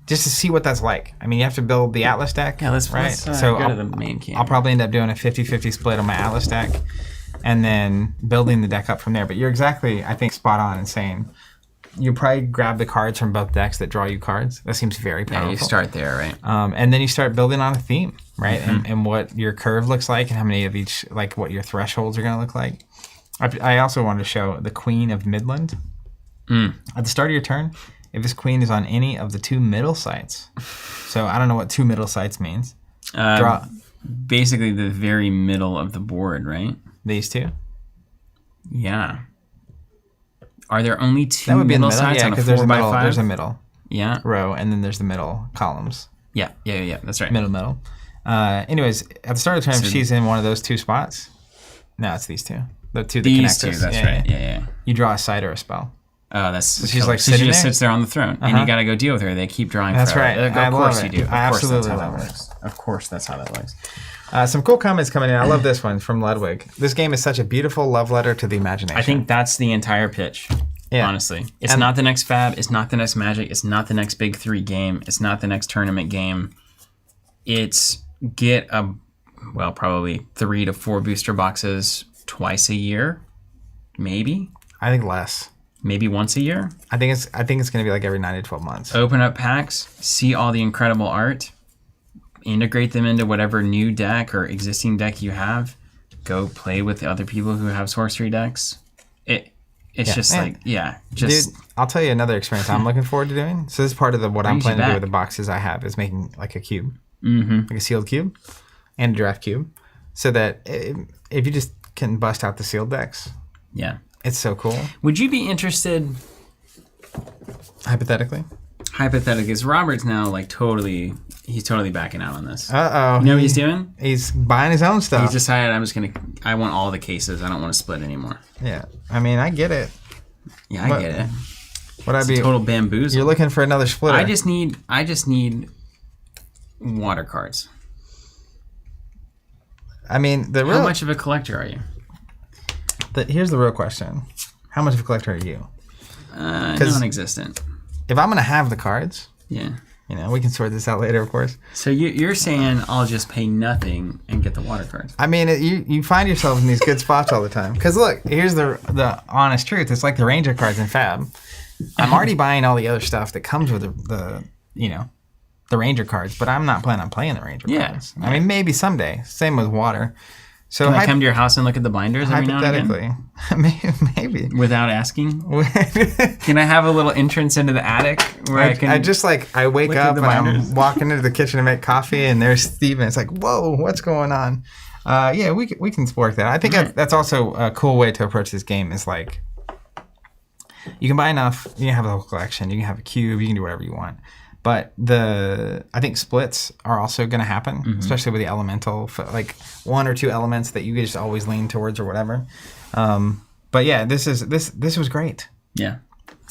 Just to see what that's like. I mean, you have to build the Atlas deck. Yeah, let's go to the main camera. I'll probably end up doing a 50-50 split on my Atlas deck and then building the deck up from there. But you're exactly, I think, spot on in saying you probably grab the cards from both decks that draw you cards. That seems very powerful. Yeah, you start there, right? And then you start building on a theme, right? And what your curve looks like and how many of each, like what your thresholds are going to look like. I also wanted to show the Queen of Midland. At the start of your turn, if this queen is on any of the 2 middle sites, so I don't know what 2 middle sites means. Draw basically the very middle of the board, right? These 2. Yeah. Are there only 2 middle sites on a 4x5? There's a middle row, and then there's the middle columns. Yeah. That's right. Middle. Anyways, at the start of the turn, if she's in one of those 2 spots, no, it's these 2. The 2 that connect us. That's right. Yeah. You draw a site or a spell. Oh, that's so she's like so she just sits there on the throne, and you got to go deal with her. They keep drawing. That's forever. right. Of course you do. I absolutely love it. Of course, that's how that works. Some cool comments coming in. I love this one from Ludwig. This game is such a beautiful love letter to the imagination. I think that's the entire pitch. Yeah. Honestly, it's not the next Fab. It's not the next Magic. It's not the next Big 3 game. It's not the next tournament game. It's get probably 3 to 4 booster boxes twice a year, maybe. I think less. Maybe once a year. I think it's going to be like every 9 to 12 months. Open up packs, see all the incredible art, integrate them into whatever new deck or existing deck you have. Go play with the other people who have sorcery decks. Dude, I'll tell you another experience I'm looking forward to doing. So this is part of what I'm planning to do with the boxes I have is making like a cube, like a sealed cube and a draft cube, so that if you just can bust out the sealed decks. Yeah. It's so cool. Would you be interested? Hypothetically, is Robert's now like he's totally backing out on this. Uh-oh. You know what he's doing? He's buying his own stuff. He's decided I want all the cases. I don't want to split anymore. Yeah. I mean, I get it. Yeah, I get it. It's a total bamboozle. You're looking for another splitter. I just need water cards. I mean, how much of a collector are you? Here's the real question. How much of a collector are you? Non-existent. If I'm going to have the cards, yeah, we can sort this out later, of course. So you're saying I'll just pay nothing and get the water cards? I mean, you find yourself in these good spots all the time. Because look, here's the honest truth. It's like the Ranger cards in Fab. I'm already buying all the other stuff that comes with the Ranger cards, but I'm not planning on playing the Ranger cards. I mean, maybe someday. Same with Water. So can I come to your house and look at the binders every now and again? Hypothetically. Maybe. Without asking? Can I have a little entrance into the attic where I wake up and I'm walking into the kitchen to make coffee and there's Steven. It's like, whoa, what's going on? We can work that. I think that's also a cool way to approach this game is like, you can buy enough, you can have a whole collection, you can have a cube, you can do whatever you want. But I think splits are also going to happen, especially with the elemental, like 1 or 2 elements that you just always lean towards or whatever. But yeah, this was great. Yeah.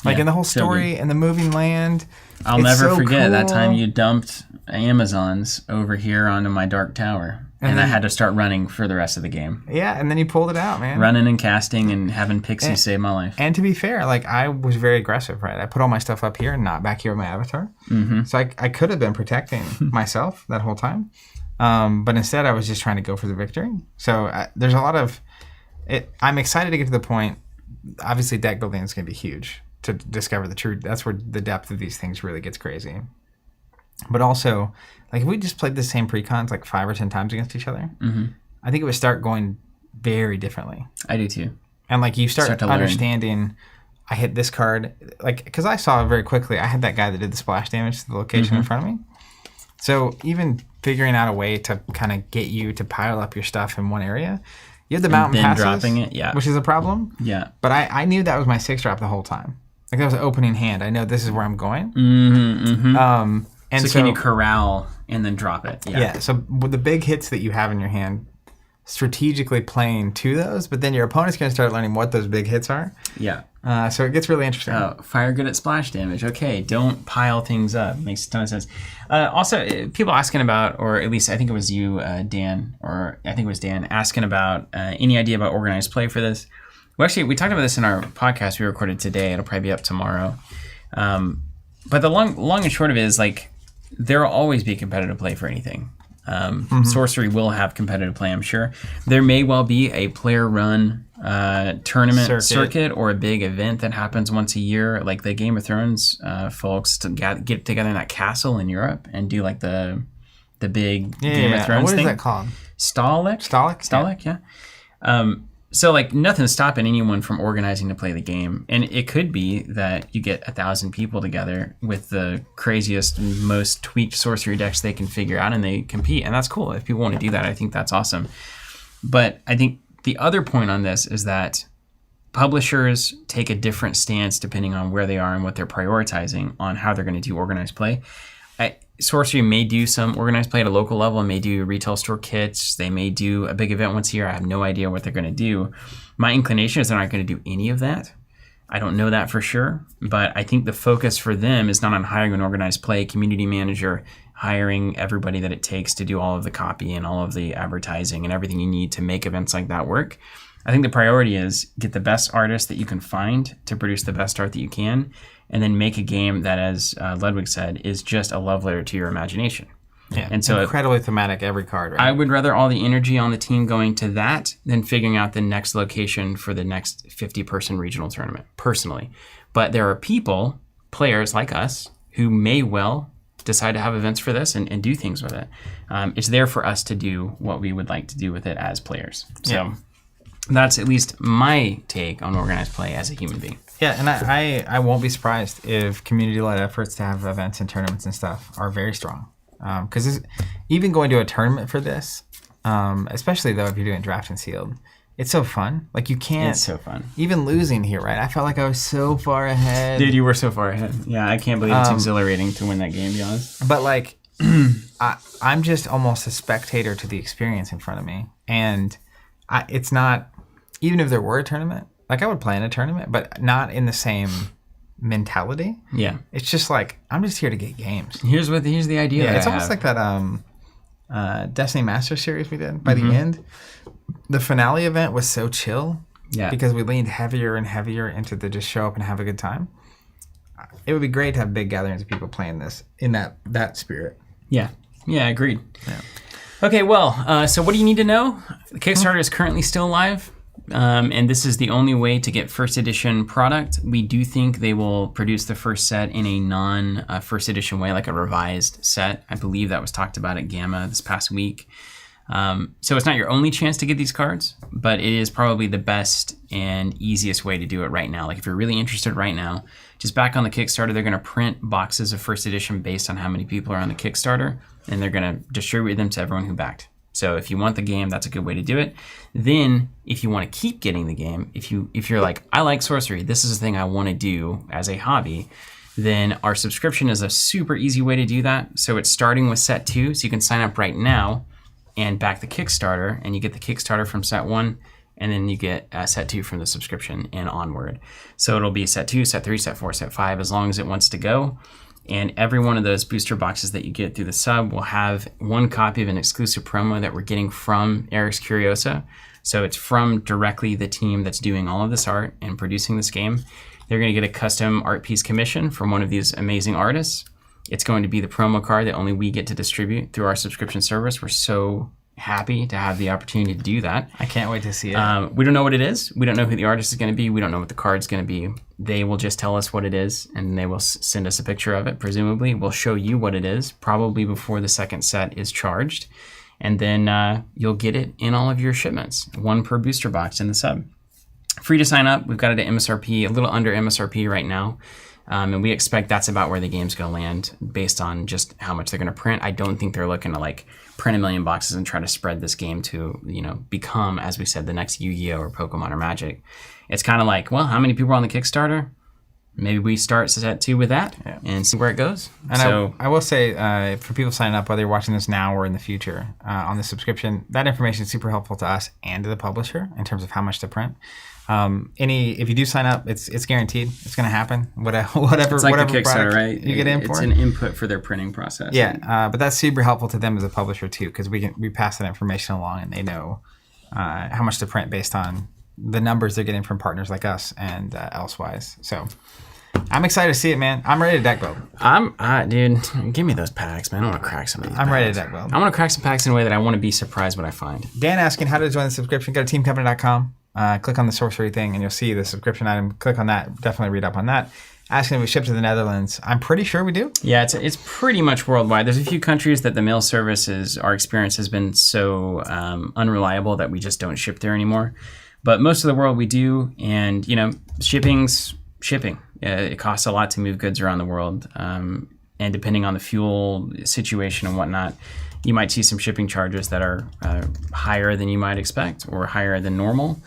In the whole story and the moving land. I'll never forget that time you dumped Amazons over here onto my dark tower. And I had to start running for the rest of the game. Yeah, and then you pulled it out, man. Running and casting and having Pixie save my life. And to be fair, I was very aggressive, right? I put all my stuff up here and not back here with my avatar. So I could have been protecting myself that whole time. But instead, I was just trying to go for the victory. So there's a lot of... I'm excited to get to the point. Obviously, deck building is going to be huge to discover the truth. That's where the depth of these things really gets crazy. But also... if we just played the same precons 5 or 10 times against each other, I think it would start going very differently. I do too. And you start understanding, I hit this card, because I saw very quickly, I had that guy that did the splash damage to the location in front of me. So even figuring out a way to kind of get you to pile up your stuff in one area, you have the mountain passes, dropping it, which is a problem. Yeah. But I knew that was my 6-drop the whole time. That was an opening hand. I know this is where I'm going. And so can you corral and then drop it? Yeah. So with the big hits that you have in your hand, strategically playing to those, but then your opponent's going to start learning what those big hits are. Yeah. So it gets really interesting. Fire good at splash damage. Okay, don't pile things up. Makes a ton of sense. Also, people asking about, or at least I think it was you, Dan, or I think it was Dan, asking about any idea about organized play for this. Well, actually, we talked about this in our podcast we recorded today. It'll probably be up tomorrow. But the long and short of it is, like, there will always be competitive play for anything. Sorcery will have competitive play, I'm sure. There may well be a player-run tournament circuit or a big event that happens once a year, like the Game of Thrones folks to get together in that castle in Europe and do like the big Game of Thrones thing. What is that called? Stalic, yeah. So like nothing's stopping anyone from organizing to play the game, and it could be that you get 1,000 people together with the craziest, most tweaked sorcery decks they can figure out, and they compete, and that's cool. If people want to do that, I think that's awesome. But I think the other point on this is that publishers take a different stance depending on where they are and what they're prioritizing on how they're going to do organized play. Sorcery may do some organized play at a local level, may do retail store kits, they may do a big event once a year. I have no idea what they're going to do. My inclination is they're not going to do any of that. I don't know that for sure, but I think the focus for them is not on hiring an organized play community manager, hiring everybody that it takes to do all of the copy and all of the advertising and everything you need to make events like that work. I think the priority is get the best artists that you can find to produce the best art that you can, and then make a game that, as Ludwig said, is just a love letter to your imagination. Yeah, and so incredibly thematic, every card, right? I would rather all the energy on the team going to that than figuring out the next location for the next 50-person regional tournament, personally. But there are people, players like us, who may well decide to have events for this and do things with it. It's there for us to do what we would like to do with it as players. So that's at least my take on organized play as a human being. Yeah, and I won't be surprised if community-led efforts to have events and tournaments and stuff are very strong. Because even going to a tournament for this, especially though if you're doing draft and sealed, it's so fun. Like you can't. It's so fun. Even losing here, right? I felt like I was so far ahead. Dude, you were so far ahead. Yeah, I can't believe it's exhilarating to win that game, to be honest. But like, I'm just almost a spectator to the experience in front of me, and it's not. Even if there were a tournament, like I would play in a tournament, but not in the same mentality. Yeah. It's just like, I'm just here to get games. Here's the idea. Yeah, it's almost like that Destiny Master Series we did. By the end, the finale event was so chill. Yeah. Because we leaned heavier and heavier into the just show up and have a good time. It would be great to have big gatherings of people playing this in that spirit. Yeah. Yeah, agreed. Yeah. Okay, well, so what do you need to know? The Kickstarter is currently still live. And this is the only way to get first edition product. We do think they will produce the first set in a non-first edition way, like a revised set. I believe that was talked about at Gamma this past week. So it's not your only chance to get these cards, but it is probably the best and easiest way to do it right now. Like if you're really interested right now, just back on the Kickstarter, they're going to print boxes of first edition based on how many people are on the Kickstarter, and they're going to distribute them to everyone who backed. So if you want the game, that's a good way to do it. Then if you want to keep getting the game, if you're like, I like sorcery, this is the thing I want to do as a hobby, then our subscription is a super easy way to do that. So it's starting with set 2, so you can sign up right now and back the Kickstarter, and you get the Kickstarter from set 1, and then you get set 2 from the subscription and onward. So it'll be set 2, set 3, set 4, set 5, as long as it wants to go. And every one of those booster boxes that you get through the sub will have one copy of an exclusive promo that we're getting from Eric's Curiosa. So it's from directly the team that's doing all of this art and producing this game. They're going to get a custom art piece commission from one of these amazing artists. It's going to be the promo card that only we get to distribute through our subscription service. We're so happy to have the opportunity to do that. I can't wait to see it. We don't know what it is. We don't know who the artist is going to be. We don't know what the card's going to be. They will just tell us what it is, and they will send us a picture of it, presumably. We'll show you what it is, probably before the second set is charged. And then you'll get it in all of your shipments, one per booster box in the sub. Free to sign up. We've got it at MSRP, a little under MSRP right now. And we expect that's about where the game's going to land based on just how much they're going to print. I don't think they're looking to like print 1 million boxes and try to spread this game to, become, as we said, the next Yu-Gi-Oh! Or Pokemon or Magic. It's kind of like, well, how many people are on the Kickstarter? maybe we start set 2 with that and see where it goes. And so, I will say, for people signing up, whether you're watching this now or in the future, on the subscription, that information is super helpful to us and to the publisher in terms of how much to print. If you do sign up, it's guaranteed. It's going to happen. Whatever. It's like whatever the Kickstarter, right? You get in for. It's an input for their printing process. Yeah, but that's super helpful to them as a publisher too, because we pass that information along, and they know how much to print based on the numbers they're getting from partners like us and elsewise. So I'm excited to see it, man. I'm ready to deck build. Dude, give me those packs, man. I want to crack some of these. I'm ready to deck build. I want to crack some packs in a way that I want to be surprised what I find. Dan asking how to join the subscription. Go to teamcompany.com. Click on the sorcery thing, and you'll see the subscription item. Click on that. Definitely read up on that. Asking if we ship to the Netherlands. I'm pretty sure we do. Yeah, it's pretty much worldwide. There's a few countries that the mail services, our experience has been so unreliable that we just don't ship there anymore. But most of the world we do, and shipping's shipping. It costs a lot to move goods around the world, and depending on the fuel situation and whatnot, you might see some shipping charges that are higher than you might expect or higher than normal.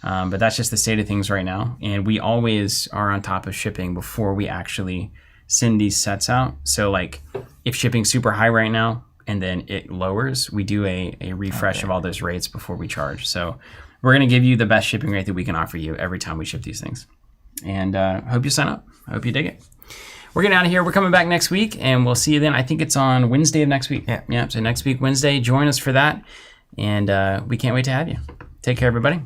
But that's just the state of things right now. And we always are on top of shipping before we actually send these sets out. So like if shipping's super high right now and then it lowers, we do a refresh of all those rates before we charge. So we're going to give you the best shipping rate that we can offer you every time we ship these things. And hope you sign up. I hope you dig it. We're getting out of here. We're coming back next week, and we'll see you then. I think it's on Wednesday of next week. Yeah. So next week, Wednesday, join us for that. And we can't wait to have you. Take care, everybody.